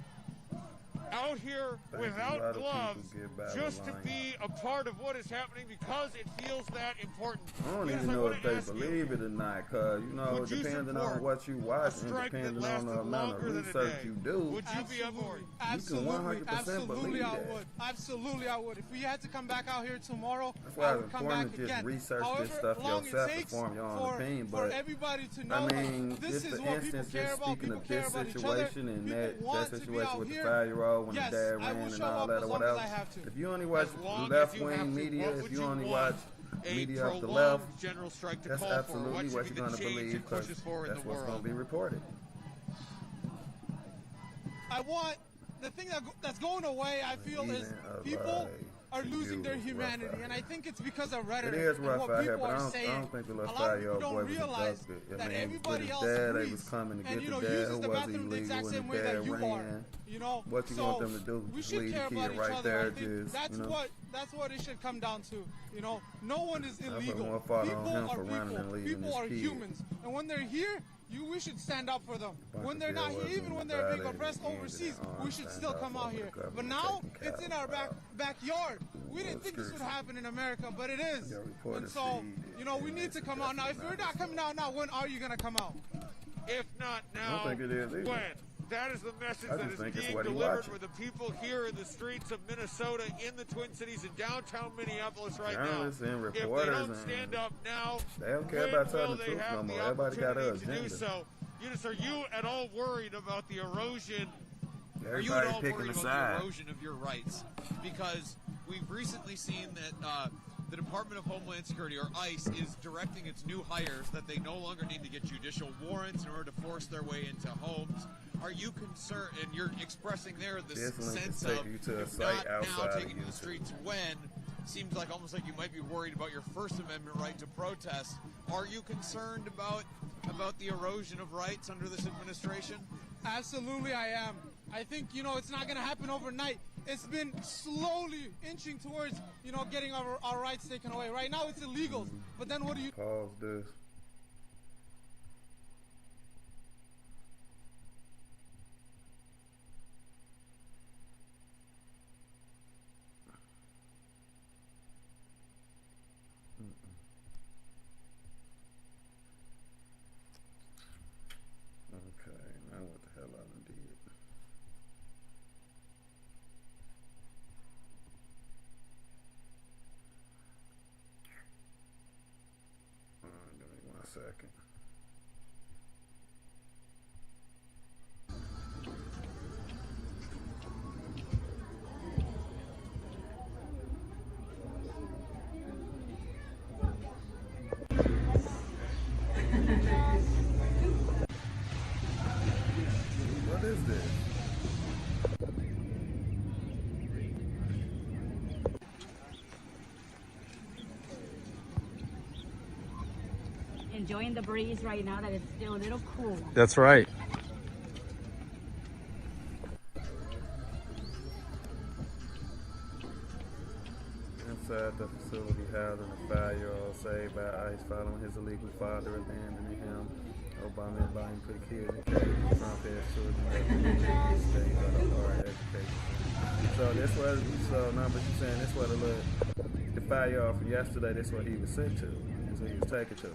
S8: Out here without gloves, just to be a part of what is happening because it feels that important.
S1: I don't
S8: Yes,
S1: even
S8: I
S1: know
S8: wanna
S1: if they
S8: ask you,
S1: believe it or not, because, you know,
S8: Would you
S1: depending
S8: support
S1: on what you watch and
S8: strike that
S1: depending on the
S8: lasted
S1: amount of
S8: longer than a
S1: research
S8: day?
S1: you do,
S8: Would you be on board?
S14: Absolutely,
S1: 100% believe
S14: I
S1: that.
S14: would. Absolutely, I would. If we had to come back out here tomorrow,
S1: That's why
S14: I
S1: it's
S14: would come back
S1: important to just
S14: again.
S1: research
S14: However
S1: this stuff
S14: long
S1: yourself
S14: it
S1: to
S14: takes
S1: form your own
S14: for,
S1: opinion.
S14: for
S1: But
S14: everybody to know,
S1: I mean,
S14: this
S1: just
S14: is
S1: for
S14: what people
S1: instance,
S14: care
S1: just
S14: about.
S1: speaking
S14: People
S1: of
S14: care
S1: this
S14: about each other.
S1: situation and
S14: People
S1: that
S14: want to be
S1: situation
S14: out
S1: with the
S14: here.
S1: 5-year-old when
S14: Yes,
S1: the dad
S14: I
S1: ran
S14: will
S1: and
S14: show
S1: all
S14: up
S1: that
S14: as
S1: or
S14: long as
S1: whatever.
S14: I have to.
S1: If you only watch
S8: As long as you have
S1: left-wing
S8: to,
S1: media,
S8: what
S1: if
S8: would
S1: you
S8: you
S1: only
S8: want
S1: watch
S8: a
S1: media of the
S8: prolonged
S1: left,
S8: general strike to
S1: that's
S8: call for?
S1: absolutely
S8: What should
S1: what
S8: be
S1: you're
S8: the
S1: going to
S8: change
S1: believe,
S8: it
S1: because
S8: pushes for in
S1: that's
S8: the
S1: what's
S8: world?
S1: going to be reported.
S14: I want the thing that's going away. I feel is people are losing their humanity, and I think it's because of rhetoric
S1: It is
S14: and
S1: rough
S14: what
S1: out
S14: people
S1: here, but
S14: are
S1: I don't
S14: saying.
S1: think the
S14: A
S1: little
S14: lot of people
S1: 5-year-old boy
S14: don't
S1: was
S14: realize
S1: abducted.
S14: that
S1: I mean,
S14: everybody
S1: with his
S14: else
S1: dad, they
S14: breathes
S1: was coming to
S14: and,
S1: get
S14: you know,
S1: the dad
S14: uses
S1: who
S14: the
S1: was
S14: bathroom the
S1: illegal
S14: exact
S1: and
S14: same
S1: the
S14: way that
S1: dad
S14: you are.
S1: ran.
S14: You know,
S1: What you
S14: so
S1: want them to do?
S14: we
S1: Just
S14: should
S1: leave
S14: care
S1: the
S14: about
S1: kid
S14: each
S1: right
S14: other.
S1: there,
S14: I think
S1: just,
S14: that's
S1: you know.
S14: that's what it should come down to. You know, no one is
S1: I put
S14: illegal.
S1: more fault on
S14: People
S1: him
S14: are
S1: for running and
S14: people.
S1: leaving
S14: People
S1: his
S14: are
S1: kid.
S14: humans, and when they're here,
S5: we should stand up for them. When they're not here, even when they're being oppressed overseas, we should still come out here. But now, it's in our backyard. We didn't think this would happen in America, but it is. And so, you know, we need to come out now. If we're not coming out now, when are you going to come out?
S15: If not now,
S1: I don't think it is either.
S15: when? That is the message that is being delivered for the people here in the streets of Minnesota, in the Twin Cities, in downtown Minneapolis right now. If they don't stand up now,
S1: they don't care
S15: when
S1: about telling
S15: will
S1: the
S15: they
S1: truth
S15: have
S1: no more.
S15: the
S1: Everybody got
S15: opportunity
S1: us
S15: to do so? Eunice, are you at all worried about the erosion?
S8: Are you at all
S1: picking
S8: worried
S1: a
S8: about
S1: side.
S8: the erosion of your rights? Because we've recently seen that the Department of Homeland Security, or ICE, is directing its new hires that they no longer need to get judicial warrants in order to force their way into homes. Are you concerned, and you're expressing there this sense of, if not now, taking to the streets when, seems like almost like you might be worried about your First Amendment right to protest. Are you concerned about the erosion of rights under this administration?
S5: Absolutely, I am. I think, you know, it's not going to happen overnight. It's been slowly inching towards, you know, getting our rights taken away. Right now, it's illegal. But then what do you...
S1: Pause this. Okay, now what the hell I done did? Give me 1 second. What is this?
S16: Enjoying the breeze right now that it's still a little cool.
S17: That's right.
S1: Inside the facility housing a 5-year-old saved by ICE following his illegal father abandoning him. Obama and Biden put kids in cages. Trump has children that stay got a hard education. So this was, so numbers you saying this was the 5-year-old from yesterday, this what he was sent to. This what he was taken to.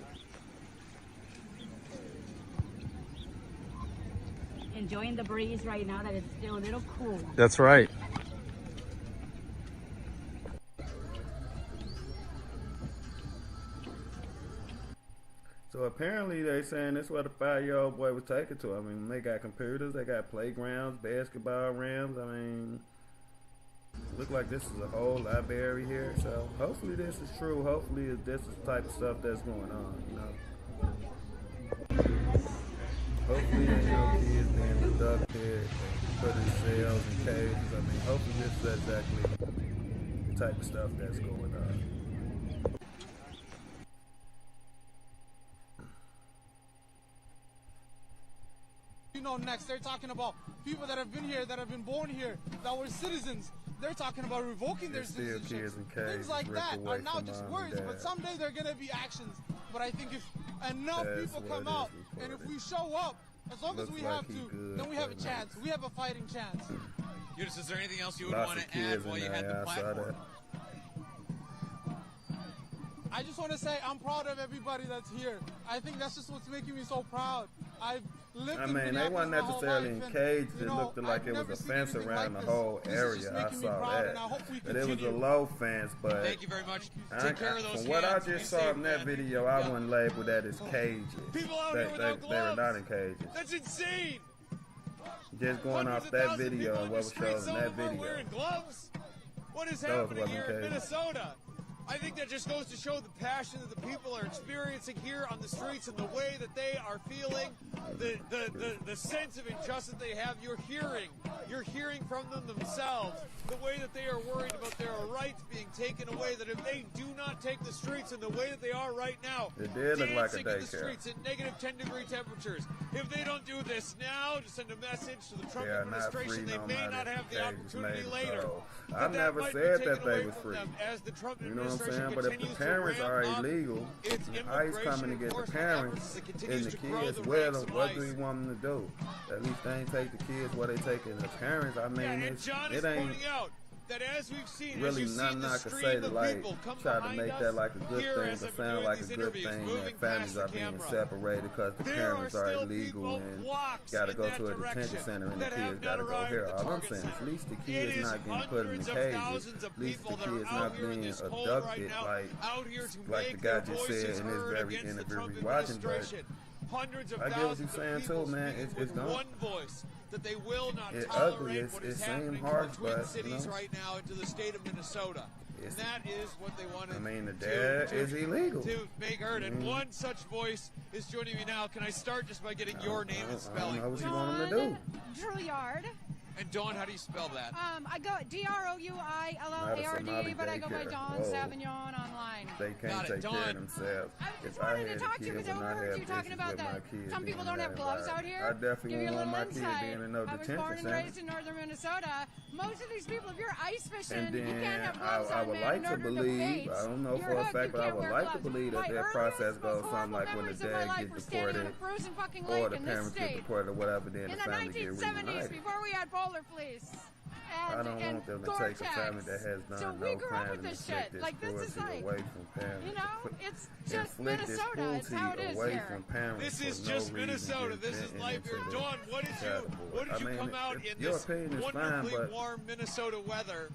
S16: Enjoying the breeze right now that it's still a little cool.
S17: That's right.
S1: So apparently they saying this what a 5-year-old boy was taken to. I mean, they got computers, they got playgrounds, basketball rims. I mean, look like this is a whole library here. So hopefully this is true. Hopefully this is the type of stuff that's going on, you know. Hopefully ain't no kids being abducted and put in cells and cages. I mean, hopefully this is exactly the type of stuff that's going on.
S5: You know, next they're talking about people that have been here, that have been born here, that were citizens. They're talking about revoking their citizenship. Things like that are now just words, but someday they're going to be actions. But I think if enough people come out, and if we show up, as long as we have to, then we have a chance. We have a fighting chance.
S8: Eunice, is there anything else you would want to add while you had the platform?
S5: I just want to say I'm proud of everybody that's here. I think that's just what's making me so proud. I've lived in Minneapolis
S1: they weren't necessarily in cages. It looked like it was a fence around the whole area. I saw that. But it was a low fence, but
S8: thank you very much. Take care of those
S1: from what I just saw in that video, I wouldn't label that as cages.
S15: People out here without gloves.
S1: They were not in cages.
S15: That's insane.
S1: Just going off that video and what was shown in that video.
S15: Wearing gloves? What is happening here in Minnesota? I think that just goes to show the passion that the people are experiencing here on the streets and the way that they are feeling, the sense of injustice they have. You're hearing
S8: You're hearing from them themselves the way that they are worried about their rights being taken away, that if they do not take the streets in the way that they are right now,
S1: it did look like a
S8: dancing in the
S1: daycare.
S8: streets at negative 10-degree temperatures, if they don't do this now to send a message to the Trump
S1: They are
S8: administration,
S1: not free,
S8: they may
S1: no
S8: not
S1: matter.
S8: have the
S1: They
S8: opportunity
S1: just
S8: later.
S1: made it I never said that they was free.
S8: As the Trump
S1: You know what I'm
S8: administration
S1: saying? But if the
S8: continues to
S1: parents
S8: ramp
S1: are
S8: up
S1: illegal,
S8: its
S1: and the ICE coming to get the parents and the kids with them, what do you want them to do? At least they ain't take the kids where they taking the parents. I mean,
S8: and John is
S1: it ain't
S8: pointing out that as we've seen,
S1: really
S8: as
S1: nothing I could say to like try to make that like a good thing, to sound like a good thing that families are being separated because the parents are illegal and got to go to a detention center and the kids got to go here. All I'm saying is at least the kids not getting put in the cages, at least the kids not being abducted like the guy just said in this very interview we watching. But I get what you're saying too, man. It's gone.
S8: One voice that they will not
S1: it's
S8: tolerate
S1: ugly.
S8: what
S1: It
S8: is
S1: seems
S8: happening
S1: harsh,
S8: to the Twin
S1: but
S8: Cities right now into the state of Minnesota. And that is what they wanted
S1: I mean, the dad is illegal.
S8: To make heard. And one such voice is joining me now. Can I start just by getting your name and spelling?
S1: I don't know what you want him to do.
S17: Drouillard.
S8: And Dawn, how do you spell that?
S17: I go D-R-O-U-I-L-L-A-R-D, but I go by Dawn Savignon online.
S1: They can't take care of themselves.
S17: I just wanted to talk to you because I overheard you talking about that. Some people don't have gloves out here.
S1: I definitely
S17: Give you a
S1: want
S17: little
S1: my kid
S17: insight.
S1: being in no
S17: I was
S1: detention
S17: born and
S1: center.
S17: raised in northern Minnesota. Most of these people, if you're ice fishing,
S1: And
S17: you can't
S1: then
S17: have gloves
S1: I
S17: on,
S1: would
S17: man,
S1: like
S17: in
S1: to
S17: order
S1: believe, I don't know for a fact, but I would like to believe that
S17: My
S1: that process goes something like when the
S17: memories of my
S1: dad
S17: life
S1: gets
S17: were standing on
S1: deported
S17: a frozen fucking
S1: or
S17: lake
S1: the
S17: in this
S1: parents get
S17: state.
S1: deported or whatever, then
S17: In
S1: the
S17: the
S1: family get
S17: 1970s,
S1: reunited.
S17: before we had polar fleece.
S1: I don't want them to take a family that has done
S17: So we
S1: no
S17: grew up
S1: crime
S17: with
S1: and
S17: this
S1: inflict
S17: shit.
S1: this
S17: Like, this is
S1: cruelty
S17: like,
S1: away from parents.
S17: you know, it's just
S1: Inflict this
S17: Minnesota. It's how it
S1: cruelty
S17: is
S1: away
S17: here.
S1: from parents.
S8: This is
S1: for no
S8: just
S1: reason
S8: Minnesota.
S1: just
S8: This is
S1: venting
S8: life
S1: into
S8: here.
S1: the
S8: Dawn, what did you
S1: category.
S8: come out in
S1: your
S8: this
S1: opinion is fine,
S8: wonderfully
S1: but
S8: warm Minnesota weather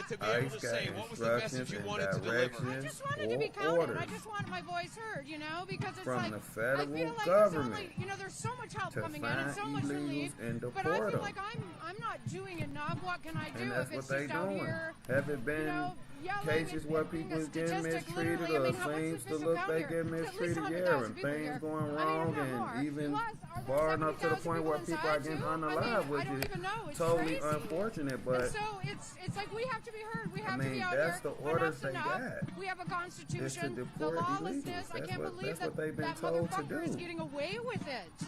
S8: to be
S1: ICE
S8: able to
S1: got
S8: say? What was the message you
S1: instructions
S8: wanted
S1: and
S8: to deliver?
S1: directions
S17: I just wanted to be
S1: or
S17: counted.
S1: orders
S17: I just want my voice heard, you know, because it's
S1: from
S17: like
S1: the federal
S17: I feel like
S1: government
S17: there's only, you know, there's so much help
S1: to
S17: coming in and so
S1: find
S17: much
S1: illegals
S17: relief,
S1: and
S17: but I
S1: deport
S17: feel
S1: them.
S17: like I'm not doing enough. What can I do
S1: And that's
S17: if it's
S1: what they
S17: just out
S1: doing.
S17: here?
S1: Have it been
S17: you know, yelling
S1: cases
S17: and
S1: where
S17: being
S1: people
S17: a
S1: is getting
S17: statistic,
S1: mistreated
S17: literally, I
S1: or
S17: mean, how much
S1: seems to
S17: sufficient
S1: look
S17: out
S1: they
S17: here?
S1: get
S17: There's at least
S1: mistreated,
S17: 100,000
S1: and
S17: people
S1: things
S17: here.
S1: going
S17: I mean,
S1: wrong,
S17: if not more.
S1: and even
S17: Plus, are there
S1: far enough to the
S17: 70,000
S1: point where
S17: people
S1: people are
S17: inside,
S1: getting
S17: too? I mean,
S1: unalive, which
S17: I don't
S1: is
S17: even know. It's
S1: totally
S17: crazy.
S1: unfortunate. But
S17: And so it's like we have to be heard. We have to
S1: mean,
S17: be out
S1: that's
S17: here.
S1: the orders
S17: Enough's
S1: they
S17: enough.
S1: got.
S17: We have a constitution.
S1: It's to
S17: The
S1: deport
S17: lawlessness.
S1: illegals.
S17: I can't believe
S1: That's
S17: that
S1: what they've been
S17: that
S1: told to
S17: motherfucker is
S1: do.
S17: getting away with it.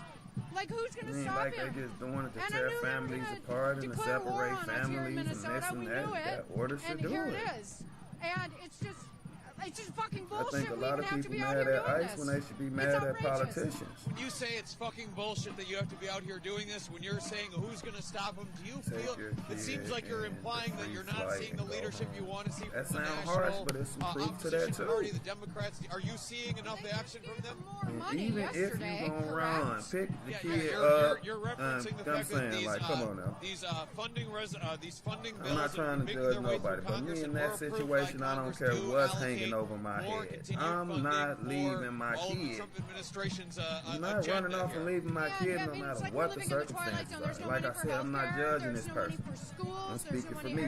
S17: Like, who's going
S1: I
S17: to
S1: mean,
S17: stop
S1: like
S17: him?
S1: they just doing it to
S17: And I
S1: tear
S17: knew they were
S1: families
S17: gonna
S1: apart and to
S17: declare war
S1: separate
S17: on us here in
S1: families and
S17: Minnesota.
S1: this
S17: We
S1: and
S17: knew
S1: that.
S17: it.
S1: Got orders to
S17: And
S1: do
S17: here
S1: it.
S17: it is. And it's just fucking
S1: I
S17: bullshit.
S1: think a
S17: We
S1: lot
S17: even
S1: of
S17: have to
S1: people
S17: be out
S1: mad
S17: here
S1: at
S17: doing
S1: ICE
S17: this.
S1: when they should be
S17: It's
S1: mad at
S17: outrageous.
S1: politicians.
S8: When you say it's fucking bullshit that you have to be out here doing this, when you're saying who's going to stop them, do you feel it seems like you're implying that you're not seeing the leadership you want to see from
S1: That
S8: the
S1: sounds
S8: national
S1: harsh, but it's some proof to that
S8: opposition
S1: too.
S8: party, the Democrats? Are you seeing enough action from them?
S1: And even if you gonna run, pick the kid
S8: you're
S1: up.
S8: referencing the
S1: I'm
S8: fact that
S1: saying, like, come on now.
S8: these funding bills
S1: I'm not trying to
S8: making
S1: judge
S8: their way
S1: nobody,
S8: through
S1: but
S8: Congress
S1: me in
S8: and
S1: that
S8: were approved
S1: situation,
S8: by
S1: I don't
S8: Congress
S1: care
S8: to
S1: what's
S8: allocate
S1: hanging over my
S8: more
S1: head.
S8: continued
S1: I'm
S8: funding
S1: not
S8: for
S1: leaving my
S8: all of the
S1: kid.
S8: Trump administration's
S1: I'm not running off and leaving my kid no matter what the circumstances are. Like I said, I'm not judging this person. I'm speaking for me.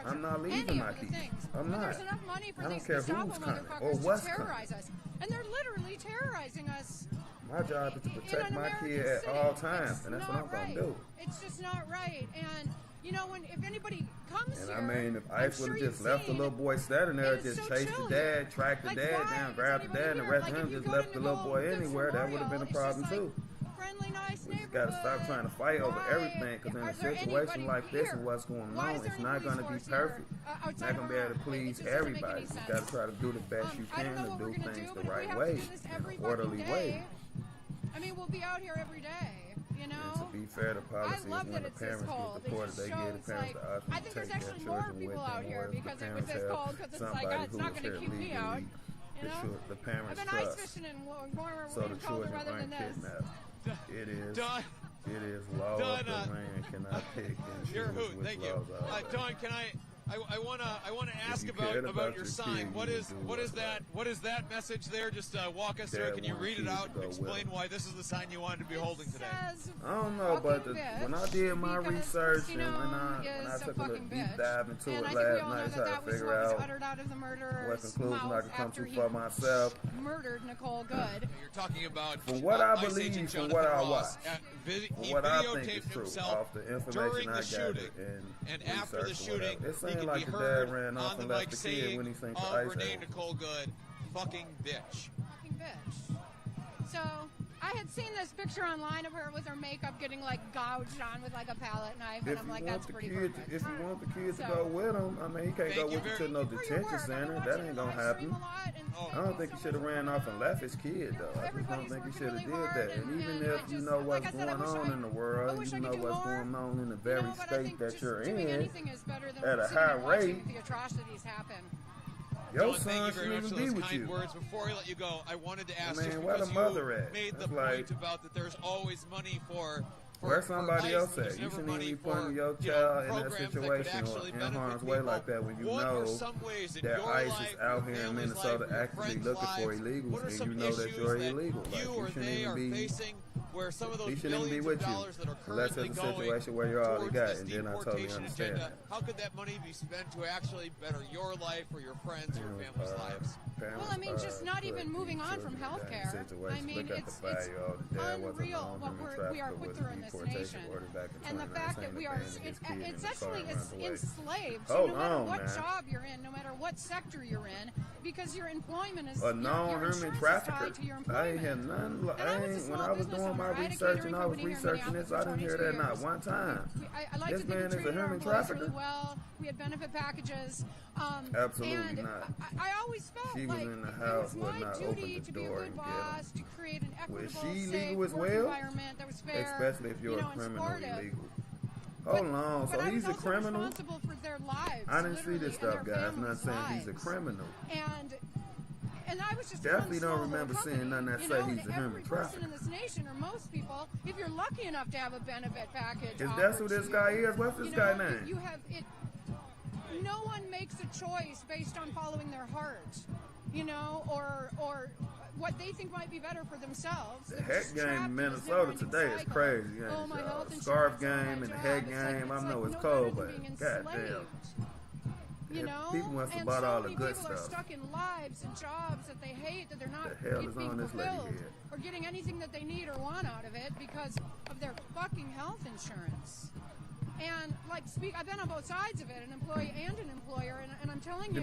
S1: I'm not leaving my kid. I'm not.
S17: There's enough money for
S1: I don't
S17: these
S1: care
S17: Gestapo
S1: who's coming
S17: motherfuckers
S1: or what's
S17: to
S1: coming.
S17: terrorize us. And they're literally terrorizing us.
S1: My job is to protect
S17: in an
S1: my
S17: American
S1: kid at
S17: city.
S1: all times,
S17: It's
S1: and that's what I'm
S17: not
S1: gonna
S17: right.
S1: do.
S17: It's just not right. And you know, if anybody comes
S1: And
S17: here,
S1: I mean, if
S17: I'm
S1: ICE would
S17: sure
S1: have
S17: you've
S1: just left the
S17: seen
S1: little boy standing there,
S17: it is
S1: just
S17: so
S1: chased
S17: chill
S1: the
S17: here.
S1: dad, tracked the
S17: Like,
S1: dad
S17: why
S1: down,
S17: is
S1: grabbed the
S17: anybody
S1: dad, and the
S17: here?
S1: rest
S17: Like,
S1: of
S17: if
S1: him
S17: you
S1: just
S17: go
S1: left
S17: to
S1: the little boy
S17: Good
S1: anywhere, that would have been a
S17: Memorial, it's
S1: problem
S17: just
S1: too.
S17: friendly, nice
S1: We just gotta stop trying to fight over everything, because in a situation like this and what's going on, it's not gonna be perfect. It's not gonna be able to please everybody. You gotta try to do the best you can to do things the right way, in an orderly way.
S17: I mean, we'll be out here every day, you know?
S1: And to be fair, the policy is
S17: love
S1: when
S17: that
S1: the
S17: it's this
S1: parents
S17: cold.
S1: get deported, they give the parents the option
S17: I
S1: to
S17: think
S1: take
S17: there's
S1: their
S17: actually more
S1: children with
S17: people
S1: them,
S17: out here
S1: or if
S17: because
S1: the
S17: it was
S1: parents
S17: this
S1: have
S17: cold, because it's like,
S1: somebody
S17: oh, it's
S1: who
S17: not
S1: is
S17: going to
S1: here
S17: keep me out.
S1: legally,
S17: You know?
S1: the parents
S17: I've been ice
S1: trust.
S17: fishing in warmer,
S1: So the
S17: colder
S1: children
S17: weather than
S1: aren't
S17: this.
S1: kidnapped. It is.
S8: Dawn.
S1: It is law of the land cannot pick and
S8: You're
S1: choose
S8: who?
S1: which
S8: Thank you.
S1: laws are.
S8: Dawn, can I wanna ask about your sign. What is that message there? Just walk us through it. Can you read it out and explain why this is the sign you wanted to be holding today?
S1: I don't know, but when I did my research and when I took a little deep dive into it last night, trying to figure out what conclusion I could come to for myself.
S17: Murdered Nicole Good.
S8: You're talking about
S1: from what I believe, from what I watched, from what I think is true, off the information I gathered and
S8: after the shooting,
S1: it seemed like the dad ran off and left the kid when he sank the ice
S8: Renee Nicole Good, fucking bitch.
S17: Fucking bitch. So, I had seen this picture online of her with her makeup getting like gouged on with like a palette knife, and I'm like, that's pretty perfect.
S1: If you want the kids to go with him, I mean, he can't go with you to no detention center. That ain't gonna happen. I don't think he should have ran off and left his kid, though. I just don't think he should have did that. And even if you know what's going on in the world, you know what's going on in the very state that you're in, at a high rate,
S17: the atrocities happen.
S1: Your son shouldn't even be with you.
S8: Words. Before I let you go, I wanted to ask
S1: you
S8: because
S1: the mother at?
S8: Made the point about that there's always money for
S1: where somebody else at. You shouldn't even be putting your child in that situation or in harm's way like that when you know that ICE is out here in Minnesota actively looking for illegals and you know that you're illegal. Like, you shouldn't even be.
S8: Where some of those
S1: he shouldn't even be with you unless it's a situation where you're all he got, and then I totally understand that.
S8: How could that money be spent to actually better your life or your friends or your family's lives?
S17: Well, I mean, just not even moving on from healthcare. I mean, it's unreal what we are put through in this nation, and the fact that we are essentially enslaved. So no matter what job you're in, no matter what sector you're in, because your employment is
S1: a known-human trafficker. I ain't had none. When I was doing my research and I was researching this, I didn't hear that not one time. This man is a human trafficker.
S17: Really well. We had benefit packages.
S1: Absolutely not.
S17: I always felt
S1: she was in the house, would not open the door and get him.
S17: To create an equitable,
S1: was she
S17: safe
S1: legal as well?
S17: Environment that was fair,
S1: especially if you're a criminal illegal.
S17: Hold
S1: on, so he's a criminal?
S17: Responsible for their lives,
S1: I didn't see this stuff, guys. I'm not saying he's a criminal.
S17: And I was just
S1: definitely don't remember seeing none that say he's a human trafficker.
S17: Every person in this nation, or most people, if you're lucky enough to have a benefit package,
S1: is that who this guy is? What's this guy name?
S17: You have it. No one makes a choice based on following their heart, or what they think might be better for themselves.
S1: The head game in Minnesota today is crazy. Scarf game and the head game. I know it's cold, but goddamn. People must have bought all the good stuff.
S17: People are stuck in lives and jobs that they hate, that they're not being fulfilled or getting anything that they need or want out of it because of their fucking health insurance. And I've been on both sides of it, an employee and an employer, and I'm telling you,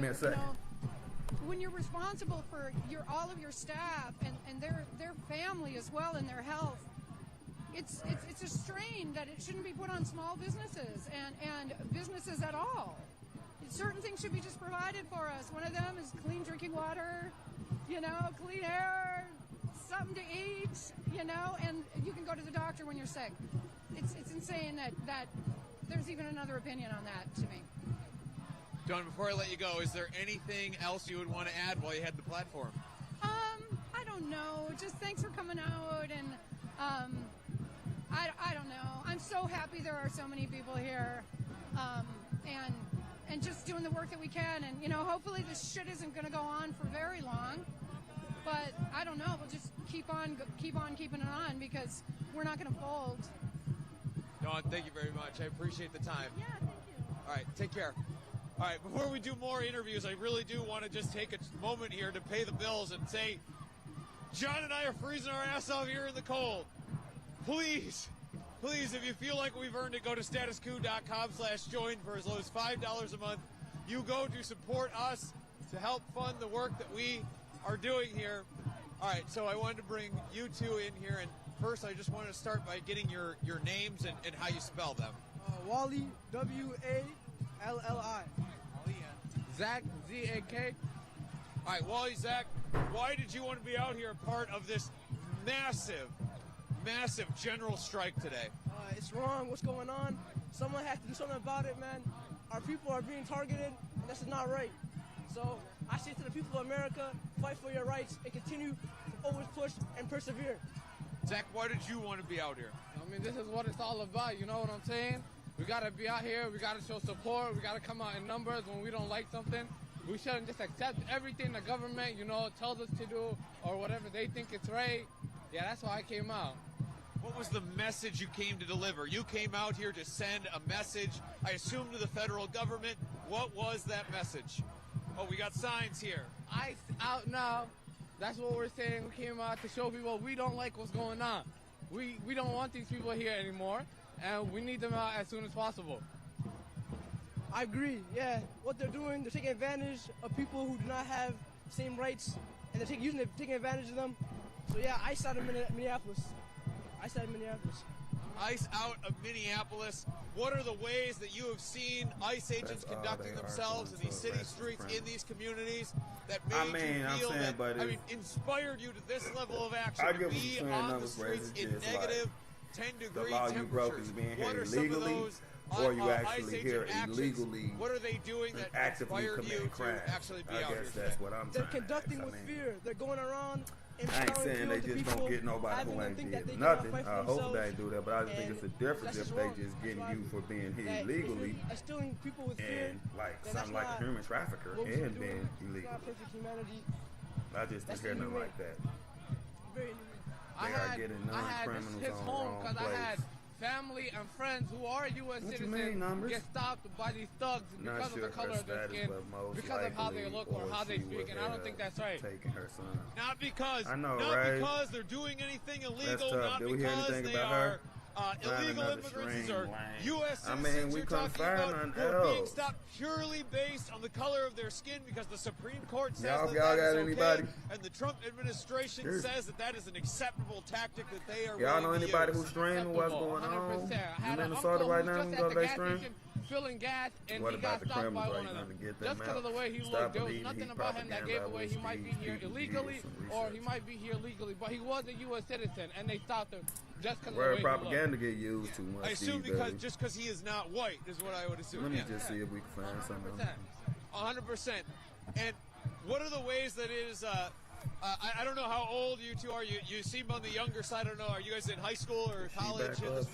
S17: when you're responsible for all of your staff and their family as well and their health, it's a strain that it shouldn't be put on small businesses and businesses at all. Certain things should be just provided for us. One of them is clean drinking water, clean air, something to eat, and you can go to the doctor when you're sick. It's insane that there's even another opinion on that to me.
S8: Dawn, before I let you go, is there anything else you would want to add while you had the platform?
S17: I don't know. Just thanks for coming out, and I don't know. I'm so happy there are so many people here, and just doing the work that we can, and hopefully this shit isn't going to go on for very long. But I don't know. We'll just keep on keeping it on because we're not going to fold.
S8: Dawn, thank you very much. I appreciate the time.
S17: Yeah, thank you.
S8: All right, take care. All right, before we do more interviews, I really do want to just take a moment here to pay the bills and say, John and I are freezing our ass off here in the cold. Please, if you feel like we've earned it, go to statusquo.com/join for as low as $5 a month. You go to support us to help fund the work that we are doing here. All right, so I wanted to bring you two in here, and first I just wanted to start by getting your names and how you spell them.
S18: Wally, W-A-L-L-I. Zach, Z-A-K.
S8: All right, Wally, Zach, why did you want to be out here part of this massive general strike today?
S18: It's wrong. What's going on? Someone has to do something about it, man. Our people are being targeted, and this is not right. So I say to the people of America, fight for your rights and continue to always push and persevere.
S8: Zach, why did you want to be out here?
S10: I mean, this is what it's all about, you know what I'm saying?
S19: We gotta be out here. We gotta show support. We gotta come out in numbers when we don't like something. We shouldn't just accept everything the government, tells us to do or whatever they think it's right. Yeah, that's why I came out.
S8: What was the message you came to deliver? You came out here to send a message, I assume, to the federal government. What was that message? Oh, we got signs here.
S19: ICE out now. That's what we're saying. We came out to show people we don't like what's going on. We don't want these people here anymore, and we need them out as soon as possible.
S18: I agree, yeah. What they're doing, they're taking advantage of people who do not have the same rights, and they're taking advantage of them. So yeah, ICE out of Minneapolis. ICE out of Minneapolis.
S8: ICE out of Minneapolis. What are the ways that you have seen ICE agents conducting themselves in these city streets, in these communities, that made you feel inspired you to this level of action to be on the streets in negative 10-degree
S1: the law you broke is being here illegally, or you actually here illegally.
S8: What are they doing that
S1: actively
S8: inspired you
S1: commit crimes?
S8: to actually be
S1: I
S8: out here
S1: guess
S8: today?
S1: that's what I'm
S18: They're
S1: trying
S18: conducting
S1: to
S18: with fear. They're going around.
S1: I ain't saying they just don't get nobody who ain't did nothing. I hope they do that, but I just think it's a difference if they just getting you for being here illegally and like something like a human trafficker and being illegal. I just didn't hear nothing like that. They are getting non-criminals
S19: his
S1: on the
S19: home
S1: wrong
S19: because
S1: place.
S19: I had family and friends who are U.S. citizens get stopped by these thugs because of the color of their skin, because of how they look or how they speak, and I don't think that's right.
S1: Taking her son.
S8: Not because,
S1: right?
S8: because they're doing anything illegal,
S1: Not
S8: because they are illegal immigrants or U.S. citizens
S1: we
S8: you're
S1: couldn't
S8: talking
S1: find
S8: about
S1: none
S8: who are being
S1: else.
S8: stopped purely based on the color of their skin because the Supreme Court says
S1: Y'all
S8: that
S1: got
S8: is
S1: anybody?
S8: okay, and the Trump administration says that that is an acceptable tactic that they are
S1: Y'all know
S8: willing to
S1: anybody
S8: use.
S1: who's streaming what's going on?
S19: 100%. I had
S1: You
S19: an
S1: in
S19: uncle
S1: Minnesota
S19: who
S1: right
S19: was
S1: now?
S19: just
S1: We
S19: at
S1: go
S19: the
S1: to
S19: gas
S1: stream?
S19: station filling gas, and
S1: What
S19: he
S1: about
S19: got
S1: the
S19: stopped by
S1: criminals? Are
S19: one
S1: you
S19: of
S1: going
S19: them.
S1: to get
S19: Just
S1: them
S19: because of the
S1: out?
S19: way he
S1: Stop
S19: looked, there was
S1: believing
S19: nothing
S1: he
S19: about him that gave
S1: propaganda
S19: away he might be here illegally or he might be here legally, but he was a U.S. citizen, and they stopped him just because of the way
S1: Where
S19: he
S1: propaganda
S19: looked.
S1: get used too much
S8: I assume
S1: these
S8: because
S1: days.
S8: just because he is not white is what I would assume.
S1: Let me
S8: Yeah.
S1: just see if we can find something.
S8: 100%. And what are the ways that it is? I don't know how old you two are. You seem on the younger side. I don't know. Are you guys in high school or college?
S1: She was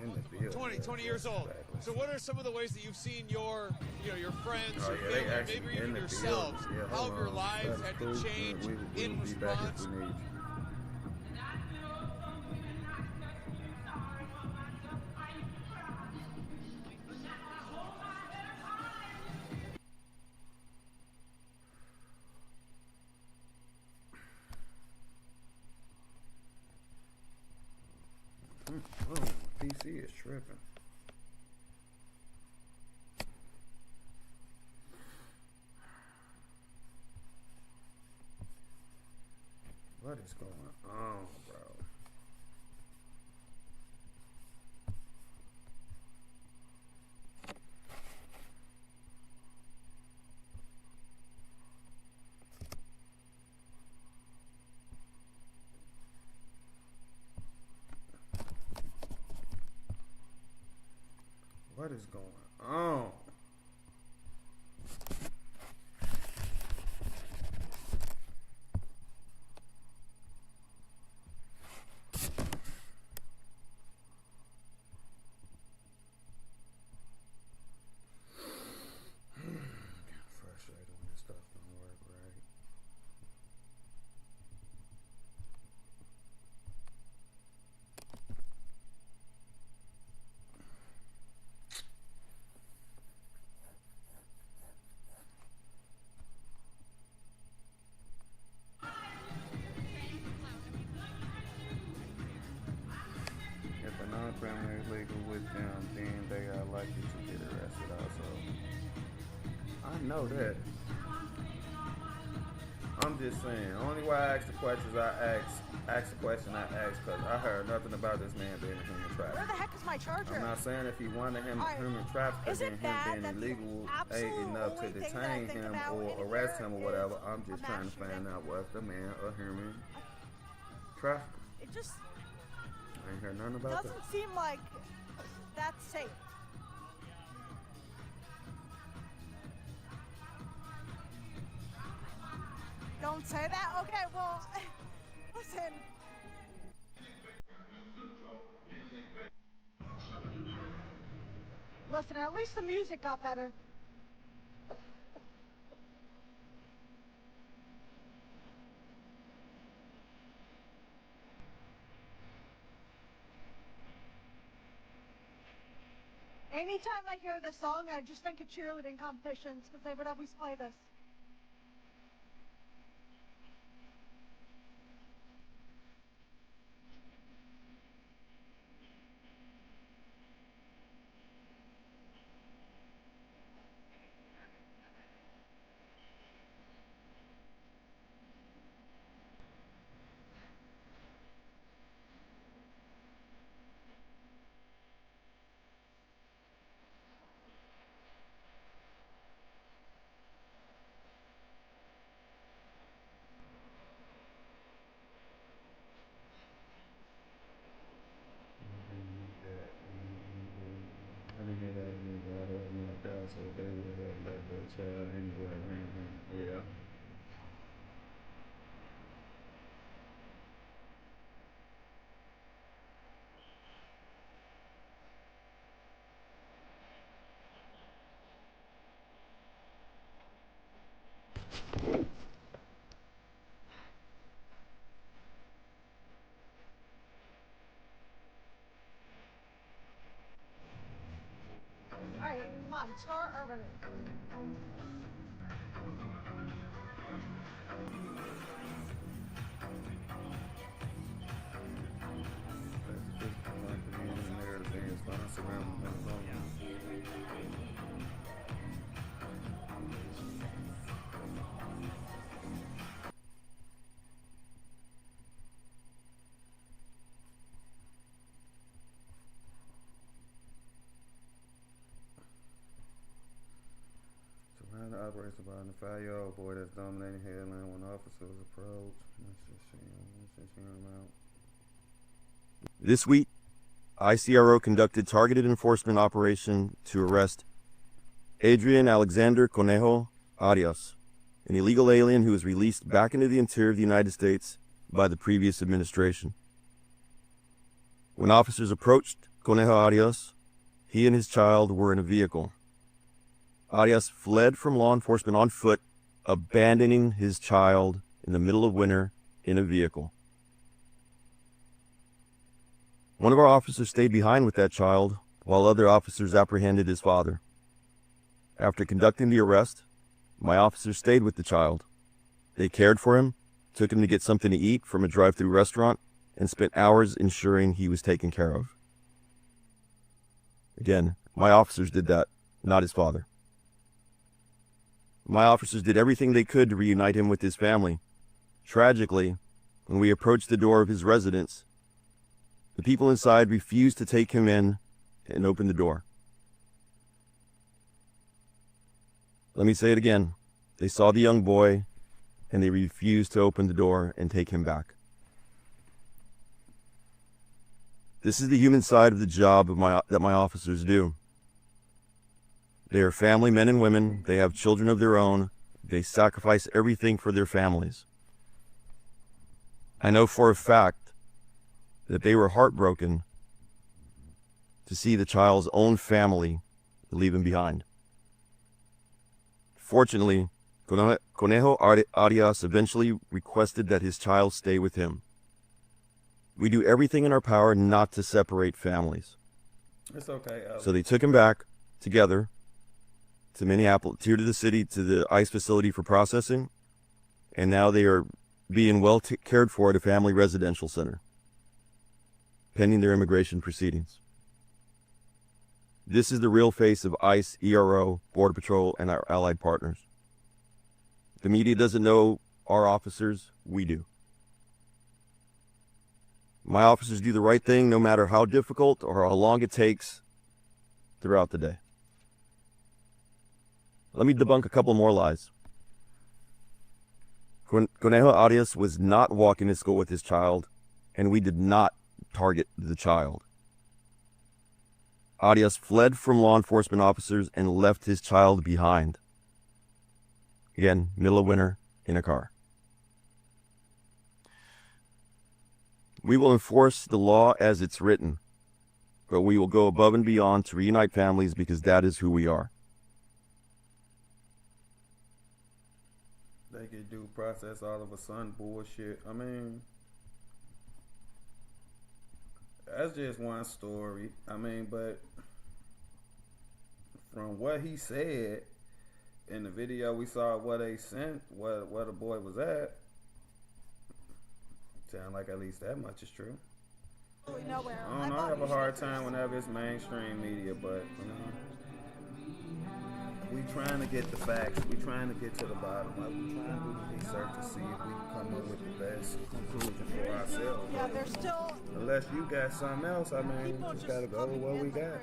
S1: in the building.
S8: 20 years old. So what are some of the ways that you've seen your friends,
S1: Oh,
S8: your
S1: yeah, they
S8: family,
S1: actually
S8: maybe
S1: in
S8: even
S1: the
S8: yourselves?
S1: building. Yeah,
S8: How
S1: hold
S8: have your
S1: on.
S8: lives
S1: That's
S8: had
S1: cool.
S8: to change
S1: We'll
S8: in
S1: be back
S8: response?
S1: if we need you. Oh, my PC is tripping. What is going on, bro? What is going on? Frustrated when this stuff don't work right. If a non-criminal is legal with them, then they are likely to get arrested also. I know that. I'm just saying, only why I asked the questions I asked the question I asked because I heard nothing about this man being a human trafficker.
S9: Where the heck is my charger?
S1: I'm not saying if he wanted him
S9: Alright,
S1: human trafficker,
S9: is
S1: then
S9: it
S1: him
S9: bad
S1: being
S9: that the
S1: illegal ain't
S9: absolute
S1: enough to
S9: only thing that I
S1: detain
S9: think
S1: him
S9: about
S1: or
S9: anywhere
S1: arrest him or whatever.
S9: is
S1: I'm just
S9: a
S1: trying to
S9: mass
S1: find
S9: shooting?
S1: out was the man a human trafficker.
S9: It just
S1: I ain't heard nothing about that.
S9: doesn't seem like that's safe. Don't say that? Okay, well, listen. Listen, at least the music got better. Anytime I hear this song, I just think of cheerleading competitions because they would always play this.
S1: Yeah.
S9: Alright, come on, start over.
S1: Surround the operation by the 5-year-old boy that's dominating headline when officers approach.
S20: This week, ICRO conducted targeted enforcement operation to arrest Adrian Alexander Conejo Arias, an illegal alien who was released back into the interior of the United States by the previous administration. When officers approached Conejo Arias, he and his child were in a vehicle. Arias fled from law enforcement on foot, abandoning his child in the middle of winter in a vehicle. One of our officers stayed behind with that child while other officers apprehended his father. After conducting the arrest, my officers stayed with the child. They cared for him, took him to get something to eat from a drive-through restaurant, and spent hours ensuring he was taken care of. Again, my officers did that, not his father. My officers did everything they could to reunite him with his family. Tragically, when we approached the door of his residence, the people inside refused to take him in and open the door. Let me say it again. They saw the young boy and they refused to open the door and take him back. This is the human side of the job that my officers do. They are family men and women. They have children of their own. They sacrifice everything for their families. I know for a fact that they were heartbroken to see the child's own family leave him behind. Fortunately, Conejo Arias eventually requested that his child stay with him. We do everything in our power not to separate families.
S1: It's okay.
S20: So they took him back together to Minneapolis, here to the city, to the ICE facility for processing, and now they are being well cared for at a family residential center, pending their immigration proceedings. This is the real face of ICE, ERO, Border Patrol, and our allied partners. The media doesn't know our officers, we do. My officers do the right thing no matter how difficult or how long it takes throughout the day. Let me debunk a couple more lies. Conejo Arias was not walking to school with his child, and we did not target the child. Arias fled from law enforcement officers and left his child behind. Again, middle of winter, in a car. We will enforce the law as it's written. but we will go above and beyond to reunite families because that is who we are.
S1: They get due process all of a sudden bullshit. I mean, that's just one story. I mean, but from what he said in the video we saw, what they sent, where the boy was at, sound like at least that much is true.
S9: Nowhere.
S1: I don't know. I have a hard time whenever it's mainstream media, but we trying to get the facts. We trying to get to the bottom. Like, we trying to do the research to see if we can come up with the best conclusion for ourselves.
S9: Yeah, there's still.
S1: Unless you got something else, I mean, we just gotta go with what we got.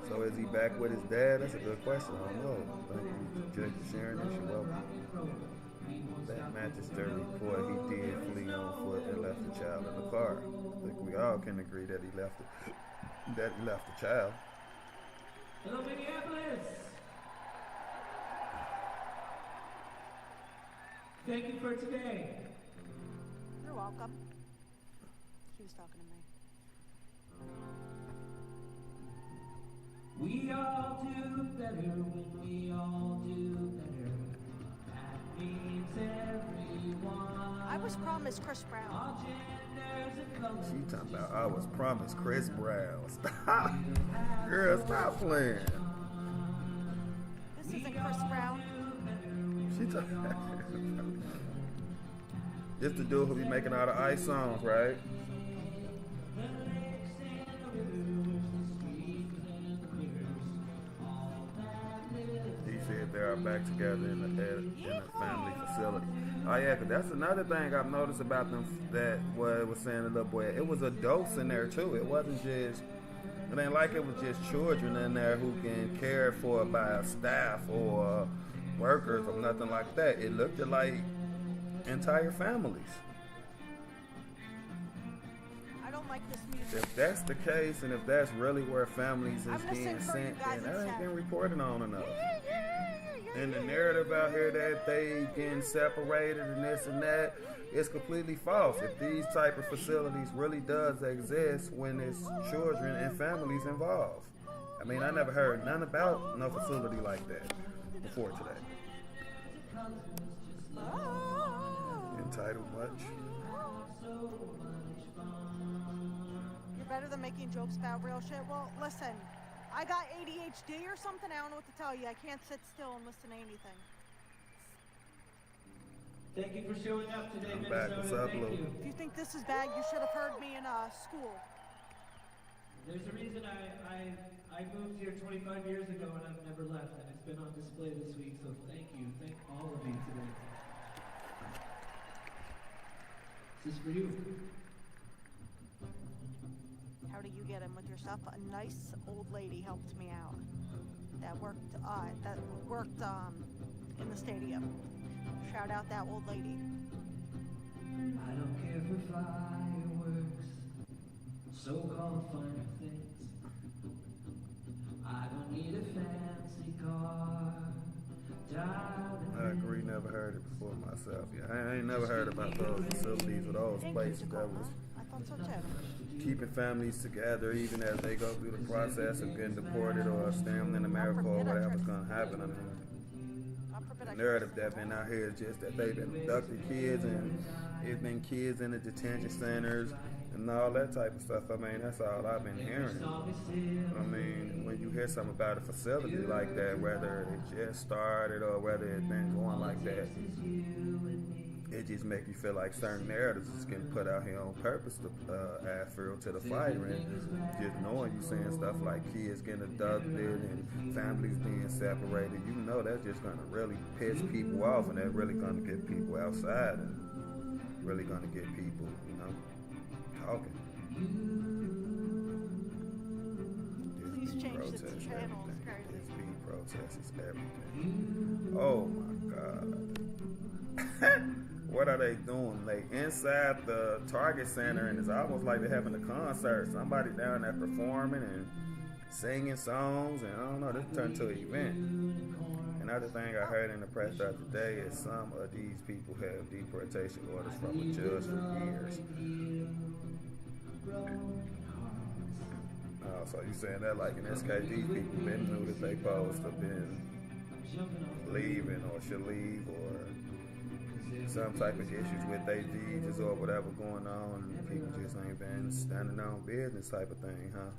S1: So is he back with his dad? That's a good question. I don't know. Thank you, Judge, for sharing this. You're welcome. That matches the report. He did flee on foot and left the child in the car. I think we all can agree that he left the child.
S3: Hello, Minneapolis. Thank you for today.
S9: You're welcome. She was talking to me.
S3: We all do better when we all do better. That means everyone.
S9: I was promised Chris Brown.
S1: She talking about I was promised Chris Brown. Stop. Girl, stop playing.
S9: This isn't Chris Brown.
S1: She talking This the dude who be making all the ice songs, right? He said they are back together in a family facility. Oh yeah, cause that's another thing I've noticed about them. That what it was saying, the little boy, it was adults in there too. It wasn't just. It ain't like it was just children in there who can care for by staff or workers or nothing like that. It looked like entire families.
S9: I don't like this music.
S1: If that's the case, and if that's really where families is being sent, then that ain't been reported on enough. And the narrative out here that they getting separated and this and that is completely false. If these type of facilities really does exist when it's children and families involved. I mean, I never heard none about no facility like that before today. Entitled much.
S9: You're better than making jokes about real shit. Well, listen. I got ADHD or something. I don't know what to tell you. I can't sit still and listen to anything.
S3: Thank you for showing up today,
S1: I'm back. What's up, Lou?
S9: If you think this is bad, you should have heard me in school.
S3: There's a reason I moved here 25 years ago and I've never left, and it's been on display this week, so thank you. Thank all of you today. This is for you.
S9: How do you get in with your stuff? A nice old lady helped me out. That worked in the stadium. Shout out that old lady.
S3: I don't care for fireworks, so-called finer things. I don't need a fancy car.
S1: I agree, never heard it before myself. Yeah, I ain't never heard about those facilities or those places that was keeping families together even as they go through the process of getting deported or staying in America or whatever's going to happen. I mean, the narrative that been out here is just that they've been abducting kids and it's been kids in the detention centers and all that type of stuff. I mean, that's all I've been hearing. I mean, when you hear something about a facility like that, whether it just started or whether it's been going like that, it just makes you feel like certain narratives is getting put out here on purpose to add fuel to the fire. And just knowing you saying stuff like kids getting abducted and families being separated, you know that's just going to really piss people off, and that's really going to get people outside and really going to get people, you know, talking.
S9: Please change the channel.
S1: This beat protest is everything. Oh my God. What are they doing? They inside the Target Center, and it's almost like they're having a concert. Somebody down there performing and singing songs, and I don't know, this turned to an event. Another thing I heard in the press the other day is some of these people have deportation orders from a judge for years. Oh, so you saying that like in SKG, people been knew that they supposed to been leaving or should leave or some type of issues with their deeds or whatever going on, and people just ain't been standing on business type of thing, huh?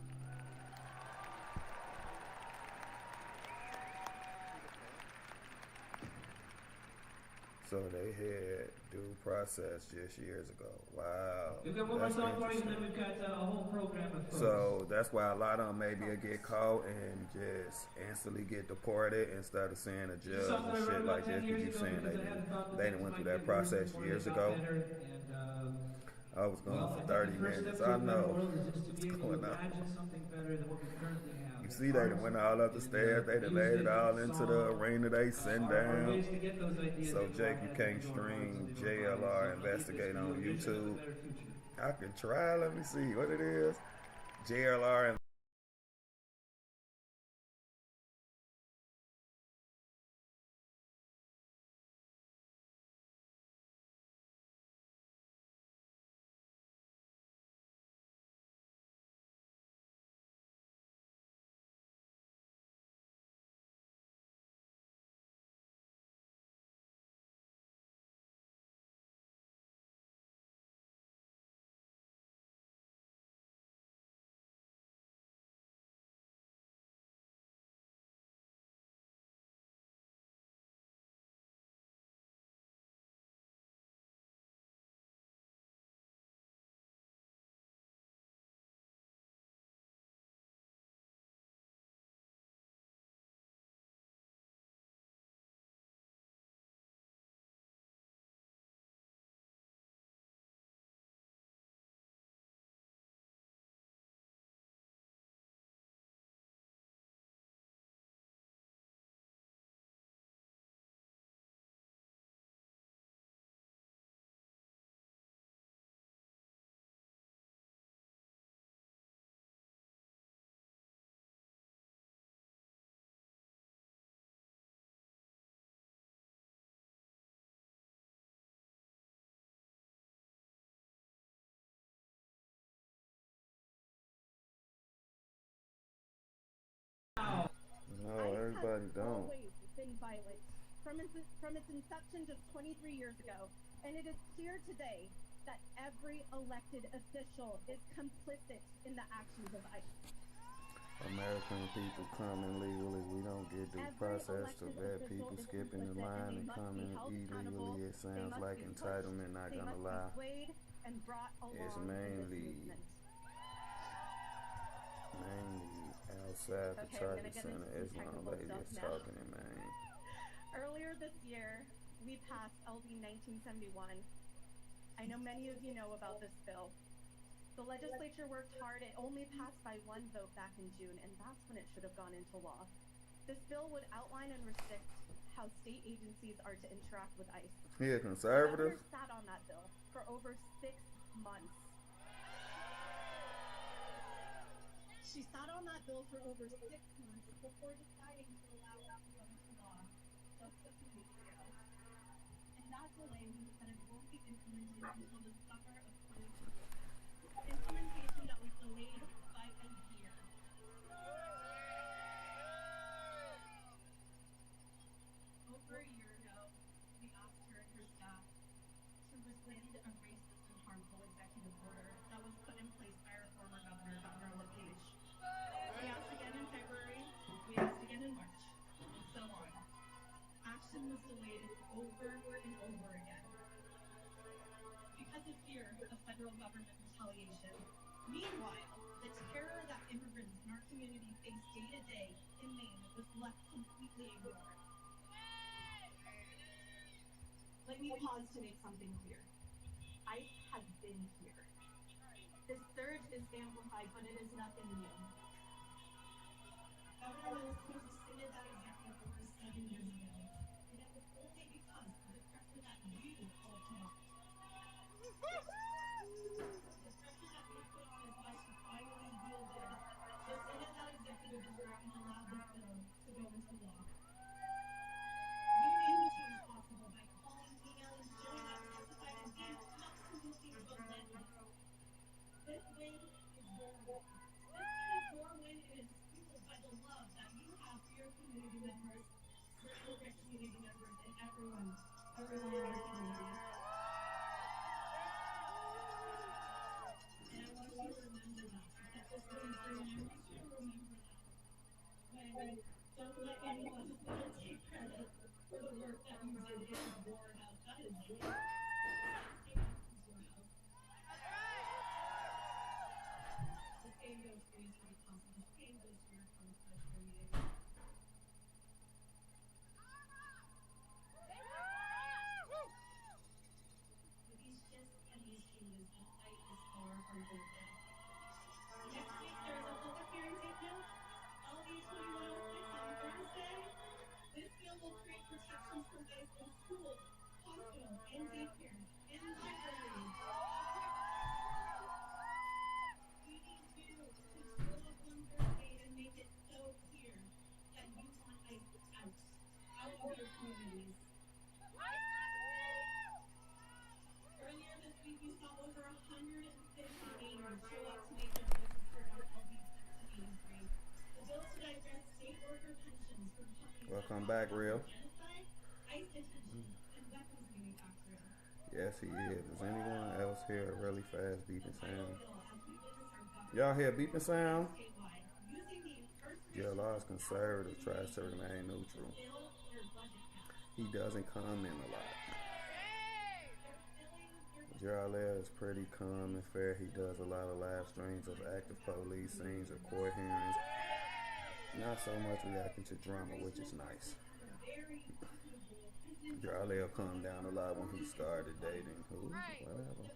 S1: So they had due process just years ago. Wow.
S3: We've got one more song for you, and then we've got a whole program of folks.
S1: So that's why a lot of them maybe get caught and just instantly get deported instead of seeing a judge and shit like that. Because you saying they didn't went through that process years ago. I was going for 30 minutes. I know what's going on. You see, they done went all up the stairs. They done laid it all into the arena they sent down. So, Jake, you can't stream JLR Investigate on YouTube. I can try. Let me see what it is. JLR. No, everybody don't.
S9: Always been violent from its inception just 23 years ago, and it is clear today that every elected official is complicit in the actions of ICE.
S1: American people coming legally. We don't get due process to bad people skipping the line and coming illegally. It sounds like entitlement, not gonna lie. It's mainly outside the target center. Islam lady is talking in Maine.
S9: Earlier this year, we passed LD 1971. I know many of you know about this bill. The legislature worked hard. It only passed by one vote back in June, and that's when it should have gone into law. This bill would outline and restrict how state agencies are to interact with ICE.
S1: He a conservative?
S9: The sat on that bill for over 6 months. She sat on that bill for over 6 months before deciding to allow it to go into law just a few weeks ago. And that delay means that it won't be implemented until the summer of 2020. Implementation that was delayed by a year. Over a year ago, we asked her and her staff to rescind a racist and harmful executive order that was put in place by our former governor, Governor LaPage. We asked again in February, we asked again in March, and so on. Action was delayed over and over again. Because of fear of federal government retaliation. Meanwhile, the terror that immigrants in our community face day to day in Maine was left completely ignored. Let me pause to make something clear. ICE has been here. This surge is amplified, but it is nothing new. Governor Wilson rescinded that executive order 7 years ago, and it was only because of the pressure that you all put on. The pressure that we put on is why she finally yielded, rescinded that executive order, and allowed this bill to go into law. You made the change possible by calling, emailing, showing up, testifying, and being absolutely relentless. This win is your win. This win is your everyone in our community. And I want you to remember that. That this is important. I want you to remember that. When don't let anyone take credit for the work that you did in your house. That is your house. The same goes for you, City Council. The same goes for your council meeting. With these shifts and these changes, the fight is far from over. Next week, there is a public hearing taken. LD 2106 on Thursday. This bill will create protections for ICE in schools, hospitals, and daycares, and libraries. We need you to show up on Thursday and make it so clear that you want ICE out of your communities. Earlier this week, you saw over 150 neighbors show up to make their voices heard on LD 1683. The bill to divest state worker pensions from companies
S1: Welcome back, Real.
S9: genocide, ICE detention, and weapons manufacturing.
S1: Yes, he is. Does anyone else hear a really fast beeping sound? Y'all hear beeping sound? GLR's conservative tries to remain neutral. He doesn't comment a lot. JLL is pretty calm and fair. He does a lot of live streams of active police scenes or court hearings. Not so much reacting to drama, which is nice. JLL calmed down a lot when he started dating who? Whatever.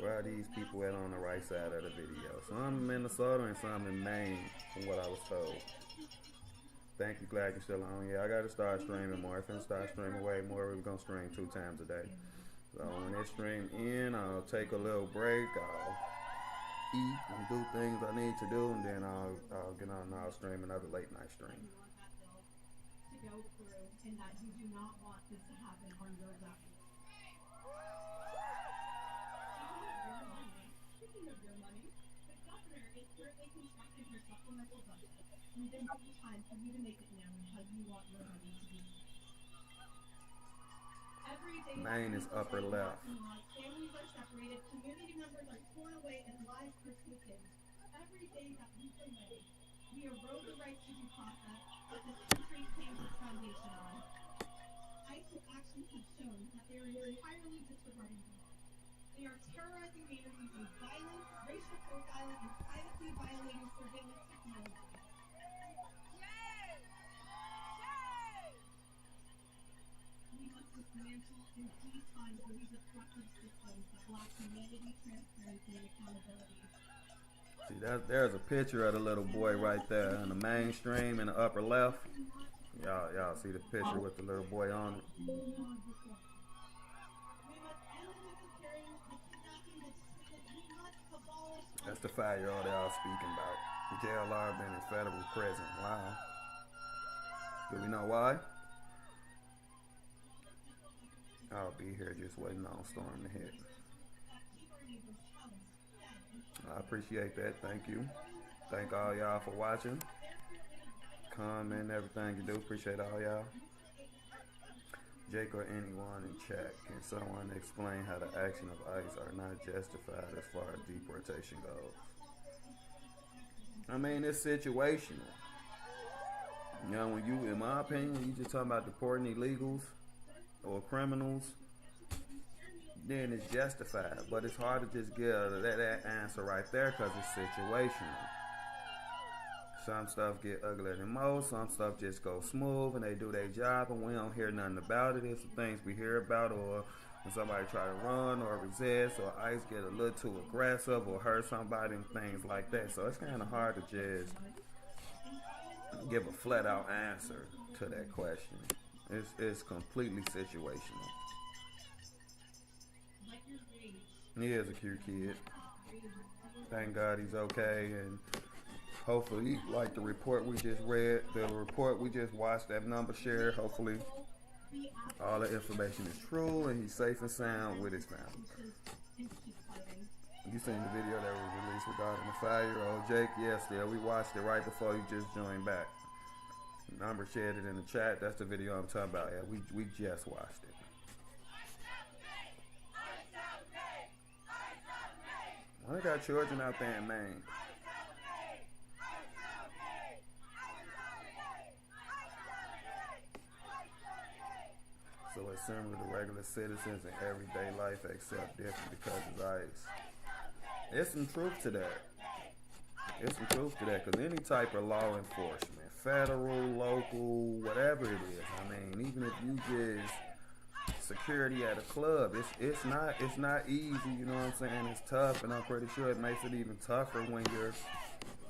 S1: Where are these people at on the right side of the video? Some in Minnesota and some in Maine, from what I was told. Thank you, glad you're still on. Yeah, I gotta start streaming more. If I start streaming way more, we're gonna stream 2 times a day. So when they stream in, I'll take a little break. I'll eat and do things I need to do, and then I'll get on and I'll stream another late night stream.
S9: To go through, and that you do not want this to happen on your level. Speaking of your money, the governor is currently constructing her supplemental budget. And then will be time for you to make it known how you want your money to be. Every day,
S1: Maine is upper left.
S9: families are separated, community members are torn away, and lives are taken. Every day that we delay, we erode the rights to due process that this country claims its foundation on. ICE's actions have shown that they are entirely disregarding the law. They are terrorizing Mainers using violence, racial profiling, and privacy violating surveillance technology. We must dismantle and defund the destructive systems that lack humanity, transparency, and accountability.
S1: See, there's a picture of the little boy right there in the mainstream in the upper left. Y'all see the picture with the little boy on it. That's the 5-year-old y'all speaking about. The JLR been in federal prison. Wow. Do we know why? I'll be here just waiting on Storm to hit. I appreciate that. Thank you. Thank all y'all for watching. Comment, everything you do. Appreciate all y'all. Jake or anyone in chat, can someone explain how the action of ICE are not justified as far as deportation goes? I mean, it's situational. You know, when you, in my opinion, you just talking about deporting illegals or criminals, then it's justified. But it's hard to just give that answer right there because it's situational. Some stuff get uglier than most. Some stuff just goes smooth and they do their job and we don't hear nothing about it. It's the things we hear about, or when somebody try to run or resist, or ICE get a little too aggressive or hurt somebody and things like that. So it's kind of hard to just give a flat out answer to that question. It's completely situational. He is a cute kid. Thank God he's okay, and hopefully, like the report we just read, the report we just watched, that number shared, hopefully all the information is true and he's safe and sound with his family. You seen the video that was released regarding the 5-year-old Jake? Yes, there. We watched it right before you just joined back. Number shared it in the chat. That's the video I'm talking about. Yeah, we just watched it. Well, they got children out there in Maine. So it's similar to regular citizens in everyday life, except different because it's ICE. There's some truth to that. There's some truth to that, because any type of law enforcement, federal, local, whatever it is, I mean, even if you just security at a club, it's not easy, you know what I'm saying? It's tough, and I'm pretty sure it makes it even tougher when you're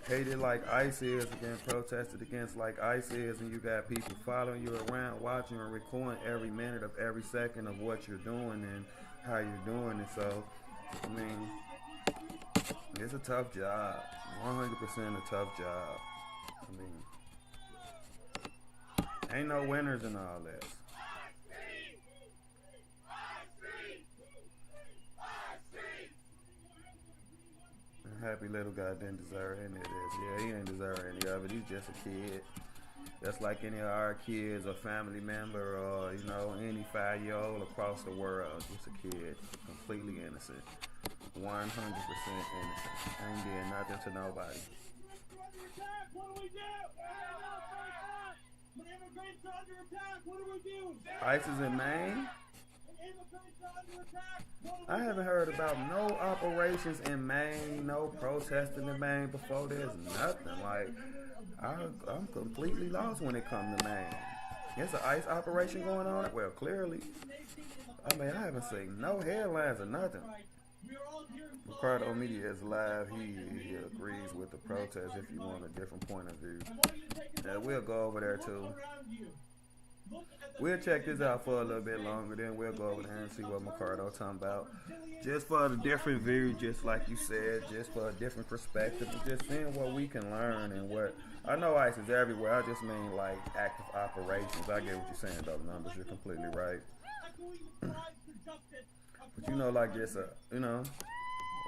S1: hated like ICE is, again, protested against like ICE is, and you got people following you around, watching and recording every minute of every second of what you're doing and how you're doing it. So, I mean, it's a tough job, 100% a tough job. I mean, ain't no winners in all this. Happy little guy didn't deserve any of this. Yeah, he ain't deserve any of it. He's just a kid. Just like any of our kids or family member or, you know, any 5-year-old across the world. Just a kid. Completely innocent. 100% innocent. Ain't did nothing to nobody.
S3: What do we do? When immigrants are under attack, what do we do?
S1: ICE is in Maine? I haven't heard about no operations in Maine, no protesting in Maine before. There's nothing. Like, I'm completely lost when it comes to Maine. There's an ICE operation going on? Well, clearly. I mean, I haven't seen no headlines or nothing. Ricardo Media is live. He agrees with the protest if you want a different point of view. We'll go over there too. We'll check this out for a little bit longer, then we'll go over there and see what Ricardo talking about. Just for the different view, just like you said, just for a different perspective, and just seeing what we can learn and what. I know ICE is everywhere. I just mean like active operations. I get what you're saying, though. Numbers, you're completely right. But you know, like just you know,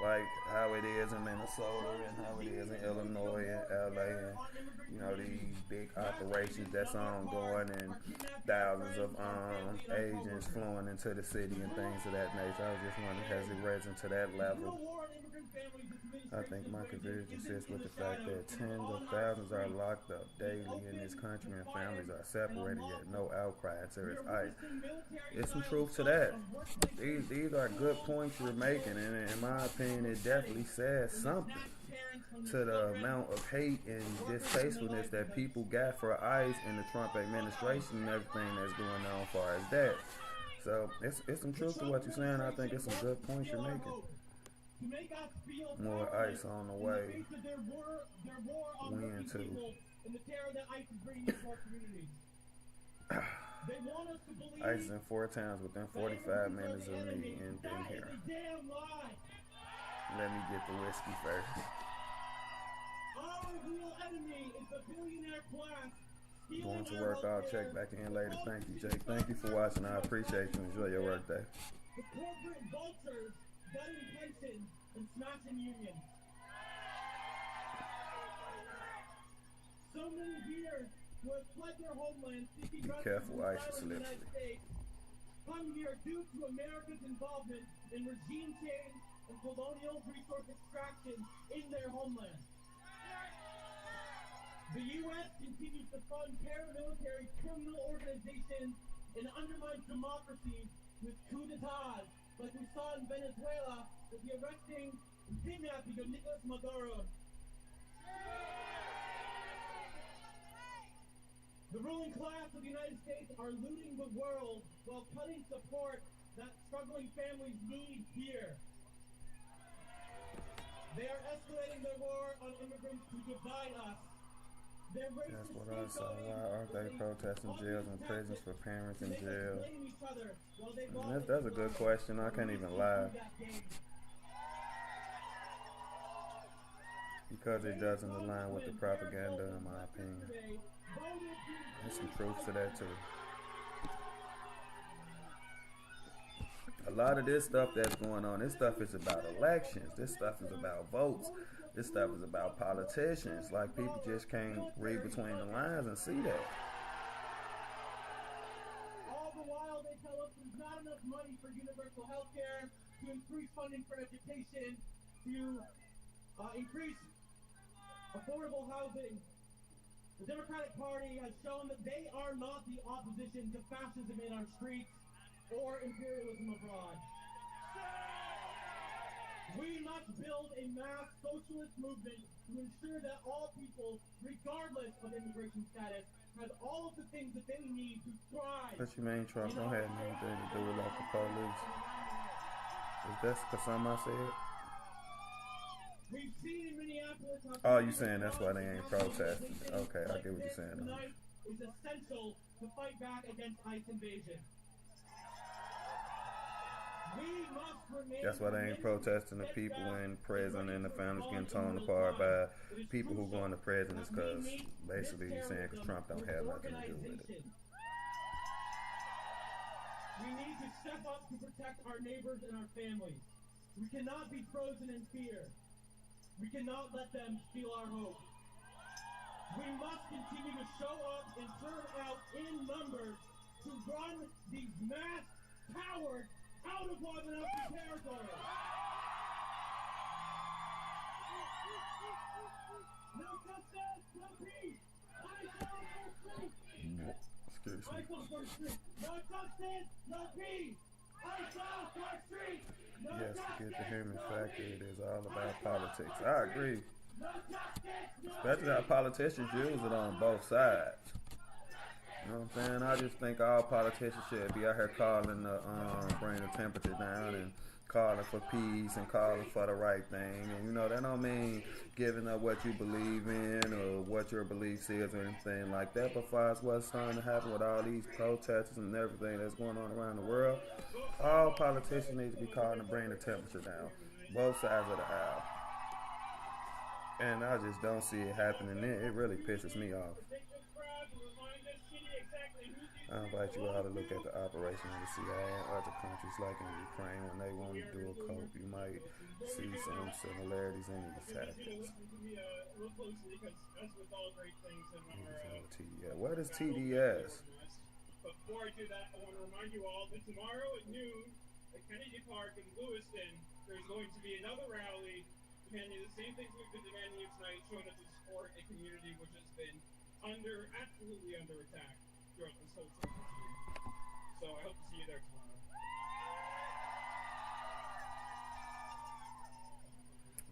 S1: like how it is in Minnesota and how it is in Illinois and LA, and you know, these big operations that's ongoing and thousands of agents flowing into the city and things of that nature. I was just wondering, has it risen to that level? I think my conviction sits with the fact that tens of thousands are locked up daily in this country and families are separated, yet no outcry until it's ICE. There's some truth to that. These are good points you're making, and in my opinion, it definitely says something to the amount of hate and distastefulness that people got for ICE and the Trump administration and everything that's going on as far as that. So it's some truth to what you're saying. I think it's some good points you're making. More ICE on the way. Win too. ICE in 4 towns within 45 minutes of me and been here. Let me get the whiskey first. Going to work, I'll check back in later. Thank you, Jake. Thank you for watching. I appreciate you. Enjoy your work day.
S3: The corporate vultures gutting pensions and smashing unions. So many years who have fled their homeland seeking refuge in the United States come here due to America's involvement in regime change and colonial resource extraction in their homeland. The U.S. continues to fund paramilitary criminal organizations and undermines democracy with coup d'etats, like we saw in Venezuela with the arresting and kidnapping of Nicolas Maduro. The ruling class of the United States are looting the world while cutting support that struggling families need here. They are escalating their war on immigrants to divide us.
S1: That's what I saw. Why aren't they protesting jails and prisons for parents in jail? That's a good question. I can't even lie. Because it doesn't align with the propaganda, in my opinion. There's some truth to that, too. A lot of this stuff that's going on, this stuff is about elections. This stuff is about votes. This stuff is about politicians. Like, people just can't read between the lines and see that.
S3: All the while, they tell us there's not enough money for universal health care, to increase funding for education, to increase affordable housing. The Democratic Party has shown that they are not the opposition to fascism in our streets or imperialism abroad. We must build a mass socialist movement to ensure that all people, regardless of immigration status, have all of the things that they need to thrive.
S1: What you mean Trump don't have anything to do with local police? Is that because something I said?
S3: We've seen in Minneapolis.
S1: Oh, you saying that's why they ain't protesting? Okay, I get what you're saying.
S3: Tonight is essential to fight back against ICE invasion. We must remain.
S1: That's why they ain't protesting the people in prison and the families getting torn apart by people who going to prison. Is because basically you're saying because Trump don't have nothing to do with it.
S3: We need to step up to protect our neighbors and our families. We cannot be frozen in fear. We cannot let them steal our hope. We must continue to show up and turn out in numbers to run these mass cowards out of Wabanaki territory. No justice, no peace. I shall for street.
S1: Excuse me.
S3: I shall for street. No justice, no peace. I shall for street. No
S1: Yes,
S3: justice,
S1: to get the human
S3: no
S1: factor,
S3: peace.
S1: it is all about politics. I agree.
S3: No justice, no
S1: Especially how politicians use it on both sides. You know what I'm saying? I just think all politicians should be out here calling to bring the temperature down and calling for peace and calling for the right thing. And you know, that don't mean giving up what you believe in or what your beliefs is or anything like that. But far as what's starting to happen with all these protests and everything that's going on around the world, all politicians need to be calling to bring the temperature down. Both sides of the aisle. And I just don't see it happening. It really pisses me off. I invite you all to look at the operation of the CIA in other countries like in Ukraine when they want to do a coup. You might see some similarities in these tactics. What is TDS?
S3: But before I do that, I want to remind you all that tomorrow at noon at Kennedy Park in Lewiston, there's going to be another rally demanding the same things we've been demanding you tonight, showing up to support a community which has been absolutely under attack throughout this whole trip. So I hope to see you there tomorrow.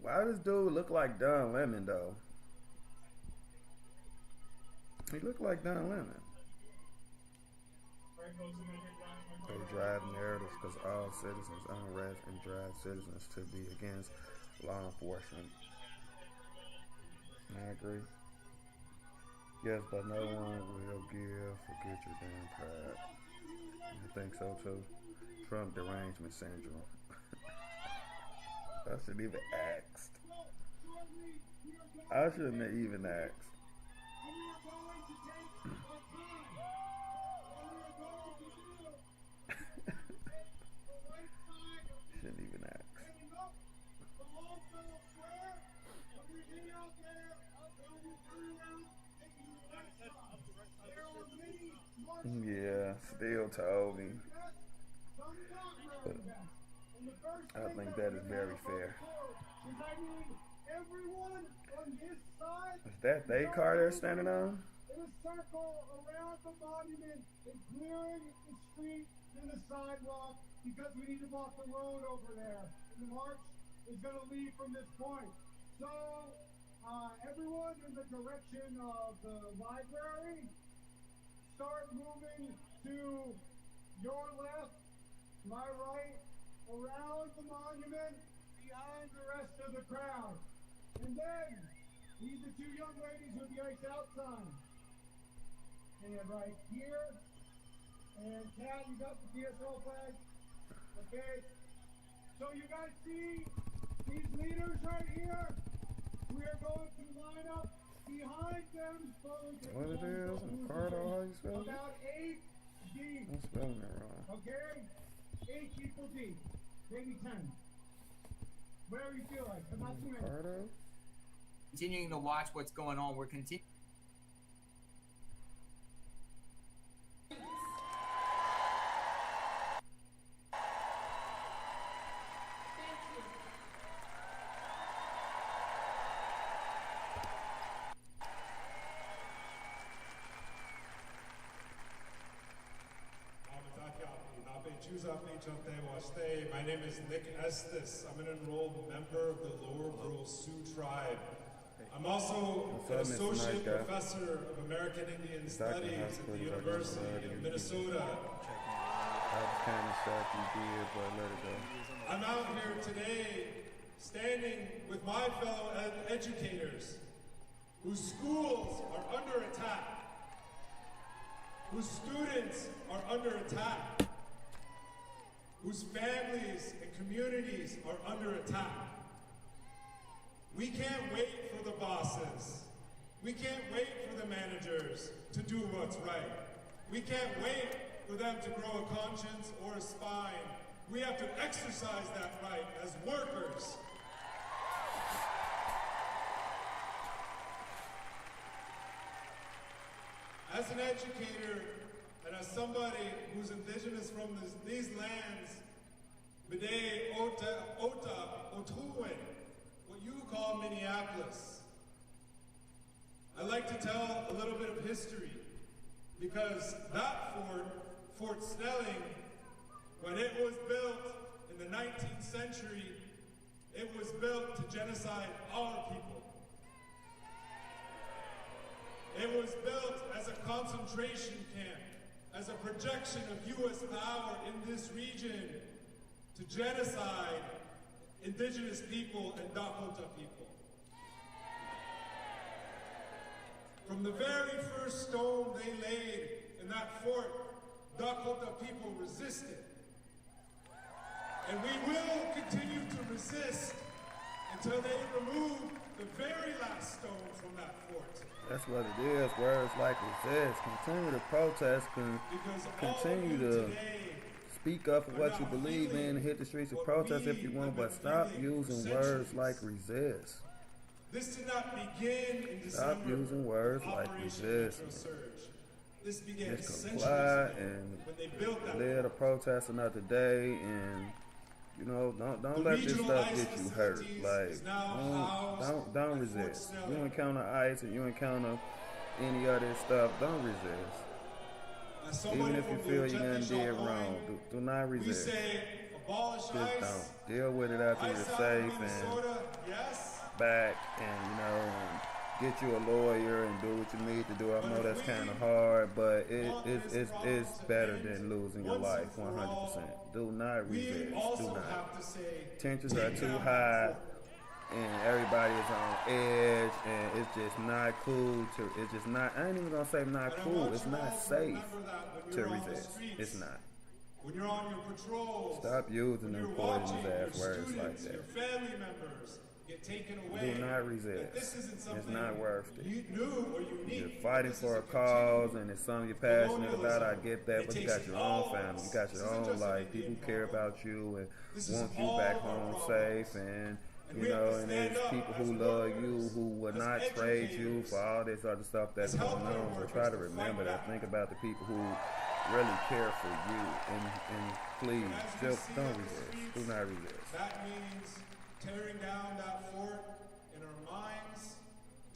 S1: Why does dude look like Don Lemon though? He looked like Don Lemon. They drive narratives because all citizens unrest and drive citizens to be against law enforcement. I agree. Yes, but no one will forget your damn pride. I think so too. Trump derangement syndrome. I shouldn't even asked. I shouldn't have even asked. Shouldn't even ask. Yeah, still told me. But I think that is very fair. Is that they car they're standing on?
S3: In a circle around the monument and clearing the street and the sidewalk because we need to block the road over there. And the march is going to leave from this point. So, everyone in the direction of the library, start moving to your left, my right, around the monument, behind the rest of the crowd. And then, these are two young ladies with the Ice Out sign. And right here, and Kat, you got the DSL flag? Okay. So you guys see these leaders right here? We are going to line up behind them.
S1: What it is? Ricardo, how you spell it?
S3: About 8 deep.
S1: I'm spelling it wrong.
S3: Okay? 8 people deep. Maybe 10. Whatever you feel like. But not too many.
S1: Ricardo?
S21: continuing to watch what's going on. We're continuing.
S22: My name is Nick Estes. I'm an enrolled member of the Lower Brule Sioux Tribe. I'm also an associate professor of American Indian Studies at the University of Minnesota.
S1: I was kind of shocked you did, but let it go.
S22: I'm out here today standing with my fellow educators whose schools are under attack, whose students are under attack, whose families and communities are under attack. We can't wait for the bosses. We can't wait for the managers to do what's right. We can't wait for them to grow a conscience or a spine. We have to exercise that right as workers. As an educator, and as somebody who's indigenous from these lands, Bide Ota Otuwen, what you call Minneapolis, I'd like to tell a little bit of history, because that Fort Snelling, when it was built in the 19th century, it was built to genocide our people. It was built as a concentration camp, as a projection of U.S. power in this region to genocide indigenous people and Dakota people. From the very first stone they laid in that fort, Dakota people resisted. And we will continue to resist until they remove the very last stone from that fort.
S1: That's what it is. Words like resist. Continue to protest. Continue to speak up for what you believe in. Hit the streets of protest if you want, but stop using words like resist.
S22: This did not begin in December.
S1: Stop using words like resist.
S22: This began
S1: just comply and live the protest another day, and you know, don't let this stuff get you hurt. Like, don't resist. You encounter ICE and you encounter any other stuff, don't resist. Even if you feel you're gonna do it wrong, do not resist. Just don't. Deal with it after you're safe and back, and you know, and get you a lawyer and do what you need to do. I know that's kind of hard, but it's better than losing your life 100%. Do not resist. Do not. Tensions are too high, and everybody is on edge, and it's just not cool to. It's just not. I ain't even gonna say not cool. It's not safe to resist. It's not.
S22: When you're on your patrols,
S1: stop using them poisonous ass words like that.
S22: Your family members get taken away.
S1: Do not resist. It's not worth it.
S22: New or unique.
S1: You're fighting for a cause and it's something you're passionate about. I get that, but you got your own family. You got your own life. People care about you and want you back home safe. And you know, and there's people who love you who would not trade you for all this other stuff that's going on. So try to remember that. Think about the people who really care for you. And please, just don't resist. Do not resist.
S22: That means tearing down that fort in our minds,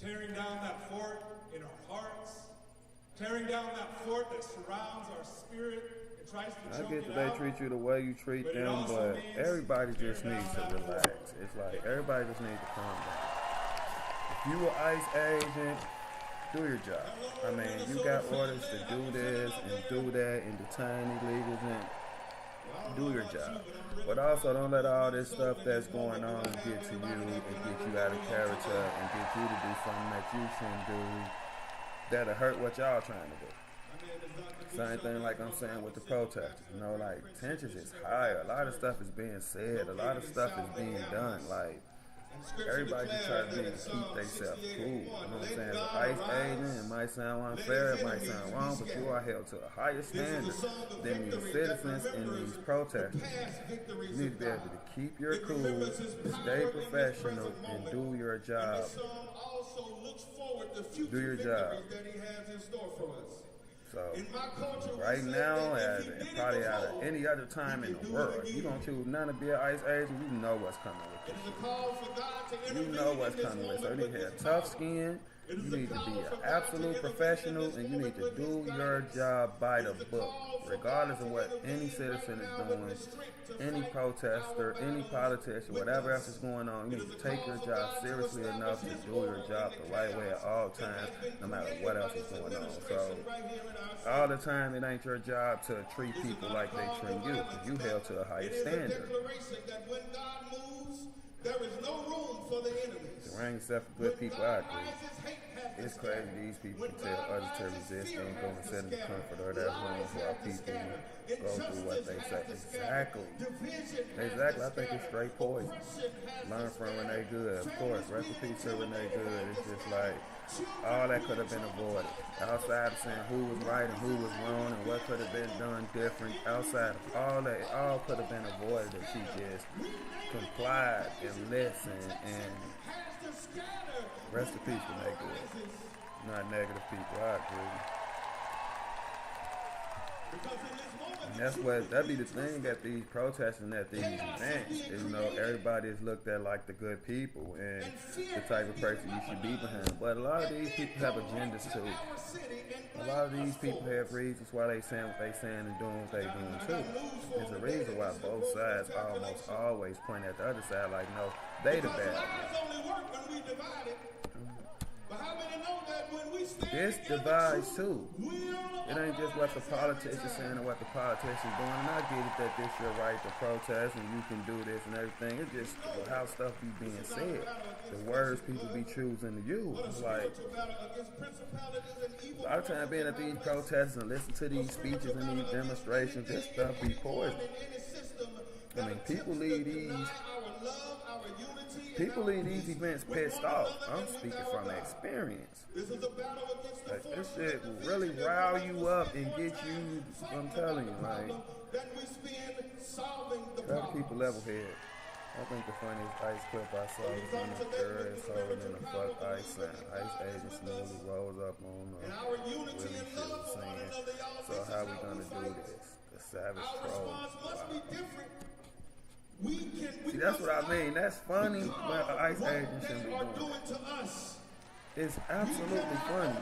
S22: tearing down that fort in our hearts, tearing down that fort that surrounds our spirit and tries to choke it out.
S1: I get that they treat you the way you treat them, but everybody just needs to relax. It's like everybody just needs to calm down. If you an ICE agent, do your job. I mean, you got orders to do this and do that and detain illegals and do your job. But also don't let all this stuff that's going on get to you and get you out of character and get you to do something that you shouldn't do that'll hurt what y'all trying to do. Same thing like I'm saying with the protesters. You know, like tensions is higher. A lot of stuff is being said. A lot of stuff is being done. Like, everybody just try to keep themselves cool. You know what I'm saying? As an ICE agent, it might sound unfair, it might sound wrong, but you are held to a higher standard than these citizens and these protesters. You need to be able to keep your cool, stay professional, and do your job. Do your job. So, right now, and probably out of any other time in the world, you don't choose none to be an ICE agent, you know what's coming with this shit. You know what's coming with. So you need to have tough skin, you need to be an absolute professional, and you need to do your job by the book, regardless of what any citizen is doing, any protester, any politician, whatever else is going on. You need to take your job seriously enough to do your job the right way at all times, no matter what else is going on. So, all the time, it ain't your job to treat people like they treat you, because you held to a higher standard.
S2: There is no room for the enemies.
S1: The rank except for good people, I agree. It's crazy these people can tell others to resist and go and sit in the comfort of their homes while people go through what they say. Exactly. Exactly. I think it's straight poison. Learn from Renee Good. Of course, rest in peace to Renee Good. It's just like all that could have been avoided. Outside of saying who was right and who was wrong and what could have been done different, outside of all that, it all could have been avoided if she just complied and listened. And rest in peace for Renee Good. Not negative people, I agree. And that'd be the thing at these protests and at these events. Is, you know, everybody is looked at like the good people and the type of person you should be behind. But a lot of these people have agendas too. A lot of these people have reasons why they saying what they saying and doing what they doing too. There's a reason why both sides almost always point at the other side like, no, they the bad ones. This divides too. It ain't just what the politicians saying and what the politicians doing. And I get it that this your right to protest and you can do this and everything. It's just how stuff be being said. The words people be choosing to use. It's like a lot of time being at these protests and listen to these speeches and these demonstrations, this stuff be poison. I mean, people leave these events pissed off. I'm speaking from experience. Like, this shit will really rile you up and get you, I'm telling you, like, try to keep a level head. I think the funniest ICE clip I saw was when the girl is holding in a fuck ICE sign. ICE agent smoothly rolls up on the Willie shit was saying, so how we gonna do this? The savage troll. Wow. See, that's what I mean. That's funny, but ICE agent shouldn't be doing it. It's absolutely funny,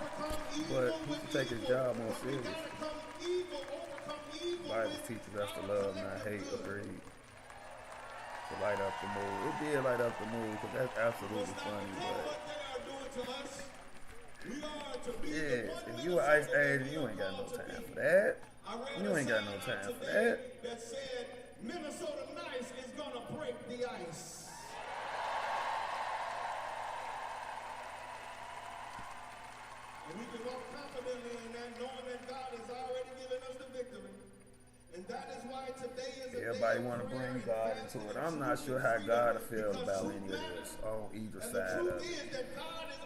S1: but he should take his job more seriously. Bible teaches us to love, not hate, agreed. To light up the mood. It did light up the mood, because that's absolutely funny, but yes, if you an ICE agent, you ain't got no time for that. You ain't got no time for that.
S2: That said, Minnesota Nice is gonna break the ice. And we can walk confidently in that, knowing that God has already given us the victory. And that is why today is a
S1: everybody want to bring God into it. I'm not sure how God feels about any of this on either side of it.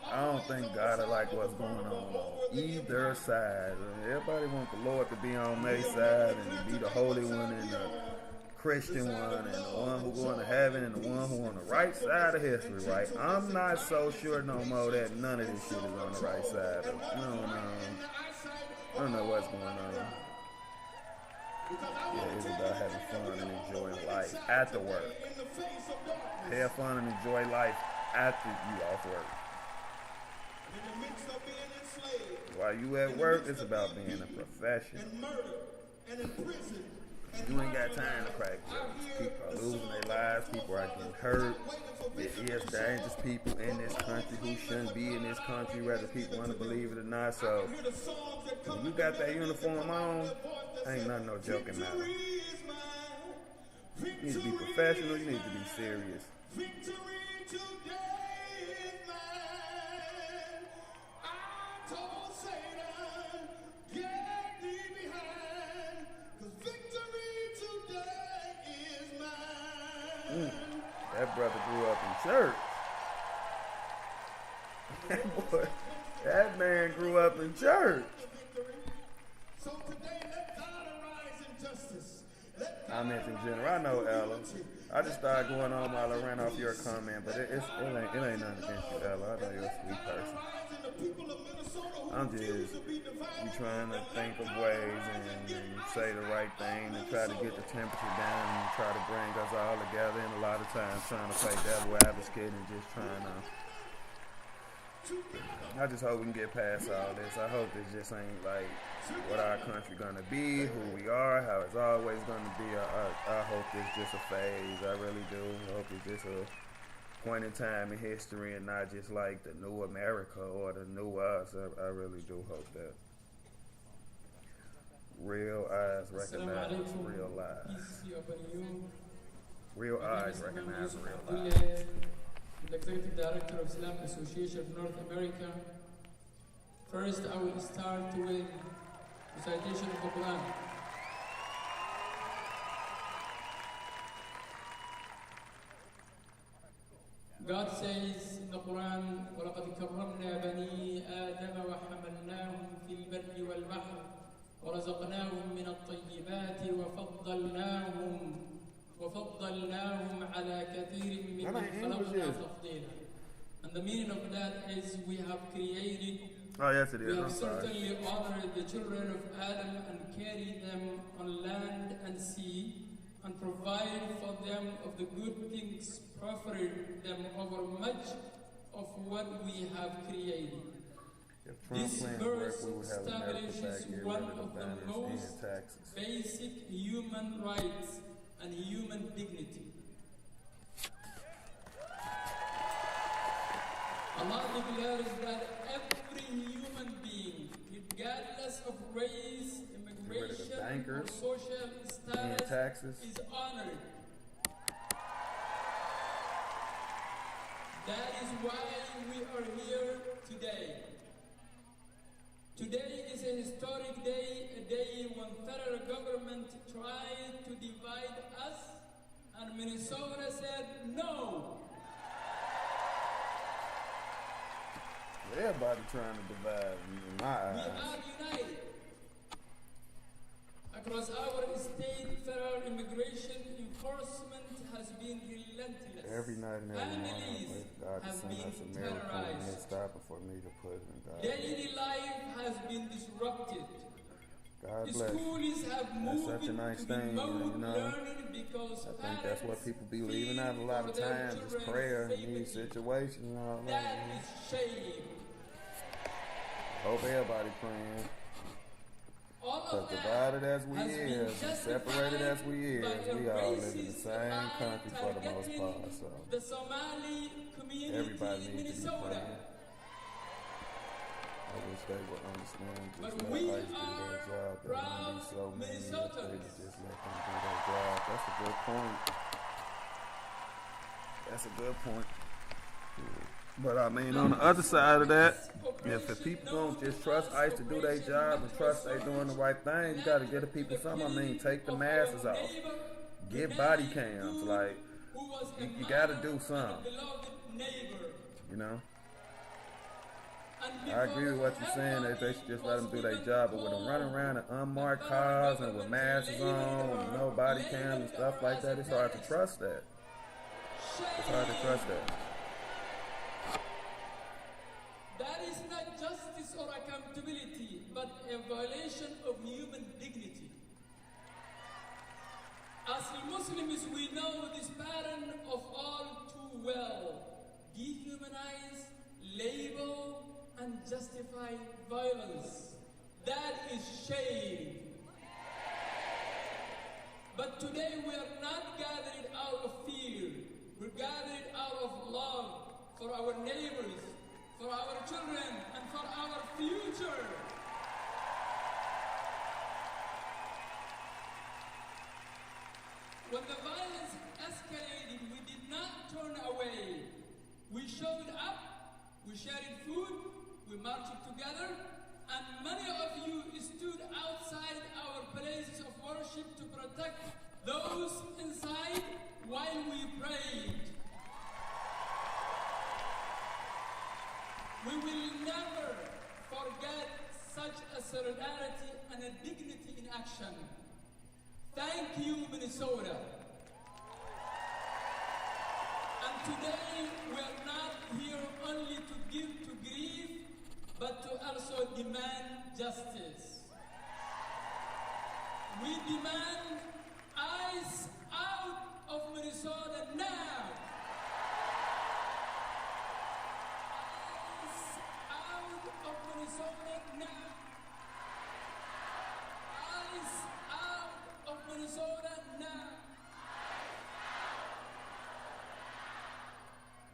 S1: I don't think God will like what's going on either side. Everybody want the Lord to be on their side and be the holy one and the Christian one and the one who going to heaven and the one who on the right side of history, right? I'm not so sure no more that none of this shit is on the right side of it. I don't know what's going on. Yeah, it's about having fun and enjoying life after work. Have fun and enjoy life after you off work. While you at work, it's about being a professional. You ain't got time to crack jokes. People are losing their lives. People are getting hurt. There is dangerous people in this country who shouldn't be in this country, whether people want to believe it or not. So when you got that uniform on, ain't nothing no joking matter. You need to be professional. You need to be serious. That brother grew up in church. Boy, that man grew up in church.
S2: So today, let God arise in justice.
S1: I mentioned general. I know Ella. I just started going on while I ran off your comment, but it ain't nothing against you, Ella. I know you're a sweet person. I'm just trying to think of ways and say the right thing and try to get the temperature down and try to bring us all together. And a lot of times trying to play devil advocate and just trying to. I just hope we can get past all this. I hope this just ain't like what our country gonna be, who we are, how it's always gonna be. I hope this just a phase. I really do. I hope it's just a point in time in history and not just like the new America or the new us. I really do hope that. Real eyes recognize real lies. Real eyes recognize real lies.
S6: The Executive Director of Islam Association of North America. First, I will start with recitation of the Quran. God says in the Quran, وَلَقَدْ كَرَّمْنَا بَنِي آدَمَ وَحَمَلْنَاهُمْ فِي الْبَرِّ وَالْبَحْرِ وَرَزَقْنَاهُم مِّنَ الطَّيِّبَاتِ وَفَضَّلْنَاهُمْ عَلَى كَثِيرٍ مِّمَّنْ خَلَقْنَا تَفْضِيلًا. And the meaning of that is we have created, we have certainly honored the children of Adam and carried them on land and sea and provided for them of the good things, preferred them over much of what we have created. This verse establishes one of the most basic human rights and human dignity. Allah declares that every human being, regardless of race, immigration, or social status, is honored. That is why we are here today. Today is a historic day, a day when federal government tried to divide us, and Minnesota said no.
S1: Everybody trying to divide in my eyes.
S6: We are united. Across our state, federal immigration enforcement has been relentless.
S1: Every night and every morning, God to send us a miracle and He'll stop it for me to put it in God.
S6: Daily life has been disrupted.
S1: God bless.
S6: Schools have moved
S1: that's such a nice thing, you know. I think that's what people be leaving out a lot of times is prayer in these situations and all that.
S6: That is shame.
S1: Hope everybody praying. Because divided as we is, and separated as we is, we all live in the same country for the most part. So
S6: the Somali community
S1: everybody
S6: in
S1: needs to be
S6: Minnesota.
S1: praying. I wish they would understand just
S6: But
S1: let
S6: we
S1: ICE do their job. There won't be so many if they would just let them do their job. That's a good point. That's a good point. But I mean, on the other side of that, if people don't just trust ICE to do their job and trust they doing the right thing, you got to give the people something. I mean, take the masks off. Get body cams. Like, you got to do something. You know? I agree with what you're saying, that they should just let them do their job. But with them running around in unmarked cars and with masks on and no body cams and stuff like that, it's hard to trust that. It's hard to trust that.
S6: That is not justice or accountability, but a violation of human dignity. As Muslims, we know this pattern of all too well. Dehumanize, label, and justify violence. That is shame. But today we are not gathered out of fear. We're gathered out of love for our neighbors, for our children, and for our future. When the violence escalated, we did not turn away. We showed up, we shared food, we marched together, and many of you stood outside our places of worship to protect those inside while we prayed. We will forget such a solidarity and a dignity in action. Thank you, Minnesota. And today we are not here only to give to grief, but to also demand justice. We demand ICE out of Minnesota now. ICE out of Minnesota now. ICE out of Minnesota now.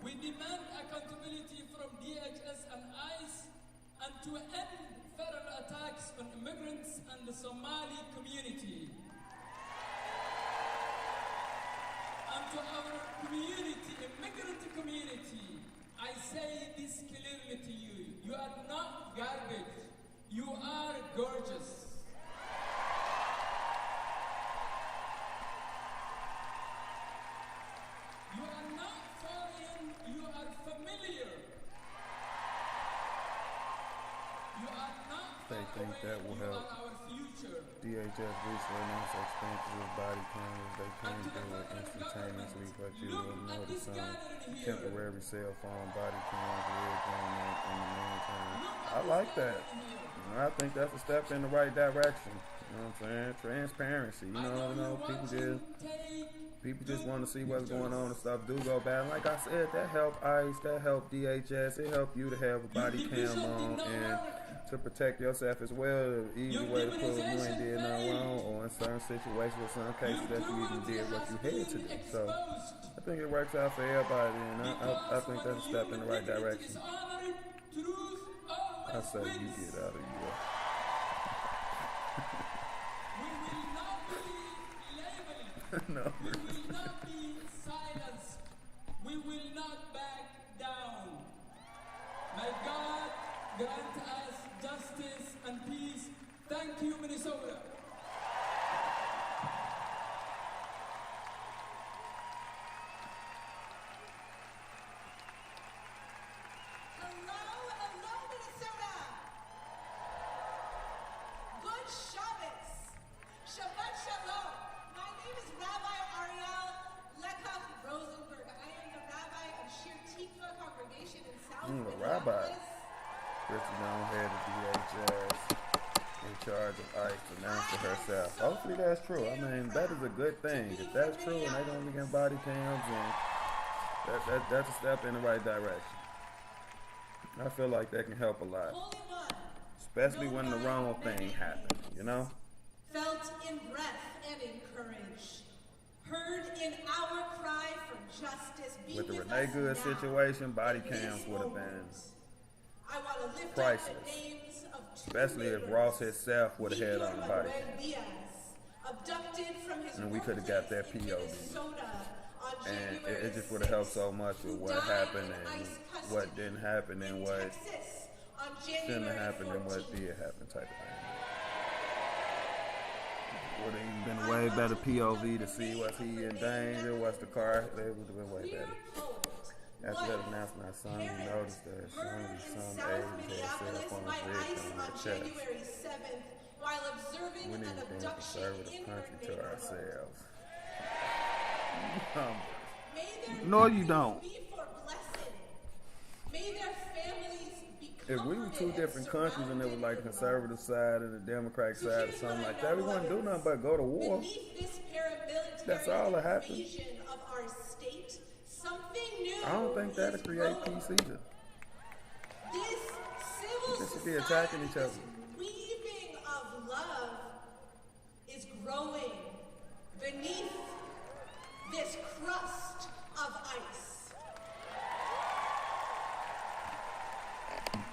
S6: We demand accountability from DHS and ICE and to end federal attacks on immigrants and the Somali community. And to our community, immigrant community, I say this clearly to you. You are not garbage. You are gorgeous. You are not foreign, you are familiar. You are not
S1: They think that will help.
S6: our future.
S1: DHS recently announced expansion of body cameras. They can do it instantaneously, but you will notice some temporary cell phone body cams will going on in the meantime. I like that. You know, I think that's a step in the right direction. You know what I'm saying? Transparency. You know, people just want to see what's going on and stuff do go bad. And like I said, that help ICE, that help DHS, it help you to have a body cam on and to protect yourself as well. The easy way to prove you ain't did nothing wrong, or in certain situations, in some cases that you even did what you had to do. So I think it works out for everybody, and I think that's a step in the right direction. I say you get out of here. No.
S6: We will not be silenced. We will not back down. May God grant us justice and peace. Thank you, Minnesota.
S7: Hello, Minnesota. Good Shabbos. Shabbat Shalom. My name is Rabbi Ariel Lekach Rosenberg. I am the rabbi of Shir Tikva congregation in South
S1: Rabbi.
S7: Minneapolis.
S1: Richard Young, head of DHS, in charge of ICE, announced it herself. Hopefully that's true. I mean, that is a good thing. If that's true and they're going to be getting body cams, and that's a step in the right direction. I feel like that can help a lot. Especially when the wrong thing happens, you know?
S7: Felt in breath and encouraged. Heard in our cry for justice.
S1: With the Renee Good situation, body cams would have been priceless. Especially if Ross himself would have had on the body cam. And we could have got that POV. And it just would have helped so much with what happened and what didn't happen and what shouldn't have happened and what did happen type of thing. Would have even been a way better POV to see was he in danger, what's the car, it would have been way better. After that announcement, I suddenly noticed that some Asians had cell phones rigged on their chest. We need to be a conservative country to ourselves. No, you don't. If we were two different countries and it was like the conservative side and the Democratic side or something like that, we wouldn't do nothing but go to war. That's all that happened. I don't think that'll create peace either. We should be attacking each other.
S7: Weaving of love is growing beneath this crust of ice.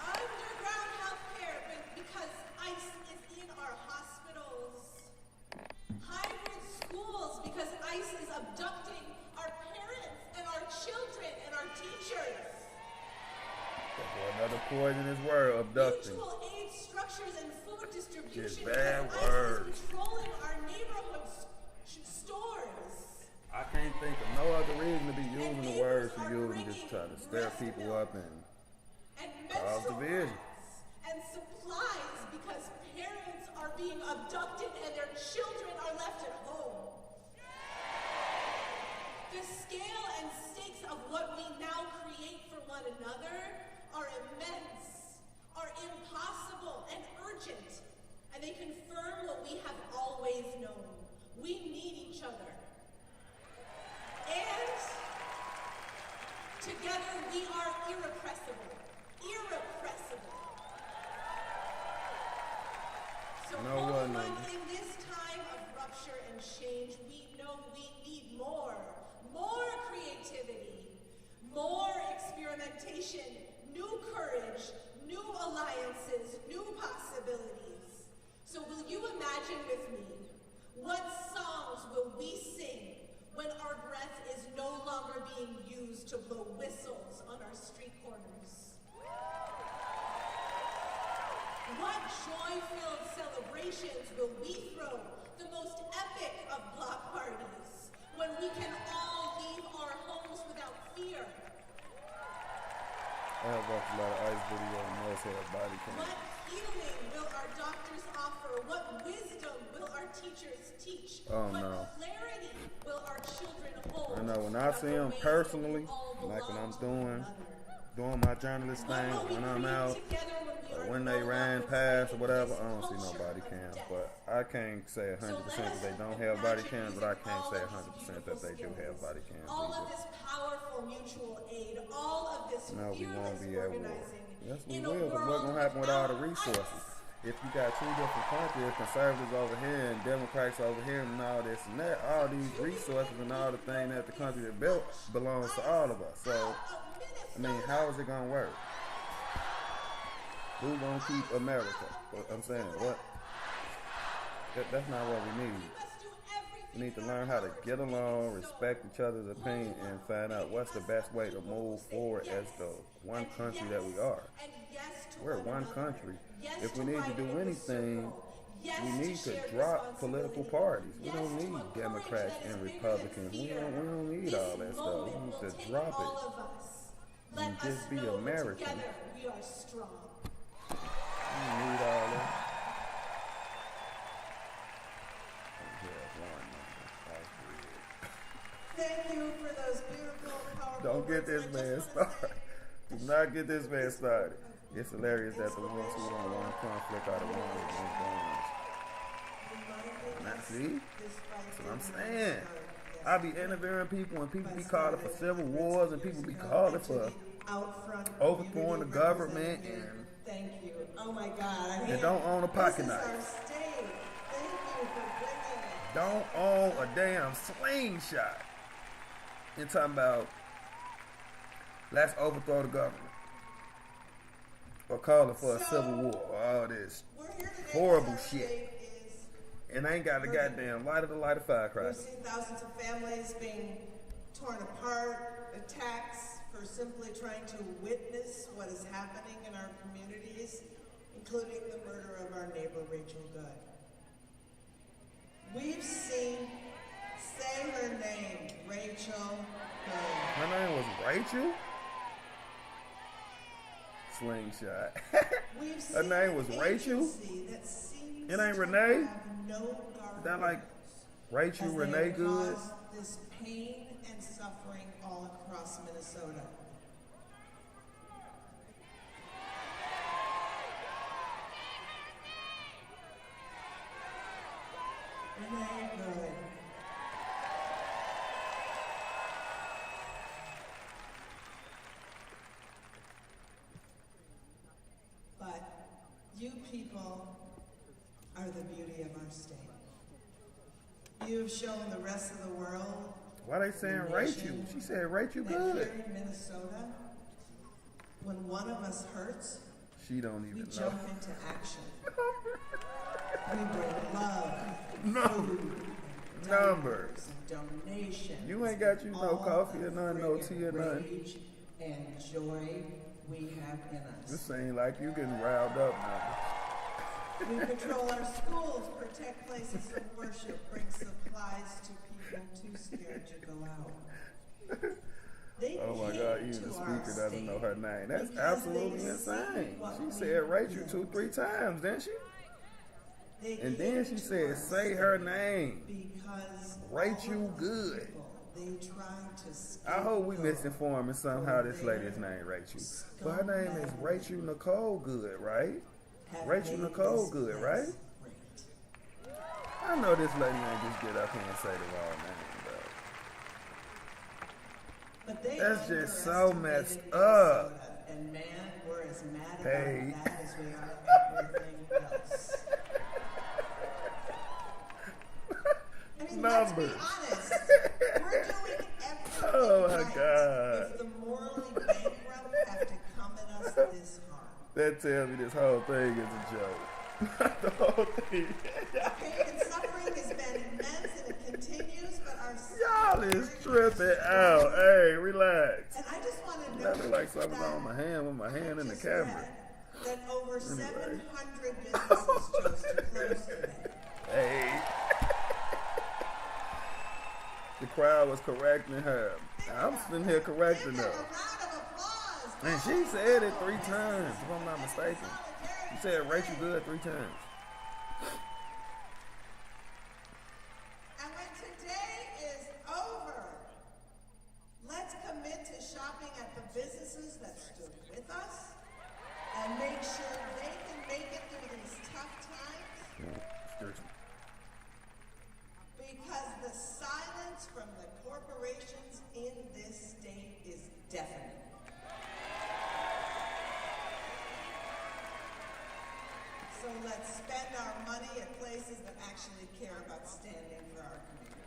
S7: Underground healthcare, because ice is in our hospitals. Hybrid schools, because ice is abducting our parents and our children and our teachers.
S1: Another poisonous word, abducting.
S7: Mutual aid structures and food distribution.
S1: Just bad words.
S7: ICE is controlling our neighborhood stores.
S1: I can't think of no other reason to be using the words you use and just try to stir people up and cause division.
S7: And being abducted and their children are left at home. The scale and stakes of what we now create for one another are immense, are impossible and urgent, and they confirm what we have always known. We need each other. And together we are irrepressible. Irrepressible. So in this time of rupture and change, we know we need more creativity, more experimentation, new courage, new alliances, new possibilities. So will you imagine with me, what songs will we sing when our breath is no longer being used to blow whistles on our street corners? What joy-filled celebrations will we throw, the most epic of block parties, when we can all leave our homes without fear?
S1: I have watched a lot of Ice video and most have body cam.
S7: What healing will our doctors offer? What wisdom will our teachers teach? What clarity will our children hold?
S1: I know when I see them personally, like when I'm doing my journalist thing, when I'm out, or when they ran past or whatever, I don't see no body cams. But I can't say 100% that they don't have body cams, but I can't say 100% that they do have body cams
S7: all
S1: either.
S7: of this powerful mutual aid, all of this
S1: No, we won't be at war. Yes, we
S7: in
S1: will, but what's going to happen with all the resources? If you got two different countries, conservatives over here and Democrats over here and all this and that, all these resources and all the things that the country that built belongs to all of us. So, I mean, how is it going to work? Who's going to keep America? I'm saying, what? That's not what we need. We need to learn how to get along, respect each other's opinion, and find out what's the best way to move forward as the one country that we are. We're one country. If we need to do anything, we need to drop political parties. We don't need Democrats and Republicans. We don't need all that stuff. We need to drop it and just be American.
S7: We are strong.
S1: We don't need all that.
S7: Thank you for those beautiful, powerful
S1: Don't get this man started. Do not get this man started. It's hilarious that the ones who don't want conflict are the ones that want guns. Now, see? That's what I'm saying. I be interviewing people and people be calling for civil wars and people be calling for overthrowing the government and
S7: thank you. Oh my God.
S1: And don't own a pocket knife.
S7: Thank you for bringing it.
S1: Don't own a damn slingshot. And talking about let's overthrow the government. Or calling for a civil war. All this horrible shit. And I ain't got the goddamn light of the light of firecracker.
S7: We've seen thousands of families being torn apart, attacks for simply trying to witness what is happening in our communities, including the murder of our neighbor Rachel Good. We've seen, say her name, Rachel Good.
S1: Her name was Rachel? Slingshot. Her name was Rachel? It ain't Renee? Is that like Rachel Renee Good?
S7: This pain and suffering all across Minnesota. Renee Good. But you people are the beauty of our state. You have shown the rest of the world.
S1: Why they saying Rachel? She said Rachel Good.
S7: Here in Minnesota, when one of us hurts,
S1: she don't even know.
S7: Jump into action. We bring love, food,
S1: numbers,
S7: donations.
S1: You ain't got you no coffee or nothing, no tea or nothing.
S7: And joy we have in us.
S1: This ain't like you getting riled up now.
S7: We patrol our schools, protect places of worship, bring supplies to people too scared to go out.
S1: Oh my God, even the speaker doesn't know her name. That's absolutely insane. She said Rachel 2-3 times, didn't she? And then she said, say her name.
S4: Because
S1: Rachel Good.
S4: they tried to
S1: I hope we misinforming somehow this lady's name Rachel. But her name is Rachel Nicole Good, right? Rachel Nicole Good, right? I know this lady ain't just get up here and say the wrong name, bro. That's just so messed up.
S4: And man, we're as mad
S1: Hey.
S4: about that as we are everything else. I mean, let's be honest. We're doing everything
S1: Oh my
S4: right
S1: God.
S4: if the morally bankrupt have to come at us this hard.
S1: That tells me this whole thing is a joke. The whole thing.
S4: The pain and suffering has been immense and it continues, but our
S1: Y'all is tripping out. Hey, relax.
S4: And I just want to
S1: That
S4: know
S1: look like something on my hand with my hand in the camera.
S4: that over 700 businesses chose to close today.
S1: Hey. The crowd was correcting her. I'm sitting here correcting her. And she said it 3 times, if I'm not mistaken. She said Rachel Good 3 times.
S4: And when today is over, let's commit to shopping at the businesses that stood with us and make sure they can make it through these tough times. Because the silence from the corporations in this state is deafening. So let's spend our money at places that actually care about standing for our community.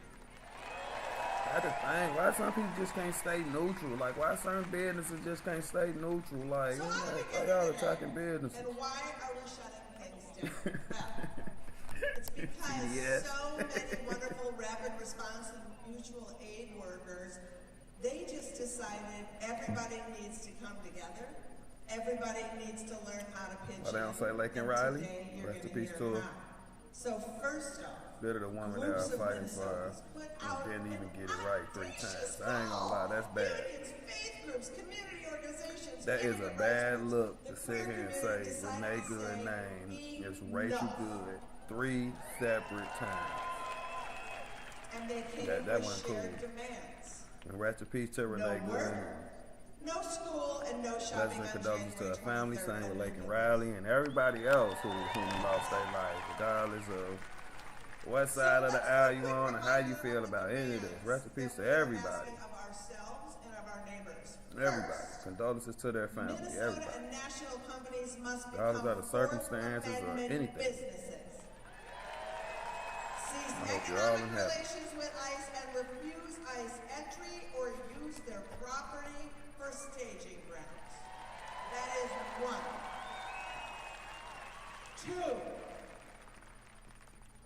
S1: That's the thing. Why some people just can't stay neutral? Like, why certain businesses just can't stay neutral? Like, why y'all attacking businesses?
S4: And why are we shutting things down? It's because so many wonderful rapid response and mutual aid workers, they just decided everybody needs to come together. Everybody needs to learn how to pitch.
S1: Oh, they don't say Lake and Riley? Rest in peace to her.
S4: So first off,
S1: Better the woman that was fighting for her and didn't even get it right 3 times. I ain't gonna lie, that's bad.
S4: faith groups, community organizations,
S1: That is a bad look to sit here and say Renee Good name is Rachel Good 3 separate times.
S4: And they came
S1: That
S4: with
S1: wasn't cool.
S4: shared demands.
S1: And rest in peace to Renee Good.
S4: No school and no shopping
S1: Blessings and
S4: on
S1: condolences to her
S4: January
S1: family,
S4: 23rd.
S1: same with Lake and Riley, and everybody else who lost their life, regardless of what side of the aisle you on and how you feel about any of this. Rest in peace to everybody.
S4: Of ourselves and of our neighbors.
S1: Everybody. Condolences to their family.
S4: Minnesota
S1: Everybody.
S4: and national companies must
S1: Regardless
S4: become
S1: of the circumstances or
S4: for-amendment
S1: anything.
S4: businesses. Cease
S1: I hope you're all in
S4: economic
S1: heaven.
S4: relations with ICE and refuse ICE entry or use their property for staging grounds. That is 1. 2.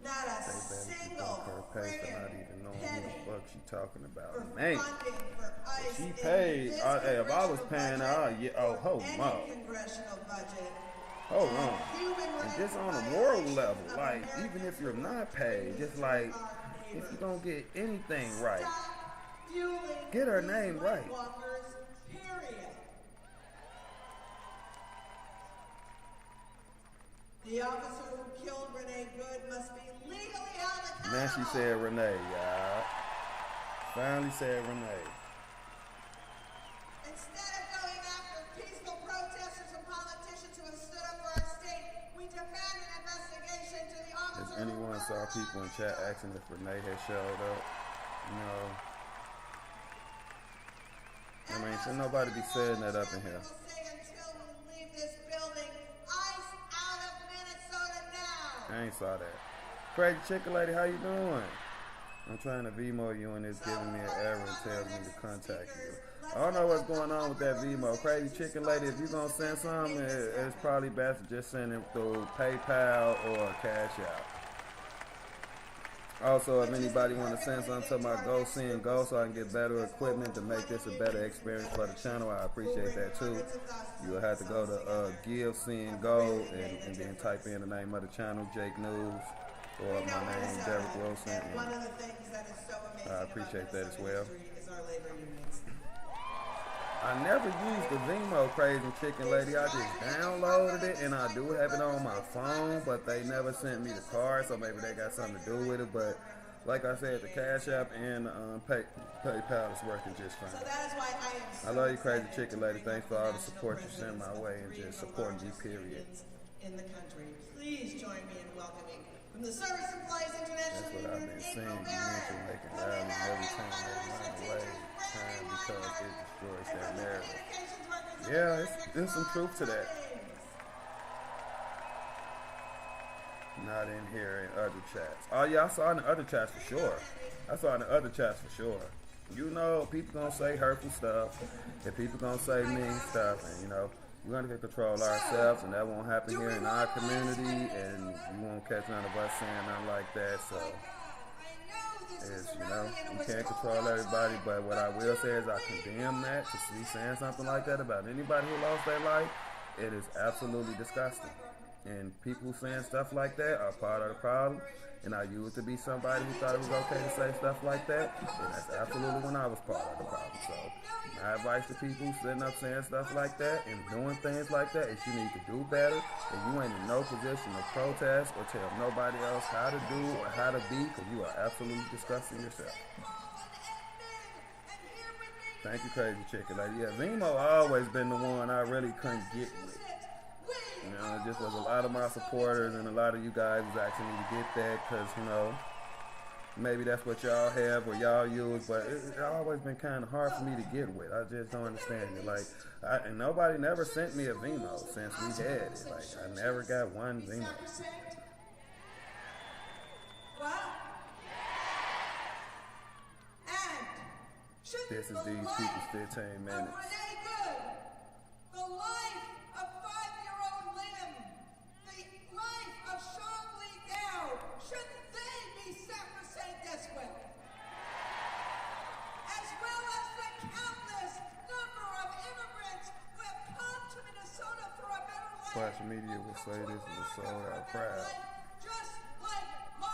S4: Not a single
S1: Her pay for not even knowing who the fuck she talking about.
S4: for
S1: Man,
S4: funding for ICE
S1: she
S4: in
S1: paid.
S4: this
S1: Hey, if I was
S4: congressional
S1: paying
S4: budget
S1: her, yeah, oh, hold
S4: any
S1: on.
S4: congressional budget.
S1: Hold on. And just on a moral level, like, even if you're not paid, just like, if you don't get anything right, get her name right.
S4: Walkers, period. The officer who killed Renee Good must be legally held accountable.
S1: Now she said Renee, y'all. Finally said Renee.
S4: Instead of going after peaceful protesters and politicians who have stood up for our state, we demand an investigation to the officer.
S1: Has anyone saw people in chat asking if Renee had showed up? No. I mean, should nobody be saying that up in here?
S4: Until we leave this building, ICE out of Minnesota now.
S1: I ain't saw that. Crazy Chicken Lady, how you doing? I'm trying to Vimo you and it's giving me an error and tells me to contact you. I don't know what's going on with that Vimo. Crazy Chicken Lady, if you're going to send something, it's probably best to just send it through PayPal or Cash App. Also, if anybody want to send something to my Go Send Go so I can get better equipment to make this a better experience for the channel, I appreciate that too. You'll have to go to Give Send Go and then type in the name of the channel, Jake News, or my name, Derek Wilson.
S4: One of the things that is so amazing
S1: I appreciate that as well.
S4: is our labor unions.
S1: I never used the Venmo, Crazy Chicken Lady. I just downloaded it, and I do have it on my phone, but they never sent me the card, so maybe they got something to do with it. But like I said, the Cash App and PayPal is working just fine.
S4: So that is why I am
S1: I love you, Crazy Chicken Lady. Thanks for all the support you send my way and just supporting me, period.
S4: In the country, please join me in welcoming from the Service Supplies International.
S1: That's what I've been saying. You mentioned making violence every time they run away, time because it destroys their narrative. Yeah, there's some truth to that. Not in here in other chats. Oh yeah, I saw in the other chats for sure. I saw in the other chats for sure. You know, people gonna say hurtful stuff, and people gonna say mean stuff, and you know, we're gonna control ourselves, and that won't happen here in our community, and you won't catch none of us saying nothing like that. So, you know, we can't control everybody, but what I will say is I condemn that to be saying something like that about anybody who lost their life. It is absolutely disgusting. And people saying stuff like that are part of the problem. And I used to be somebody who thought it was okay to say stuff like that. And that's absolutely when I was part of the problem. So my advice to people sitting up saying stuff like that and doing things like that is you need to do better. And you ain't in no position to protest or tell nobody else how to do or how to be, because you are absolutely disgusting yourself. Thank you, Crazy Chicken Lady. Yeah, Venmo always been the one I really couldn't get with. You know, it just was a lot of my supporters and a lot of you guys was asking me to get that because, you know, maybe that's what y'all have or y'all use, but it's always been kind of hard for me to get with. I just don't understand it. Like, and nobody never sent me a Venmo since we had it. Like, I never got one Venmo. This is these people's 15 minutes.
S2: The life of 5-year-old Lim, the life of Sean Lee Gow, shouldn't they be sacrosanct as well? As well as the countless number of immigrants who have come to Minnesota for a better life.
S1: Flash media will say this is a sold out crowd.
S2: Just like my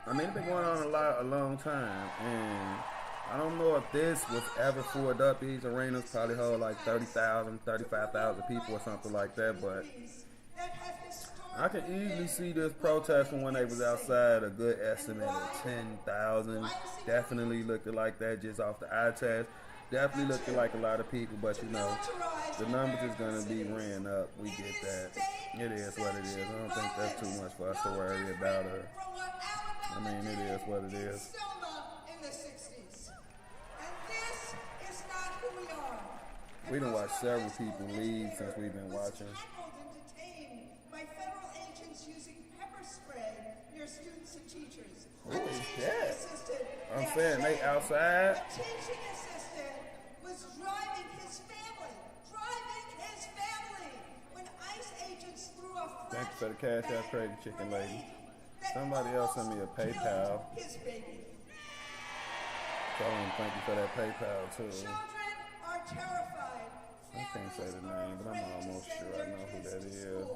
S1: I mean, it's been going on a long time, and I don't know if this was ever filled up. These arenas probably hold like 30,000, 35,000 people or something like that, but I can easily see this protest from when they was outside a good estimate of 10,000. Definitely looking like that just off the eye test. Definitely looking like a lot of people, but you know, the numbers is going to be ran up. We get that. It is what it is. I don't think that's too much for us to worry about. I mean, it is what it is. We done watched several people leave since we've been watching.
S2: By federal agents using pepper spray near students and teachers.
S1: Who is that? I'm saying they outside.
S2: The teaching assistant was driving his family when ICE agents threw a flash.
S1: Thank you for the Cash App, Crazy Chicken Lady. Somebody else sent me a PayPal.
S2: His baby.
S1: Tell him thank you for that PayPal too.
S2: Children are terrified.
S1: I can't say the name, but I'm almost sure I know who that is.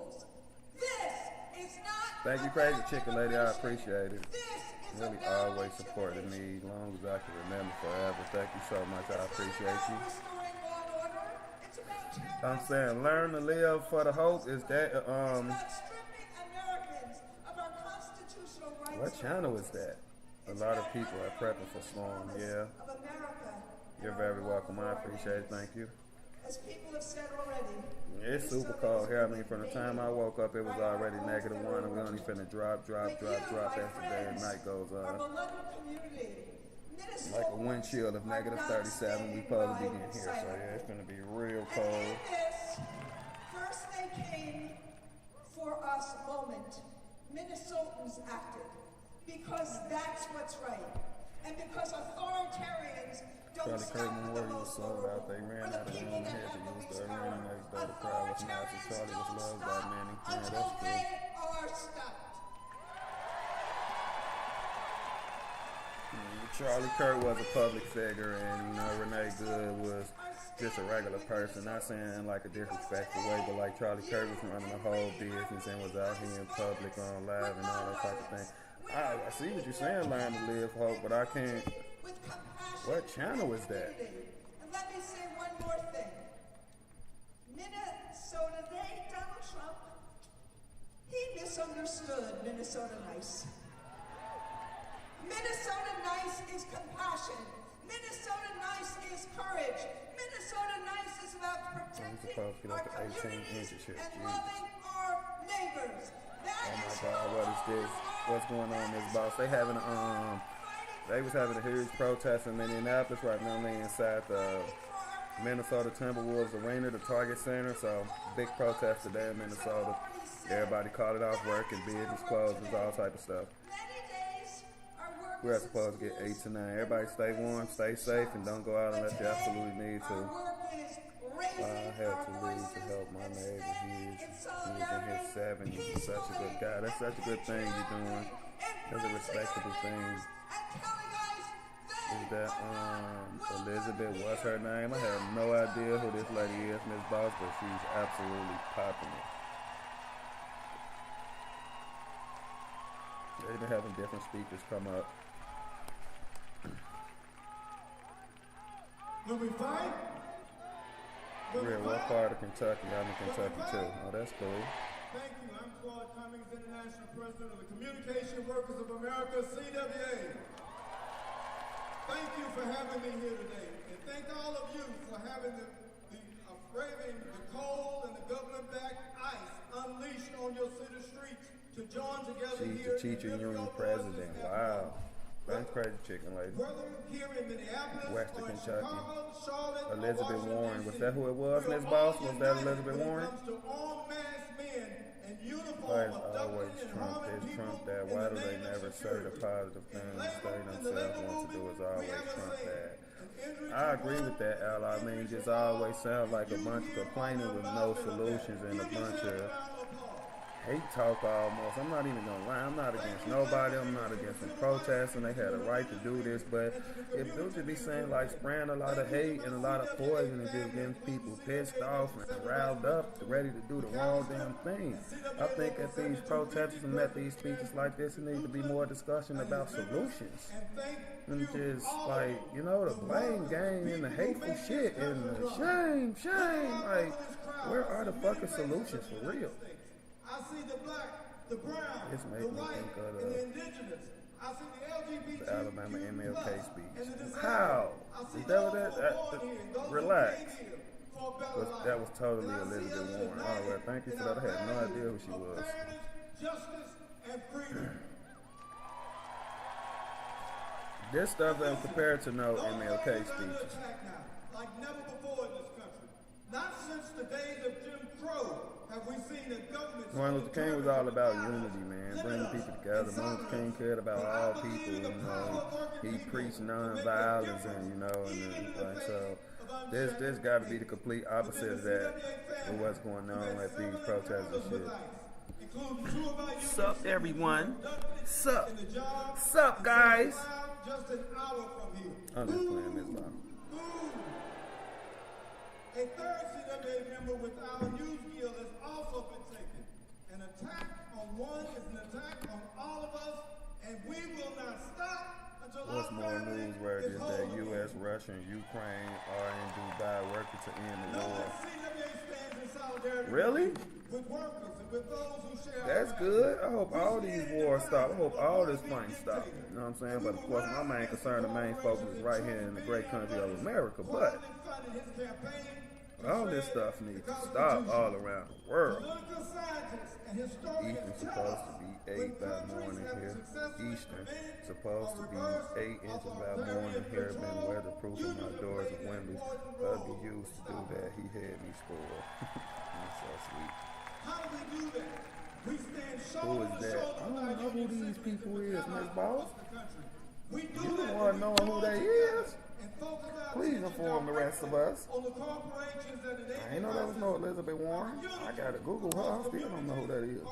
S1: Thank you, Crazy Chicken Lady. I appreciate it. Really always supporting me as long as I can remember forever. Thank you so much. I appreciate you. I'm saying learn to live for the hope. Is that what channel is that? A lot of people are prepping for storm. Yeah. You're very welcome. I appreciate it. Thank you.
S2: As people have said already,
S1: it's super cold here. I mean, from the time I woke up, it was already -1, and we're only finna drop as the day and night goes on. Like a wind chill of -37, we supposed to be getting here, so yeah, it's gonna be real cold.
S2: First they came for us moment, Minnesotans acted, because that's what's right, and because authoritarians don't stop at the most
S1: out. They ran out of room here to use the arena next door. The crowd was massive. Charlie was loved by many. Yeah, that's true.
S2: They are stopped.
S1: Charlie Kirk was a public figure, and you know Renee Good was just a regular person. Not saying like a disrespectful way, but like Charlie Kirk was running the whole business and was out here in public on live and all that type of thing. I see what you're saying, Learn to Live Hope, but I can't. What channel is that?
S2: And let me say one more thing. Minnesota, Donald Trump, he misunderstood Minnesota nice. Minnesota nice is compassion. Minnesota nice is courage. Minnesota nice is about protecting our communities and loving our neighbors.
S1: Oh my God, what is this? What's going on, Miss Boss? They was having a huge protest in Minneapolis right now. They inside the Minnesota Timberwolves Arena, the Target Center. So big protest today in Minnesota. Everybody called it off work and business closures, all type of stuff. We're supposed to get 8 to 9. Everybody stay warm, stay safe, and don't go out unless you absolutely need to. I had to leave to help my neighbor. He is in his 70s. He's such a good guy. That's such a good thing you're doing. That's a respectable thing. Is that Elizabeth? What's her name? I have no idea who this lady is, Miss Boss, but she's absolutely popping it. They've been having different speakers come up.
S22: Will we fight?
S1: Real, what part of Kentucky? I'm in Kentucky too. Oh, that's cool.
S22: Thank you. I'm Claude Cummings, International President of the Communication Workers of America, CWA. Thank you for having me here today. And thank all of you for having braving the cold and the government-backed ICE unleashed on your city streets to join together
S1: She's
S22: here.
S1: the teacher union president. Wow. That's crazy chicken lady.
S22: Whether here in Minneapolis
S1: Western
S22: or in
S1: Kentucky.
S22: Chicago, Charlotte, or
S1: Elizabeth
S22: Washington,
S1: Warren. Was
S22: D.C.,
S1: that who it was, Miss Boss? Was that Elizabeth Warren?
S22: When it comes to armed masked men in uniform
S1: It's
S22: abducting
S1: always
S22: and
S1: Trump.
S22: harming
S1: It's
S22: people
S1: Trump that.
S22: in
S1: Why
S22: the
S1: do they
S22: name of
S1: never say
S22: security.
S1: the positive things they themselves want to do? Is always Trump that.
S22: Injury
S1: I agree with that, Al. I mean, just always sound like a bunch of complaining with no solutions and a bunch of hate talk almost. I'm not even gonna lie. I'm not against nobody. I'm not against them protesting. They had a right to do this, but if they'll just be saying like spraying a lot of hate and a lot of poison and just getting people pissed off and riled up, ready to do the wrong damn thing. I think at these protests and at these speeches like this, it needs to be more discussion about solutions. And just like, you know, the blame game and the hateful shit and the shame. Like, where are the fucking solutions for real?
S22: I see the black, the brown, the white, and the indigenous. I see the LGBT.
S1: The Alabama MLK speech. How? Is that what that relax. That was totally Elizabeth Warren. All right, thank you for that. I had no idea who she was.
S22: Justice and freedom.
S1: This stuff ain't compared to no MLK speeches.
S22: Like never before in this country. Not since the days of Jim Crow have we seen a government.
S1: Martin Luther King was all about unity, man, bringing people together. Martin Luther King cared about all people, you know. He preached nonviolence, and you know, and like so. This got to be the complete opposite of that, of what's going on at these protests and shit. Sup, everyone? Sup, guys? I'm just playing this line.
S22: A third CWA member with our news guild has also been taken. An attack on one is an attack on all of us, and we will not stop until
S1: What's more newsworthy is that U.S., Russia, and Ukraine are in Dubai working to end the war. Really?
S22: With workers and with those who share.
S1: That's good. I hope all these wars stop. I hope all this fighting stop. You know what I'm saying? But of course, my main concern, the main focus is right here in the great country of America. But all this stuff needs to stop all around the world. Eastern supposed to be 8 by morning here. Eastern supposed to be 8 inches by morning here. Been weatherproof in my doors and windows. Hubby used to do that. He had me spoiled. That's so sweet.
S22: How do we do that? We stand
S1: Who is that? I don't know who these people is, Miss Boss. You the one knowing who they is. Please inform the rest of us. I ain't know there was no Elizabeth Warren. I gotta Google her. I still don't know who that is.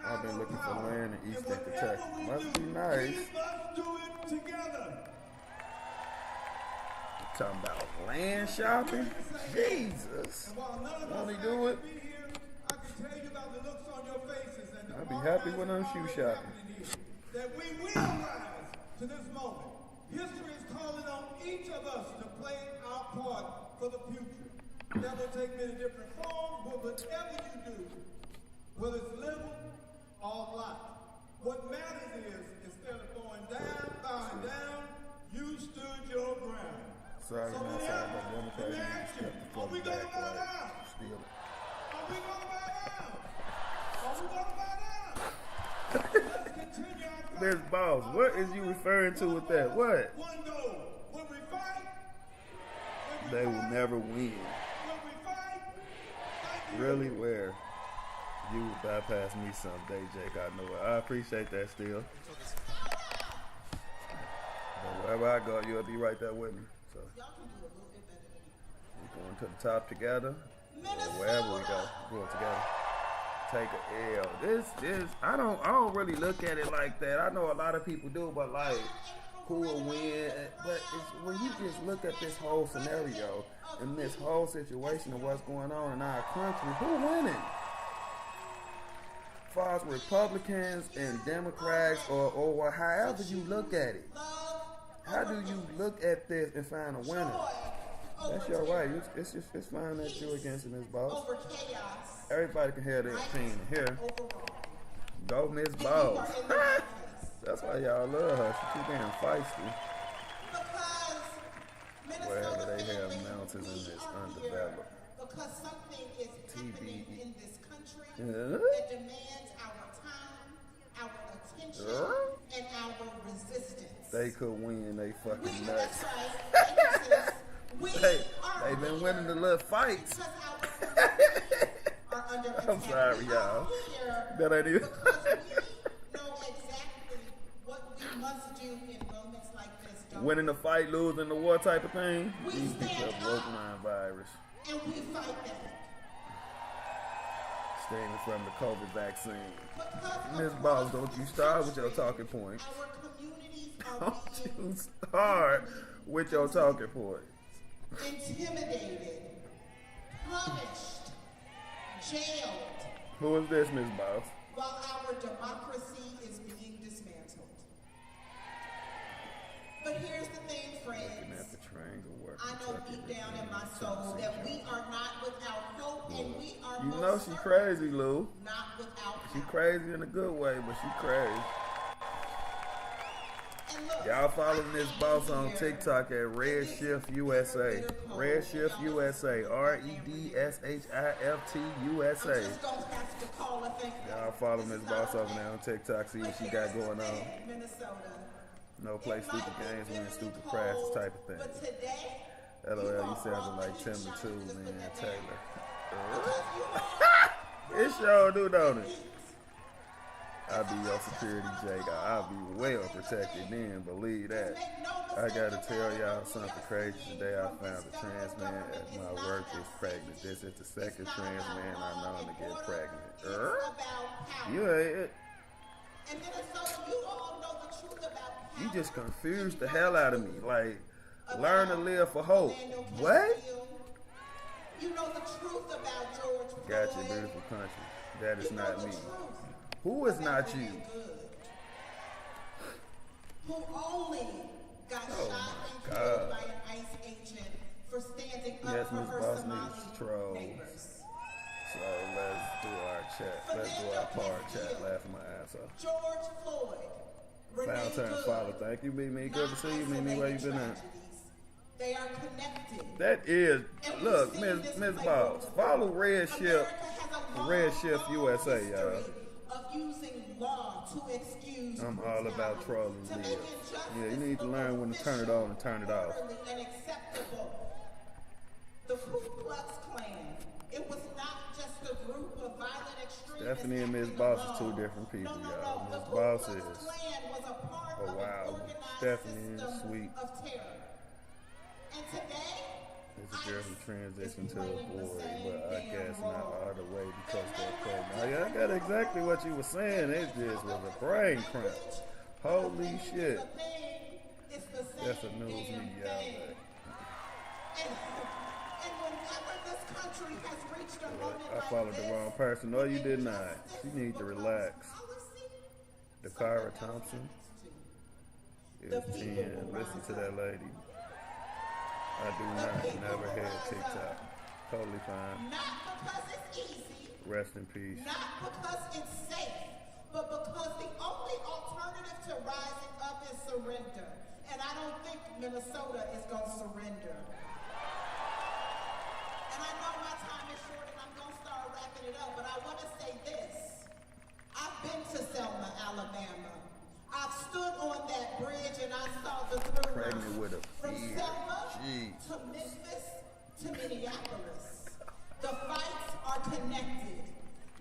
S1: I've been looking for land in Eastern Kentucky. Must be nice. Talking about land shopping? Jesus. Won't he do it? I'd be happy when I'm shoe shopping.
S22: That we will rise to this moment. History is calling on each of us to play our part for the future. that will take many different forms, but whatever you do, whether it's little or a lot, what matters is instead of bowing down, you stood your ground.
S1: Sorry,
S22: so
S1: man. Sorry about Democrats.
S22: Are we going to bow down? Are we going to bow down? Are we going to bow down? Let's continue our fight.
S1: This boss, what is you referring to with that? What?
S22: One goal. When we fight,
S1: they will never win.
S22: When we fight,
S1: really? Where? You will bypass me someday, Jake. I know it. I appreciate that still. But wherever I go, you'll be right there with me. So we're going to the top together. Or wherever we go, we're going together. Take a L. This I don't really look at it like that. I know a lot of people do, but like who will win? But it's when you just look at this whole scenario and this whole situation of what's going on in our country, who winning? As far as Republicans and Democrats or however you look at it. How do you look at this and find a winner? That's your right. It's fine that you're against Miss Boss. Everybody can have their opinion here. Go Miss Boss. That's why y'all love her. She too damn feisty. Wherever they have mountains in this undeveloped.
S4: Because something is happening in this country
S1: Yeah.
S4: that demands our time, our attention, and our resistance.
S1: They could win. They fucking nuts.
S4: That's right.
S1: They been winning the little fights. I'm sorry, y'all. That ain't even.
S4: Because we know exactly what we must do in moments like this.
S1: Winning the fight, losing the war type of thing. These people have broke my virus.
S4: And we fight back.
S1: Staying from the COVID vaccine. Miss Boss, don't you start with your talking points. Don't you start with your talking points.
S4: Intimidated, punished, jailed.
S1: Who is this, Miss Boss?
S4: While our democracy is being dismantled. But here's the thing, friends. I know deep down in my soul that we are not without hope, and we are.
S1: You know she crazy, Lou.
S4: Not without.
S1: She crazy in a good way, but she crazy. Y'all follow Miss Boss on TikTok at Red Shift USA. Red Shift USA. REDSHIFT USA. Y'all follow Miss Boss over there on TikTok. See what she got going on. No play stupid games, win stupid prizes type of thing. LOL, you sounded like Tim the Two, man. Taylor. It sure do, don't it? I'll be your security, Jake. I'll be well protected then, believe that. I gotta tell y'all something crazy today. I found a trans man at my work is pregnant. This is the second trans man I know to get pregnant. You ain't it. You just confused the hell out of me. Like, learn to live for hope. What?
S4: You know the truth about George Floyd.
S1: Got your beautiful country. That is not me. Who is not you?
S4: Who only got shot and killed by an ICE agent for standing up for her Somali neighbors.
S1: So let's do our chat. Let's do our part chat. Laughing my ass off.
S4: George Floyd.
S1: Valentine follow. Thank you, Mimi. Good to see you, Mimi. Where you been at?
S4: They are connected.
S1: That is, look, Miss Boss. Follow Red Shift USA, y'all.
S4: Of using law to excuse
S1: I'm all about trolling. Yeah, you need to learn when to turn it on and turn it off.
S4: Unacceptable. The Ku Klux Klan. It was not just a group of violent extremists.
S1: Stephanie and Miss Boss is two different people, y'all. Miss Boss is a wild. Stephanie is sweet.
S4: And today,
S1: it's a girl who transitioned to a boy, but I guess not all the way because they're pregnant. I got exactly what you were saying. It just was a brain cramp. Holy shit. That's a news media outlet. I followed the wrong person. No, you did not. You need to relax. Dakara Thompson is 10. Listen to that lady. I do not. Never had TikTok. Totally fine.
S4: Not because it's easy.
S1: Rest in peace.
S4: Not because it's safe, but because the only alternative to rising up is surrender. And I don't think Minnesota is going to surrender. And I know my time is short and I'm going to start wrapping it up, but I want to say this. I've been to Selma, Alabama. I've stood on that bridge and I saw the through
S1: Pregnant with a
S4: from
S1: fear.
S4: Selma
S1: Jeez.
S4: to Memphis to Minneapolis. The fights are connected.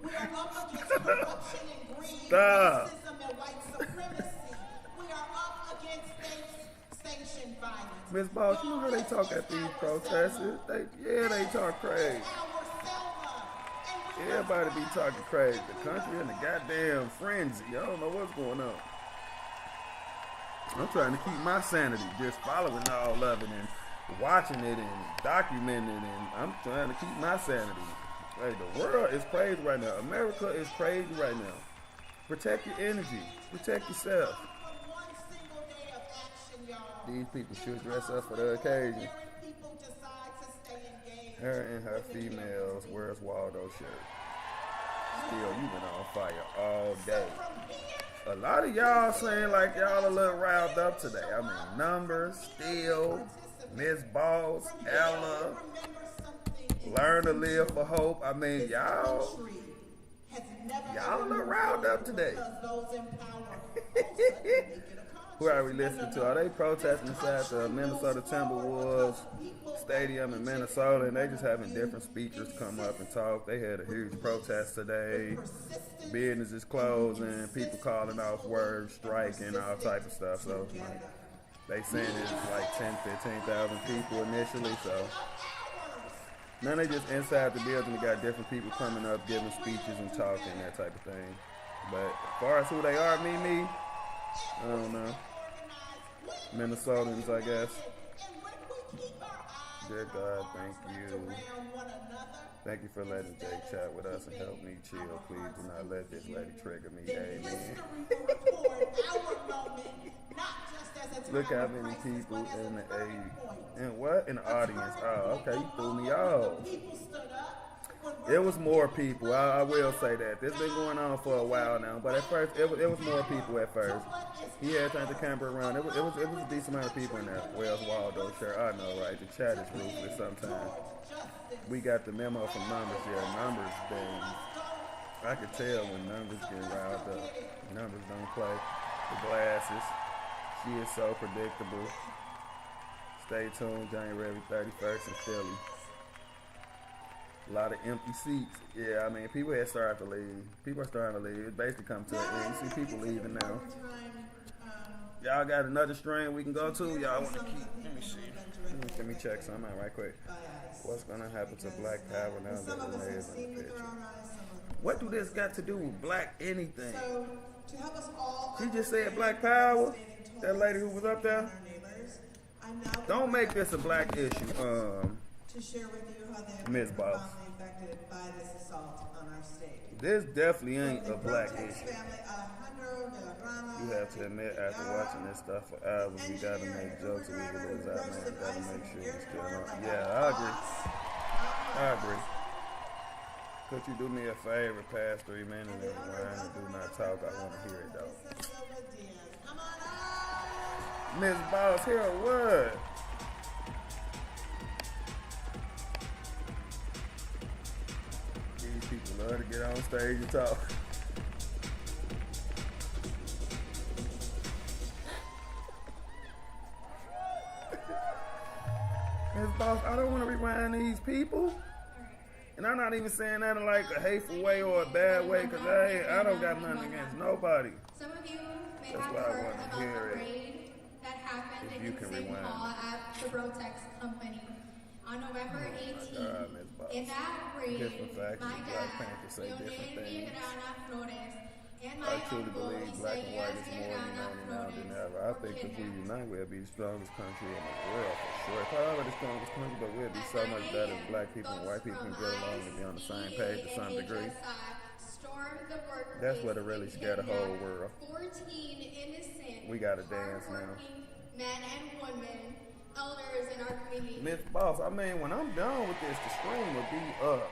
S4: We are up against corruption and greed, racism and white supremacy. We are up against state-sanctioned violence.
S1: Miss Boss, you know how they talk at these protests? They talk crazy. Everybody be talking crazy. The country in the goddamn frenzy. I don't know what's going on. I'm trying to keep my sanity, just following all of it and watching it and documenting it, and I'm trying to keep my sanity. Hey, the world is crazy right now. America is crazy right now. Protect your energy. Protect yourself. These people should dress up for the occasion. Her and her females, Where's Waldo shirt. Still, you been on fire all day. A lot of y'all saying like y'all a little riled up today. I mean, Numbers, Steel, Miss Boss, Ella, Learn to Live for Hope. I mean, y'all a little riled up today. Who are we listening to? Are they protesting inside the Minnesota Timberwolves Stadium in Minnesota, and they just having different speakers come up and talk? They had a huge protest today. Businesses closing, people calling off work, striking, all type of stuff. So like, they saying it's like 10, 15,000 people initially. So now they just inside the building. They got different people coming up, giving speeches and talking, that type of thing. But as far as who they are, me, I don't know. Minnesotans, I guess. Dear God, thank you. Thank you for letting Jay chat with us and help me chill. Please do not let this lady trigger me. Amen. Look how many people in the audience. Oh, okay, you threw me off. It was more people. I will say that. This been going on for a while now, but at first it was more people at first. He had turned the camera around. It was a decent amount of people in that Where's Waldo shirt. I know, right? The chat is ruthless sometimes. We got the memo from Numbers. Yeah, Numbers thing. I could tell when Numbers get riled up. Numbers don't play. The glasses. She is so predictable. Stay tuned. January 31st in Philly. A lot of empty seats. Yeah, I mean, people had started to leave. People are starting to leave. It's basically come to an end. You see people leaving now. Y'all got another stream we can go to? Y'all want to keep? Let me see. Let me check something out right quick. What's going to happen to Black Power now that Renee is in the picture? What do this got to do with Black anything? She just said Black Power? That lady who was up there? Don't make this a Black issue.
S4: To share with you how they
S1: Miss Boss.
S4: affected by this assault on our state.
S1: This definitely ain't a Black issue. You have to admit, after watching this stuff for hours, we gotta make jokes and we lose out, man. We gotta make sure we still on. Yeah, I agree. Could you do me a favor, past 3 minutes and rewind and do not talk? I want to hear it though. Miss Boss, here what? These people love to get on stage and talk. Miss Boss, I don't want to rewind these people. And I'm not even saying that in like a hateful way or a bad way, because I don't got nothing against nobody.
S11: Some of you may
S1: That's
S11: have
S1: why I
S11: heard
S1: want to
S11: about
S1: hear
S11: the
S1: it.
S11: raid that happened
S1: If you
S11: in
S1: can
S11: St.
S1: rewind.
S11: Paul at the Brotex Company on November 18th. In that raid,
S1: Different factions.
S11: my
S1: Black
S11: dad,
S1: Panthers say different
S11: Leonel
S1: things.
S11: Villagrana Flores, and my
S1: I truly
S11: uncle,
S1: believe black and white is more
S11: Villagrana
S1: united now than
S11: Flores,
S1: ever. I think if we unite, we'll be the strongest country in the world for sure. Probably the strongest country, but we'll be so much better if black people and white people can get along and be on the same page to some degree. That's what really scared the whole world.
S11: 14 innocent
S1: We gotta dance now.
S11: men and women elders in our community.
S1: Miss Boss, I mean, when I'm done with this, the stream will be up.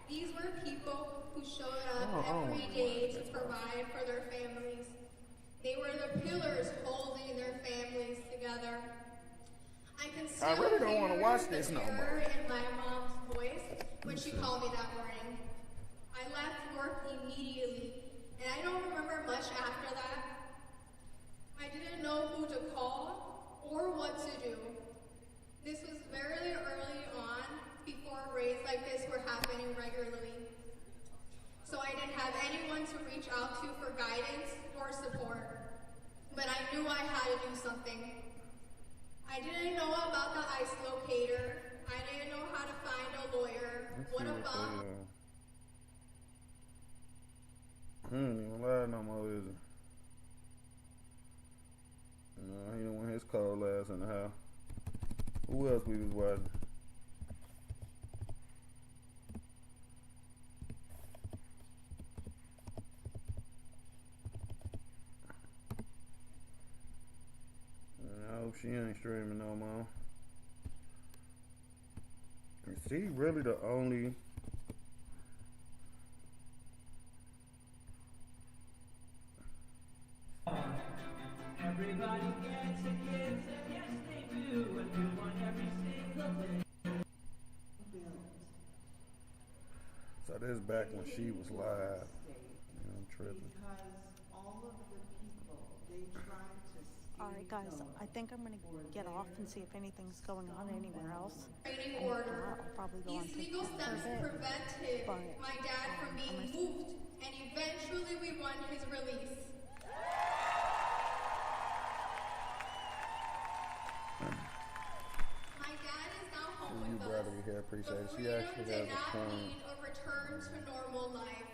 S11: These were people who showed up every day to provide for their families. They were the pillars holding their families together. I can still
S1: really don't want to watch this no more.
S11: In my mom's voice when she called me that morning. I left work immediately, and I don't remember much after that. I didn't know who to call or what to do. This was very early on, before raids like this were happening regularly. So I didn't have anyone to reach out to for guidance or support. But I knew I had to do something. I didn't know about the ICE locator. I didn't know how to find a lawyer. What about...
S1: lie no more, is it? No, he don't want his cold ass in the house. Who else we was watching? I hope she ain't streaming no more. Is she really the only...
S3: Everybody gets a gift, and yes they do, and do one every single day.
S1: So this is back when she was live. Yeah, I'm tripping.
S4: All of the people, they try to steal.
S12: Alright guys, I think I'm gonna get off and see if anything's going on anywhere else.
S11: Training order.
S12: I'll probably go on
S11: These legal steps prevented my dad from being moved, and eventually we won his release.
S1: You brother here, appreciate it. She actually has a point.
S11: A return to normal life.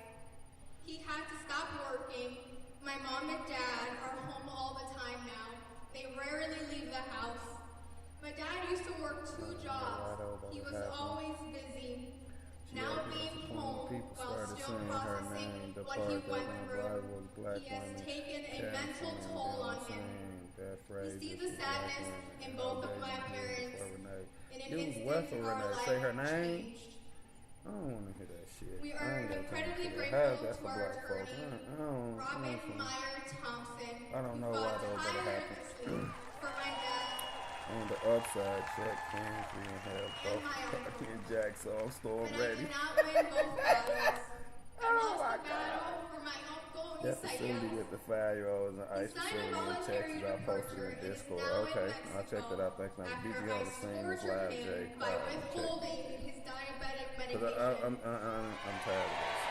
S11: He had to stop working. My mom and dad are home all the time now. They rarely leave the house. My dad used to work 2 jobs. He was always busy. Now being home while still processing what he went through, he has taken a mental toll on him. We see the sadness in both of my parents.
S1: It was West or Renee. Say her name. I don't want to hear that shit.
S11: We are incredibly grateful to our attorney, Robin Meyer Thompson.
S1: I don't know why those ever happened.
S11: For my dad.
S1: On the upside, Chuck Kinsey and have both Parky and Jack, so I'm still ready. Oh my God. That facility with the 5-year-olds and ice facility in Texas, I posted in Discord. Okay, I'll check that out. Thanks, man. BG on the scene was live, Jake.
S11: By withholding his diabetic medication.
S1: I'm tired of this.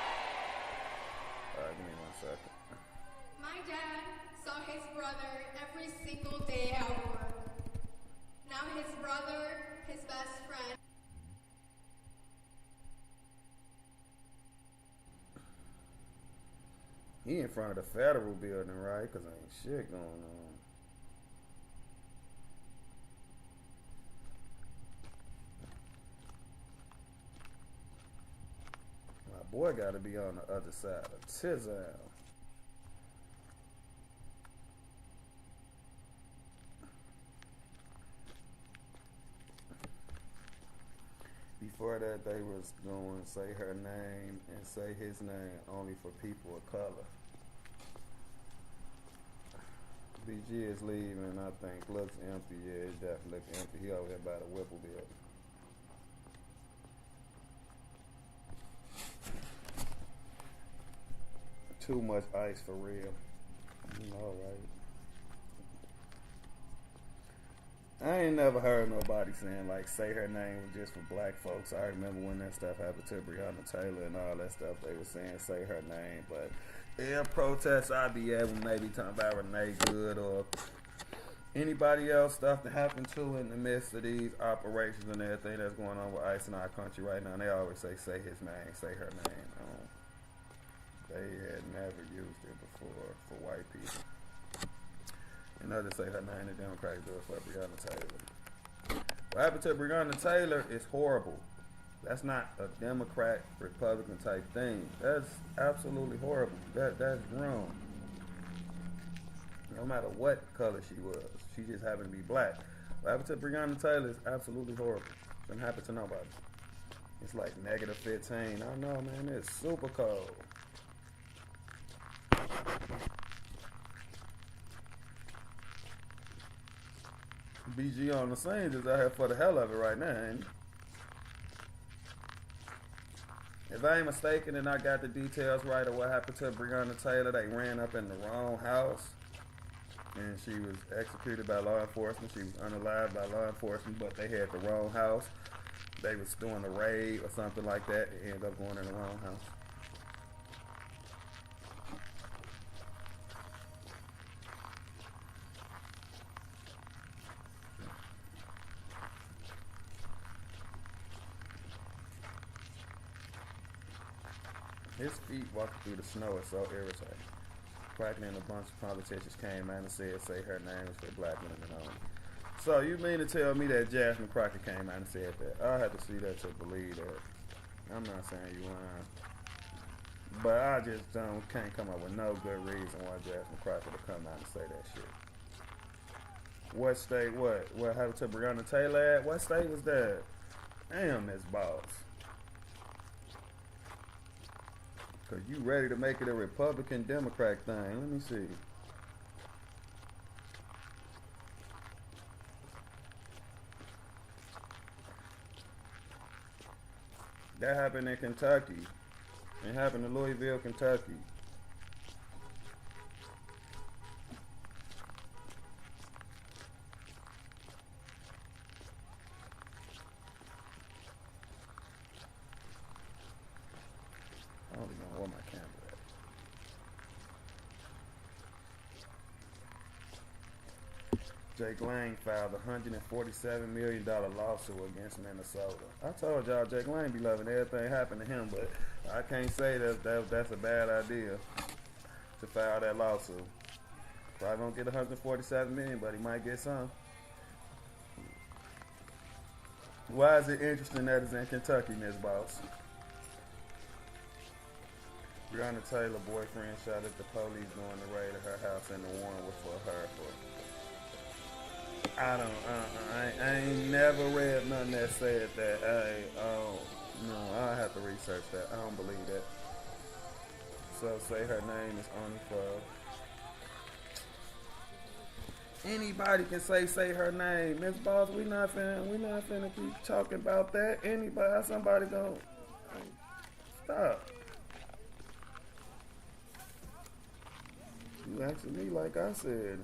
S1: Alright, give me 1 second.
S11: My dad saw his brother every single day at work. Now his brother, his best friend.
S1: He in front of the federal building, right? Because ain't shit going on. My boy got to be on the other side of Tizal. Before that, they was going to say her name and say his name only for people of color. BG is leaving, I think. Looks empty. Yeah, it definitely looks empty. He over here by the Whipple building. Too much ice for real. All right. I ain't never heard nobody saying like say her name was just for black folks. I remember when that stuff happened to Breonna Taylor and all that stuff. They were saying say her name, but yeah, protests I be at when maybe talking about Renee Good or anybody else stuff that happened to in the midst of these operations and everything that's going on with ICE in our country right now. They always say his name, say her name. They had never used it before for white people. And others say her name, the Democrats do it for Breonna Taylor. What happened to Breonna Taylor is horrible. That's not a Democrat, Republican type thing. That's absolutely horrible. That's wrong. No matter what color she was. She just happened to be black. What happened to Breonna Taylor is absolutely horrible. Shouldn't happen to nobody. It's like negative 15. I know, man. It's super cold. BG on the scene just out here for the hell of it right now, ain't he? If I ain't mistaken and I got the details right of what happened to Breonna Taylor, they ran up in the wrong house and she was executed by law enforcement. She was unalived by law enforcement, but they had the wrong house. They was doing a raid or something like that and ended up going in the wrong house. His feet walking through the snow is so irritating. Cracking and a bunch of politicians came out and said, say her name is for black women only. So you mean to tell me that Jasmine Crockett came out and said that? I had to see that to believe that. I'm not saying you lying. But I just can't come up with no good reason why Jasmine Crockett would come out and say that shit. What state, what happened to Breonna Taylor at? What state was that? Damn, Miss Boss. Cause you ready to make it a Republican Democrat thing. Let me see. That happened in Kentucky. It happened in Louisville, Kentucky. I don't even know where my camera at. Jake Lang filed a $147 million lawsuit against Minnesota. I told y'all Jake Lang be loving everything happened to him, but I can't say that's a bad idea to file that lawsuit. Probably won't get $147 million, but he might get some. Why is it interesting that it's in Kentucky, Miss Boss? Breonna Taylor boyfriend shot at the police during the raid at her house and the warrant was for her. I ain't never read nothing that said that. No, I have to research that. I don't believe that. So say her name is only for anybody can say her name. Miss Boss, we not finna keep talking about that. Anybody, somebody go stop. You asking me like I said.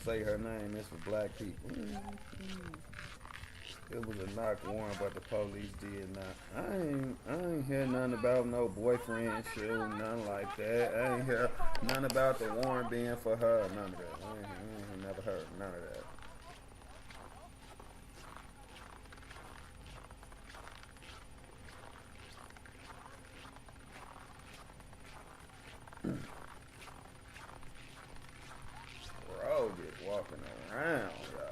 S1: Say her name is for black people. It was a knock warrant, but the police did not. I ain't hear nothing about no boyfriend shooting, nothing like that. I ain't hear nothing about the warrant being for her, none of that. I ain't never heard none of that. Bro, just walking around, y'all.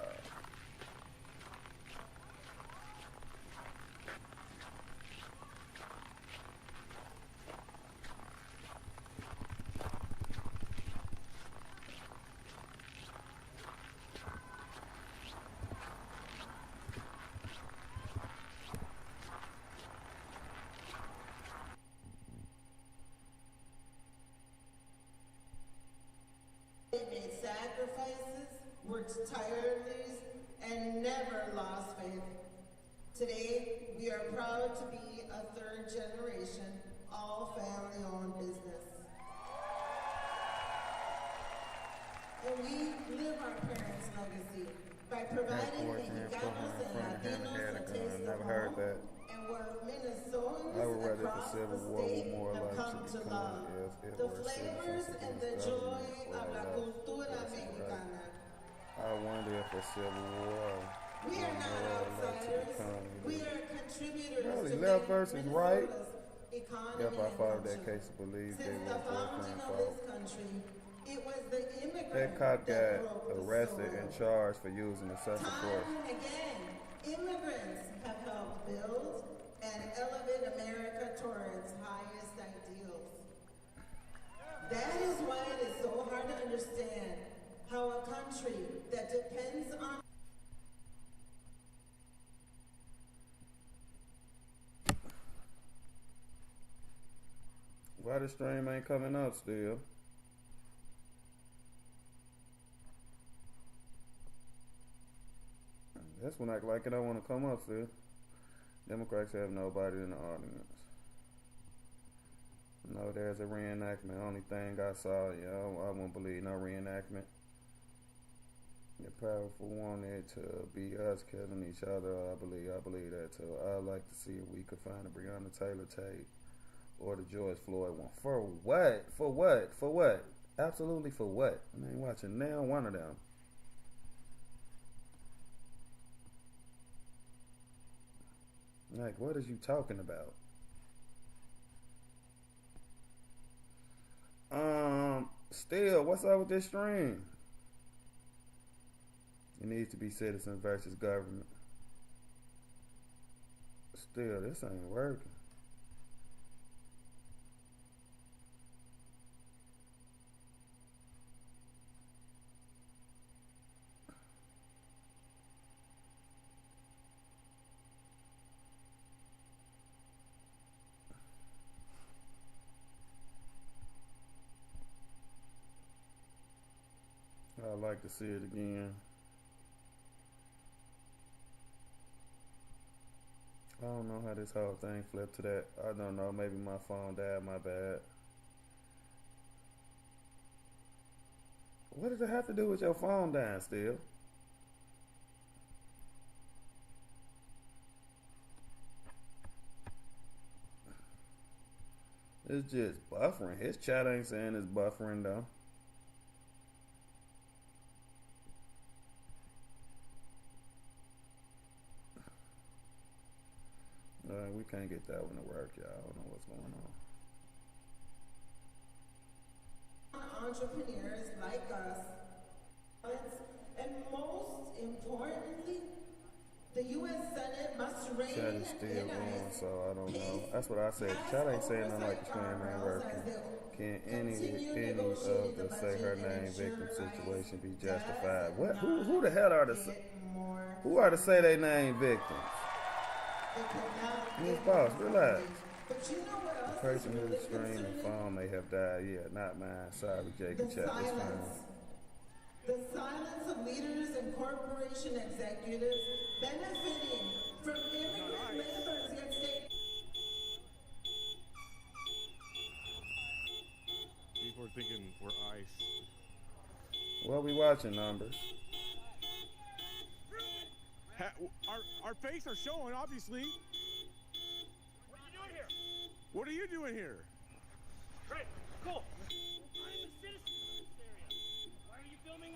S4: They made sacrifices, worked tirelessly, and never lost faith. Today, we are proud to be a third generation, all family-owned business. And we live our parents' legacy by providing Mexicanos and Latinos a taste of home and where Minnesotans across the state have come to love. The flavors and the joy of la cultura mexicana.
S1: I wonder if a civil war.
S4: We are not outsiders. We are contributors
S1: really,
S4: to
S1: left versus right.
S4: Economy
S1: Yep, I followed that
S4: culture.
S1: case to believe they
S4: Since the
S1: were
S4: founding of this country, it was the immigrant
S1: that cop got
S4: broke the
S1: arrested
S4: soil.
S1: and charged for using excessive force.
S4: Time and again, immigrants have helped build and elevate America toward its highest ideals. that depends on.
S1: Why the stream ain't coming up still? This one act like it don't want to come up still. Democrats have nobody in the audience. No, there's a reenactment. Only thing I saw, I won't believe no reenactment. The powerful wanted to be us killing each other. I believe that too. I'd like to see if we could find a Breonna Taylor tape or the George Floyd one. For what? For what? For what? Absolutely for what? I ain't watching now one of them. Like, what is you talking about? Still, what's up with this stream? It needs to be citizens versus government. Still, this ain't working. I'd like to see it again. I don't know how this whole thing flipped to that. I don't know. Maybe my phone died. My bad. What does it have to do with your phone dying still? It's just buffering. His chat ain't saying it's buffering though. We can't get that one to work, y'all. I don't know what's going
S4: on. Entrepreneurs like us, and most importantly, the U.S. Senate must rein
S1: chat is still going, so I don't know. That's what I said. Chat ain't saying nothing like the stream ain't working. Can any of the say her name victim situation be justified? What? Who the hell are the who are to say they name victims? Miss Boss, relax. The person whose screen and phone may have died. Yeah, not mine. Sorry, Jacob Chat. It's fine.
S4: The silence of leaders and corporation executives benefiting from immigrant laborers yet state.
S15: People are thinking we're ICE.
S1: What we watching, numbers?
S15: Our face are showing, obviously. What are you doing here? What are you doing here?
S13: Right, cool. I'm a citizen of this area. Why are you filming?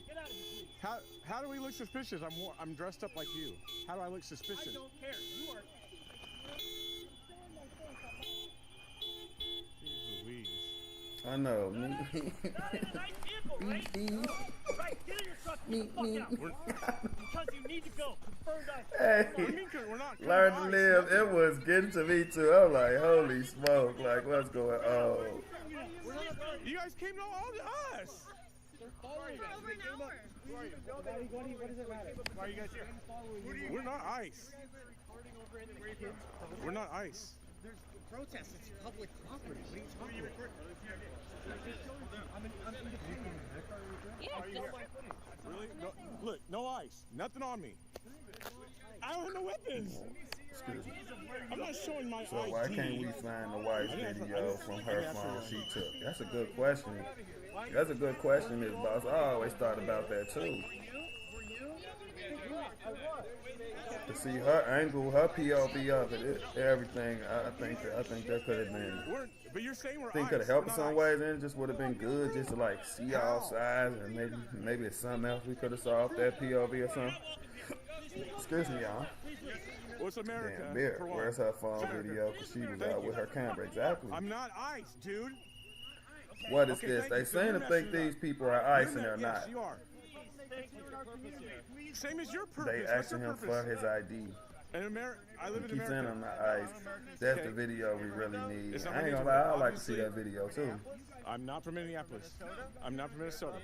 S13: Get out of here, please.
S15: How do we look suspicious? I'm dressed up like you. How do I look suspicious?
S13: I don't care. You are.
S1: I know.
S13: Right, get in your truck and get the fuck out. Because you need to go.
S1: Hey, learn to live. It was getting to me too. I'm like, holy smoke! Like, what's going on?
S15: You guys came to all to us.
S13: For over an hour. What does it matter?
S15: Why are you guys here? We're not ICE. We're not ICE.
S13: There's protests. It's public property. What are you talking about? I'm independent.
S15: Really? No, look, no ice. Nothing on me. I don't have no weapons.
S1: Excuse me.
S15: I'm not showing my
S1: So
S15: ID.
S1: why can't we find the wife's video from her phone she took? That's a good question. That's a good question, Ms. Boss. I always thought about that too. To see her angle, her POV of it, everything. I think that could have been.
S15: But you're saying we're
S1: think could have helped in some ways, and it just would have been good just to like see all sides, and maybe it's something else we could have saw off that POV or something. Excuse me, y'all.
S15: What's America?
S1: Damn, Bear, where's her phone video? Because she was out with her camera. Exactly.
S15: I'm not ICE, dude.
S1: What is this? They seem to think these people are ICE, and they're not.
S15: You are. Same as your purpose.
S1: They asking him for his ID.
S14: In America, I live in
S1: Keep saying
S14: America.
S1: I'm not ice. That's the video we really need. I ain't gonna lie, I'd like to see that video too.
S14: I'm not from Minneapolis. I'm not from Minnesota.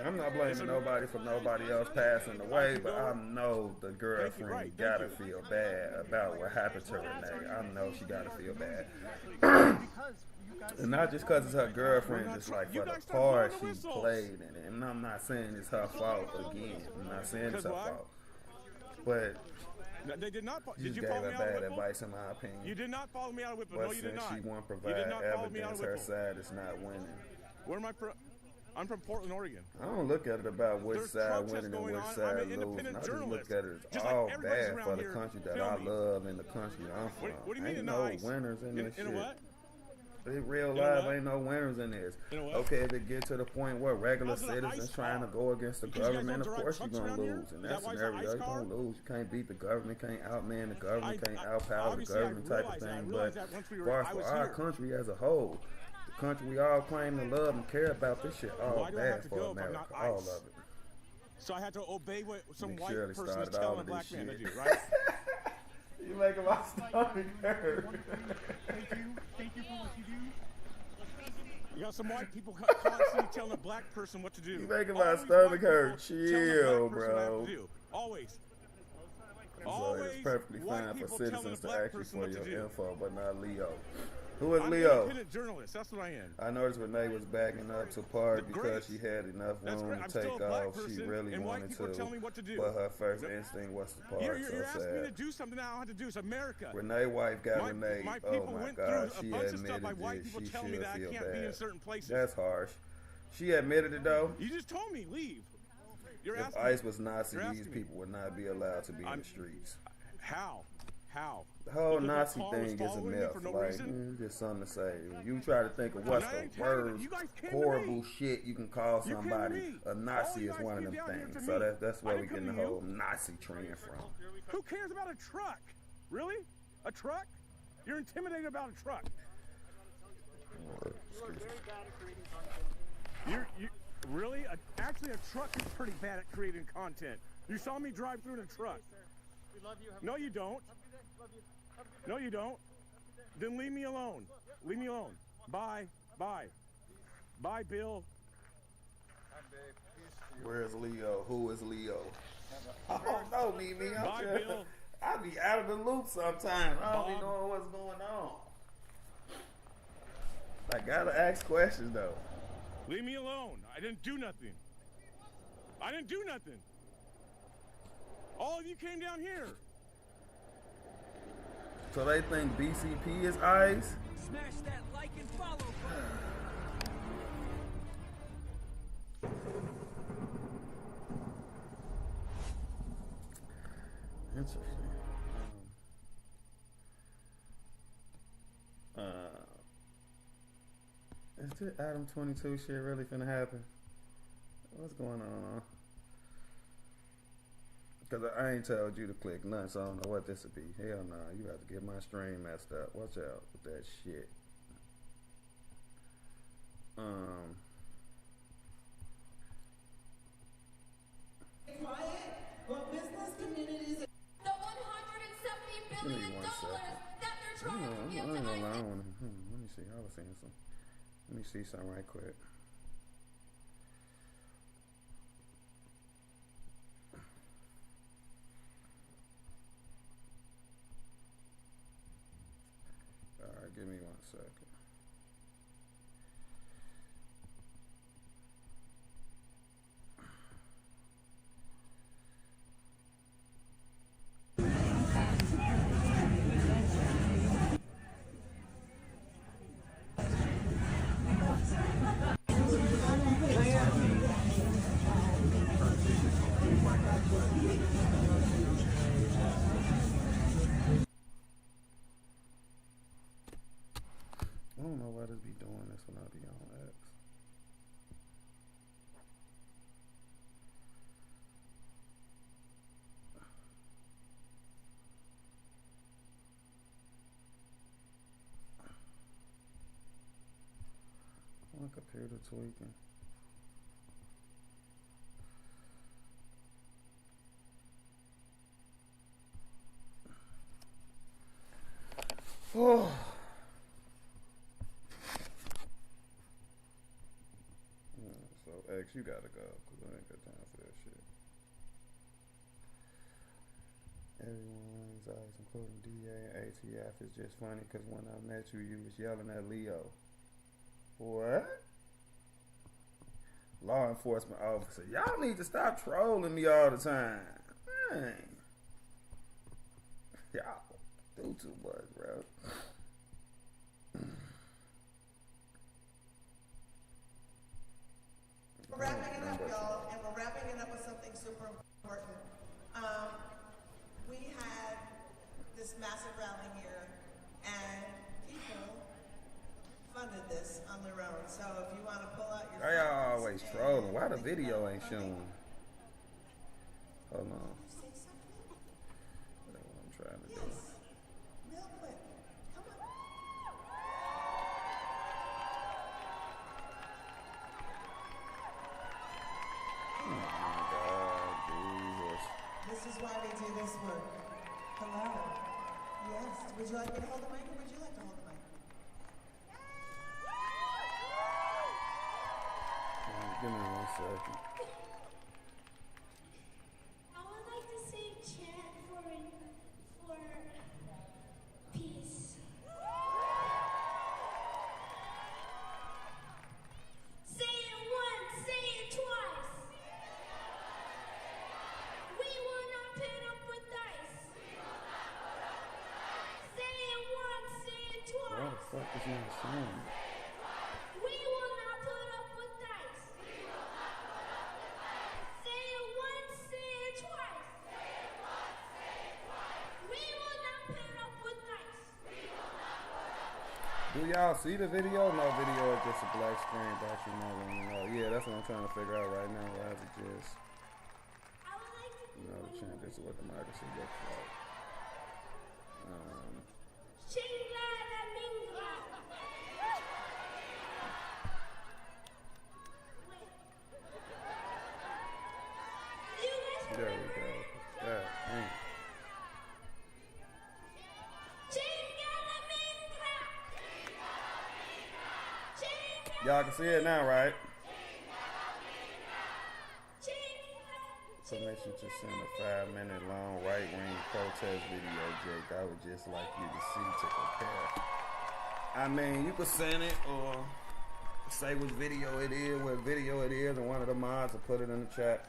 S1: I'm not blaming nobody for nobody else passing away, but I know the girlfriend gotta feel bad about what happened to Renee. I know she gotta feel bad. And not just because it's her girlfriend, just like for the part she played in it. And I'm not saying it's her fault again. I'm not saying it's her fault. But
S14: they did not.
S1: you
S14: Did you
S1: gave
S14: follow
S1: her
S14: me out of
S1: bad
S14: Whipple?
S1: advice, in my opinion.
S14: You did not follow me out of Whipple.
S1: But
S14: No, you did not.
S1: since she won't
S14: You
S1: provide
S14: did not follow me out of
S1: evidence, her
S14: Whipple.
S1: side is not winning.
S14: Where am I from? I'm from Portland, Oregon.
S1: I don't look at it about which
S14: There's
S1: side
S14: protests
S1: winning and
S14: going
S1: which
S14: on. I'm
S1: side
S14: an
S1: losing.
S14: independent
S1: I just
S14: journalist.
S1: look at it as
S14: Just like
S1: all
S14: everybody's
S1: bad
S14: around
S1: for the
S14: here.
S1: country that
S14: Feel
S1: I
S14: me?
S1: love and the country I'm from.
S14: What do you mean
S1: Ain't
S14: in
S1: no
S14: nice?
S1: winners in this shit.
S14: In a what?
S1: In real
S14: In a
S1: life,
S14: what?
S1: ain't no winners in this.
S14: In a what?
S1: Okay, if it get to the point where regular
S14: How's it an
S1: citizens
S14: ice
S1: trying to
S14: car?
S1: go against the
S14: Because you guys
S1: government,
S14: don't
S1: of
S14: drive
S1: course you're
S14: trucks
S1: gonna
S14: around here?
S1: lose. In
S14: Is
S1: that
S14: that why it's an
S1: scenario,
S14: ice
S1: you're
S14: car?
S1: gonna lose. You can't beat the government, can't outman the government, can't outpower the
S14: obviously, I
S1: government type of
S14: realized that. I
S1: thing.
S14: realized
S1: But
S14: that once we
S1: as
S14: were-
S1: far
S14: I
S1: as
S14: was
S1: for our
S14: here.
S1: country as a whole, the country we all claim to love and care about, this shit all
S14: Why do I have
S1: bad
S14: to
S1: for
S14: go if I'm
S1: America,
S14: not
S1: all
S14: ice?
S1: of it.
S14: So I had to obey what some
S1: Nick
S14: white
S1: Shirley
S14: person is
S1: started
S14: telling
S1: all
S14: a
S1: of
S14: black
S1: this
S14: man to
S1: shit.
S14: do, right?
S1: You making my stomach hurt.
S13: Thank you for what you do.
S14: You got some white people constantly telling a black person what to do.
S1: You making my
S14: Always
S1: stomach
S14: white
S1: hurt.
S14: people telling a
S1: Chill,
S14: black person what
S1: bro.
S14: to do. Always.
S1: So
S14: Always
S1: it's perfectly
S14: white
S1: fine for
S14: people telling a
S1: citizens to
S14: black
S1: ask you
S14: person
S1: for
S14: what to
S1: your
S14: do.
S1: info, but not Leo. Who is
S14: I'm
S1: Leo?
S14: an independent journalist. That's what I am.
S1: I noticed Renee was backing up to Park because she had enough
S14: That's
S1: room
S14: great.
S1: to
S14: I'm still
S1: take
S14: a black
S1: off. She
S14: person,
S1: really
S14: and white
S1: wanted
S14: people are telling me
S1: to,
S14: what to do.
S1: but her first instinct was to park.
S14: You're
S1: So
S14: asking me to
S1: sad.
S14: do something that I don't have to do. It's America.
S1: Renee wife got Renee.
S14: My
S1: Oh
S14: people
S1: my
S14: went
S1: God,
S14: through
S1: she
S14: a bunch of stuff
S1: admitted
S14: by white
S1: it.
S14: people
S1: She
S14: telling me
S1: should
S14: that I
S1: feel
S14: can't be in
S1: bad.
S14: certain places.
S1: That's harsh. She admitted it though.
S14: You just told me leave. You're
S1: If
S14: asking
S1: ICE
S14: me.
S1: was Nazi,
S14: You're
S1: these
S14: asking me.
S1: people would not be allowed to be in the streets.
S14: How? How?
S1: The whole
S14: Because
S1: Nazi
S14: Paul was
S1: thing is a
S14: following me
S1: myth.
S14: for no
S1: Like,
S14: reason?
S1: just something to say. You try to think of what's
S14: I
S1: the
S14: ain't telling you.
S1: worst,
S14: You guys came to
S1: horrible
S14: me.
S1: shit you can call
S14: You came to
S1: somebody.
S14: me.
S1: A Nazi
S14: You
S1: is
S14: guys
S1: one of
S14: came
S1: them
S14: down here
S1: things.
S14: to
S1: So
S14: me.
S1: that's
S14: I
S1: where we
S14: didn't
S1: getting
S14: come
S1: the
S14: to you.
S1: whole Nazi trend from.
S14: Who cares about a truck? Really? A truck? You're intimidated about a truck. You really? Actually, a truck is pretty bad at creating content. You saw me drive through in a truck. No, you don't. No, you don't. Then leave me alone. Leave me alone. Bye. Bye. Bye, Bill.
S1: Where's Leo? Who is Leo? I don't know, Mimi.
S14: Bye, Bill.
S1: I be out of the loop sometimes. I don't be knowing what's going on. I gotta ask questions though.
S14: Leave me alone. I didn't do nothing. I didn't do nothing. All of you came down here.
S1: So they think BCP is ICE?
S13: Smash that like and follow
S1: Interesting. Is this Adam 22 shit really finna happen? What's going on? Because I ain't told you to click none, so I don't know what this would be. Hell nah, you have to get my stream messed up. Watch out with that shit.
S2: Quiet, but business communities.
S11: The $170
S1: Give me
S11: billion
S1: 1 second.
S11: that they're trying to give
S1: I
S11: to
S1: ain't gonna lie,
S11: ISIS.
S1: let me see. I was saying something. Let me see something right quick. Alright, give me 1 second. I don't know why this be doing this when I be on X. My computer tweaking. Oh. So, X, you gotta go, because I ain't got time for that shit. Everyone's eyes, including DA and ATF, is just funny, because when I met you, you was yelling at Leo. What? Law enforcement officer. Y'all need to stop trolling me all the time. Man. Y'all do too much, bro.
S4: We're wrapping it up, y'all, and we're wrapping it up with something super important. We had this massive rally here, and people funded this on their own. So if you want to pull out your
S1: Why y'all always trolling? Why the video ain't showing? Hold on. That's what I'm trying to do.
S4: Real quick. Come on.
S1: Oh my God, Jesus.
S4: This is why we do this work. Hello. Yes. Would you like me to hold the mic, or would you like to hold the mic?
S1: Give me 1 second.
S11: I would like to say chant for peace. Say it once, say it twice. We will not put up with dice. Say it once, say it twice.
S1: Why the fuck is my phone?
S11: We will not put up with dice. Say it once, say it twice. We will not put up with dice.
S1: Do y'all see the video? No video is just a black screen, but you know. Yeah, that's what I'm trying to figure out right now. Why is it just, the change. This is what the magazine looks like. There we go. Dang. Y'all can see it now, right? Permission to send a 5-minute long right-wing protest video, Jake. I would just like you to see to compare. I mean, you could send it or say which video it is, what video it is, and one of the mods will put it in the chat.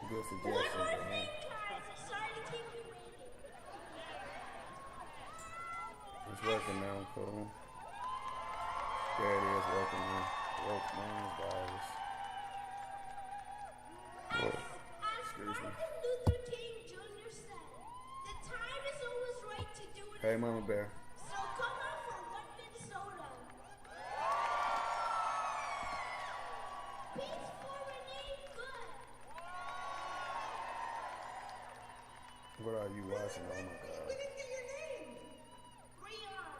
S1: Good suggestion, man. It's working now, cool. There it is, working now. Woke man's virus. What? Excuse me. Hey, Mama Bear.
S11: So come out for one Minnesota. Peace for Renee Good.
S1: What are you watching? Oh my God.
S4: We didn't get your name.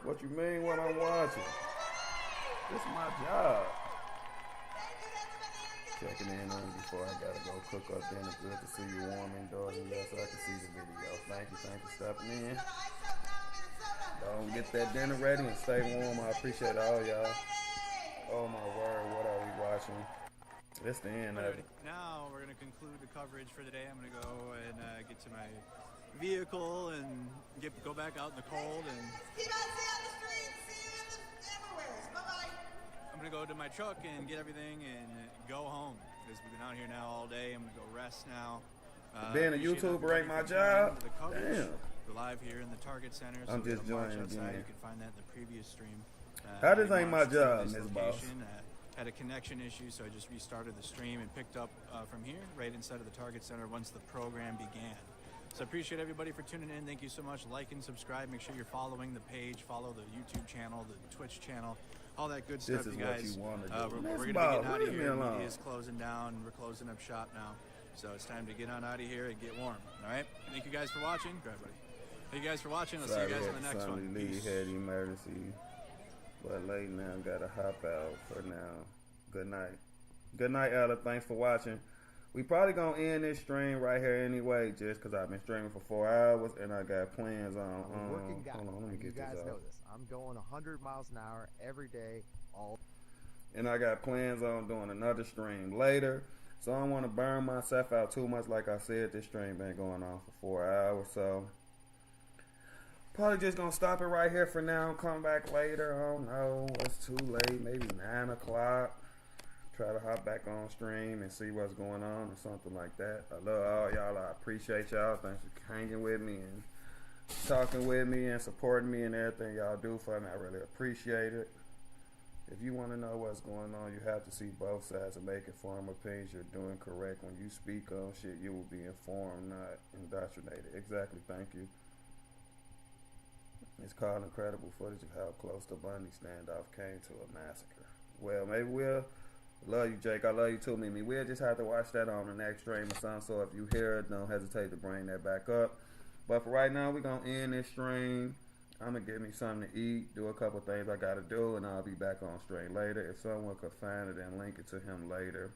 S1: What you mean what I'm watching? This is my job. Checking in on you before I gotta go cook up dinner. Good to see you warm indoors and yes, I can see the video. Thank you for stepping in. Don't get that dinner ready and stay warm. I appreciate all y'all. Oh my word, what are we watching? It's the end of it.
S5: Now we're gonna conclude the coverage for the day. I'm gonna go and get to my vehicle and go back out in the cold and
S4: Keep on seeing the streets, see you everywhere. Bye-bye.
S5: I'm gonna go to my truck and get everything and go home because we've been out here now all day. I'm gonna go rest now.
S1: Being a YouTuber ain't my job. Damn.
S5: We're live here in the Target Center. So
S1: I'm just joining again.
S5: You can find that in the previous stream.
S1: How this ain't my job, Ms. Boss?
S5: Had a connection issue, so I just restarted the stream and picked up from here, right inside of the Target Center once the program began. So I appreciate everybody for tuning in. Thank you so much. Like and subscribe. Make sure you're following the page. Follow the YouTube channel, the Twitch channel, all that good stuff, you guys.
S1: This is what you want to do.
S5: We're going to be getting out of here. The media is closing down. We're closing up shop now. So it's time to get on out of here and get warm. All right? Thank you guys for watching. Go ahead, buddy. Thank you guys for watching. I'll see you guys on the next one.
S1: Lee had emergency, but late now. Got to hop out for now. Good night. Good night, Ella. Thanks for watching. we probably gonna end this stream right here anyway, just because I've been streaming for 4 hours and I got plans on.
S16: I'm a working guy.
S1: Hold on, let me get
S16: you guys
S1: this
S16: know
S1: out.
S16: this. I'm going 100 miles an hour every day, all.
S1: And I got plans on doing another stream later. So I don't want to burn myself out too much. Like I said, this stream been going on for 4 hours. So probably just going to stop it right here for now. Come back later. I don't know. It's too late. Maybe 9 o'clock. Try to hop back on stream and see what's going on or something like that. I love all y'all. I appreciate y'all. Thanks for hanging with me and talking with me and supporting me and everything y'all do for me. I really appreciate it. If you want to know what's going on, you have to see both sides and make informed opinions. You're doing correct. When you speak on shit, you will be informed, not indoctrinated. Exactly. Thank you. It's called incredible footage of how close the Bundy standoff came to a massacre. Well, maybe we'll love you, Jake. I love you too, Mimi. We'll just have to watch that on the next stream or something. So if you hear it, don't hesitate to bring that back up. But for right now, we're going to end this stream. I'm going to get me something to eat, do a couple things I got to do, and I'll be back on stream later. If someone could find it and link it to him later,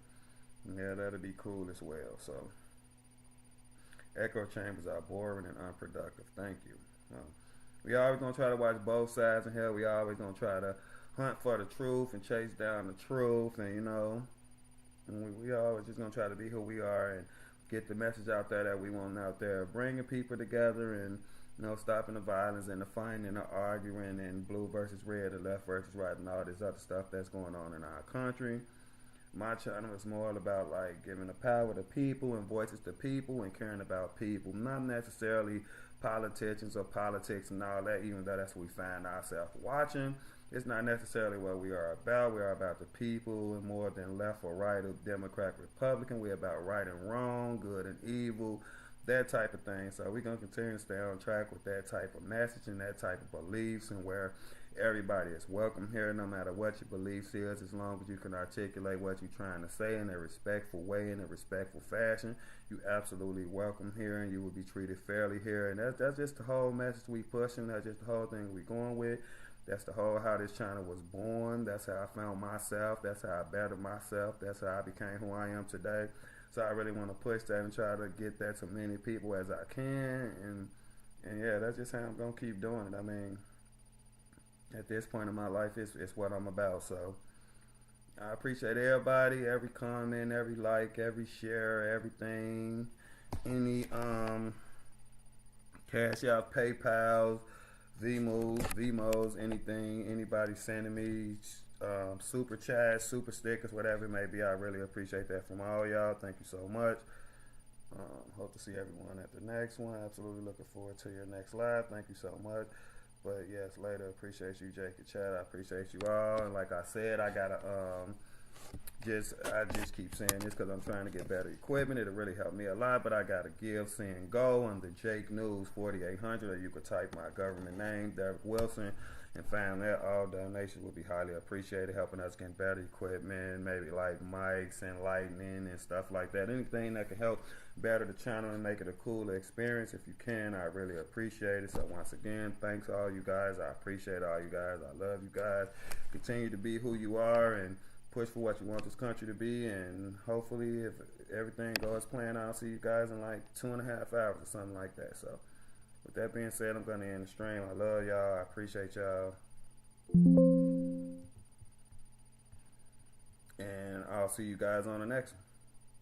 S1: yeah, that'll be cool as well. So, echo chambers are boring and unproductive. Thank you. We always going to try to watch both sides in here. We always going to try to hunt for the truth and chase down the truth, and, you know, and we always just going to try to be who we are and get the message out there that we want out there, bringing people together and, you know, stopping the violence and the fighting and the arguing and blue versus red, the left versus right, and all this other stuff that's going on in our country. My channel is more about like giving the power to people and voices to people and caring about people, not necessarily politicians or politics and all that, even though that's what we find ourselves watching. It's not necessarily what we are about. We are about the people, and more than left or right or Democrat, Republican. We're about right and wrong, good and evil, that type of thing. So we're going to continue to stay on track with that type of message and that type of beliefs, and where everybody is welcome here, no matter what your beliefs is, as long as you can articulate what you're trying to say in a respectful way, in a respectful fashion. You absolutely welcome here, and you will be treated fairly here. And that's just the whole message we pushing. That's just the whole thing we going with. That's the whole how this channel was born. That's how I found myself. That's how I bettered myself. That's how I became who I am today. So I really want to push that and try to get that to many people as I can. And yeah, that's just how I'm going to keep doing it. I mean, at this point in my life, it's what I'm about. So I appreciate everybody, every comment, every like, every share, everything. Any Cash Out, PayPals, Vmos, anything, anybody sending me super chats, super stickers, whatever it may be. I really appreciate that from all y'all. Thank you so much. Hope to see everyone at the next one. Absolutely looking forward to your next live. Thank you so much. But yes, later. Appreciate you, Jake and Chad. I appreciate you all. And like I said, I gotta I just keep saying this because I'm trying to get better equipment. It'll really help me a lot. But I gotta give, send, go under Jake News 4800, or you could type my government name, Derek Wilson, and find that. All donations would be highly appreciated, helping us get better equipment, maybe like mics and lightning and stuff like that. Anything that can help better the channel and make it a cooler experience. If you can, I really appreciate it. So once again, thanks all you guys. I appreciate all you guys. I love you guys. Continue to be who you are and push for what you want this country to be. And hopefully, if everything goes planned, I'll see you guys in like 2.5 hours or something like that. So with that being said, I'm going to end the stream. I love y'all. I appreciate y'all. And I'll see you guys on the next one.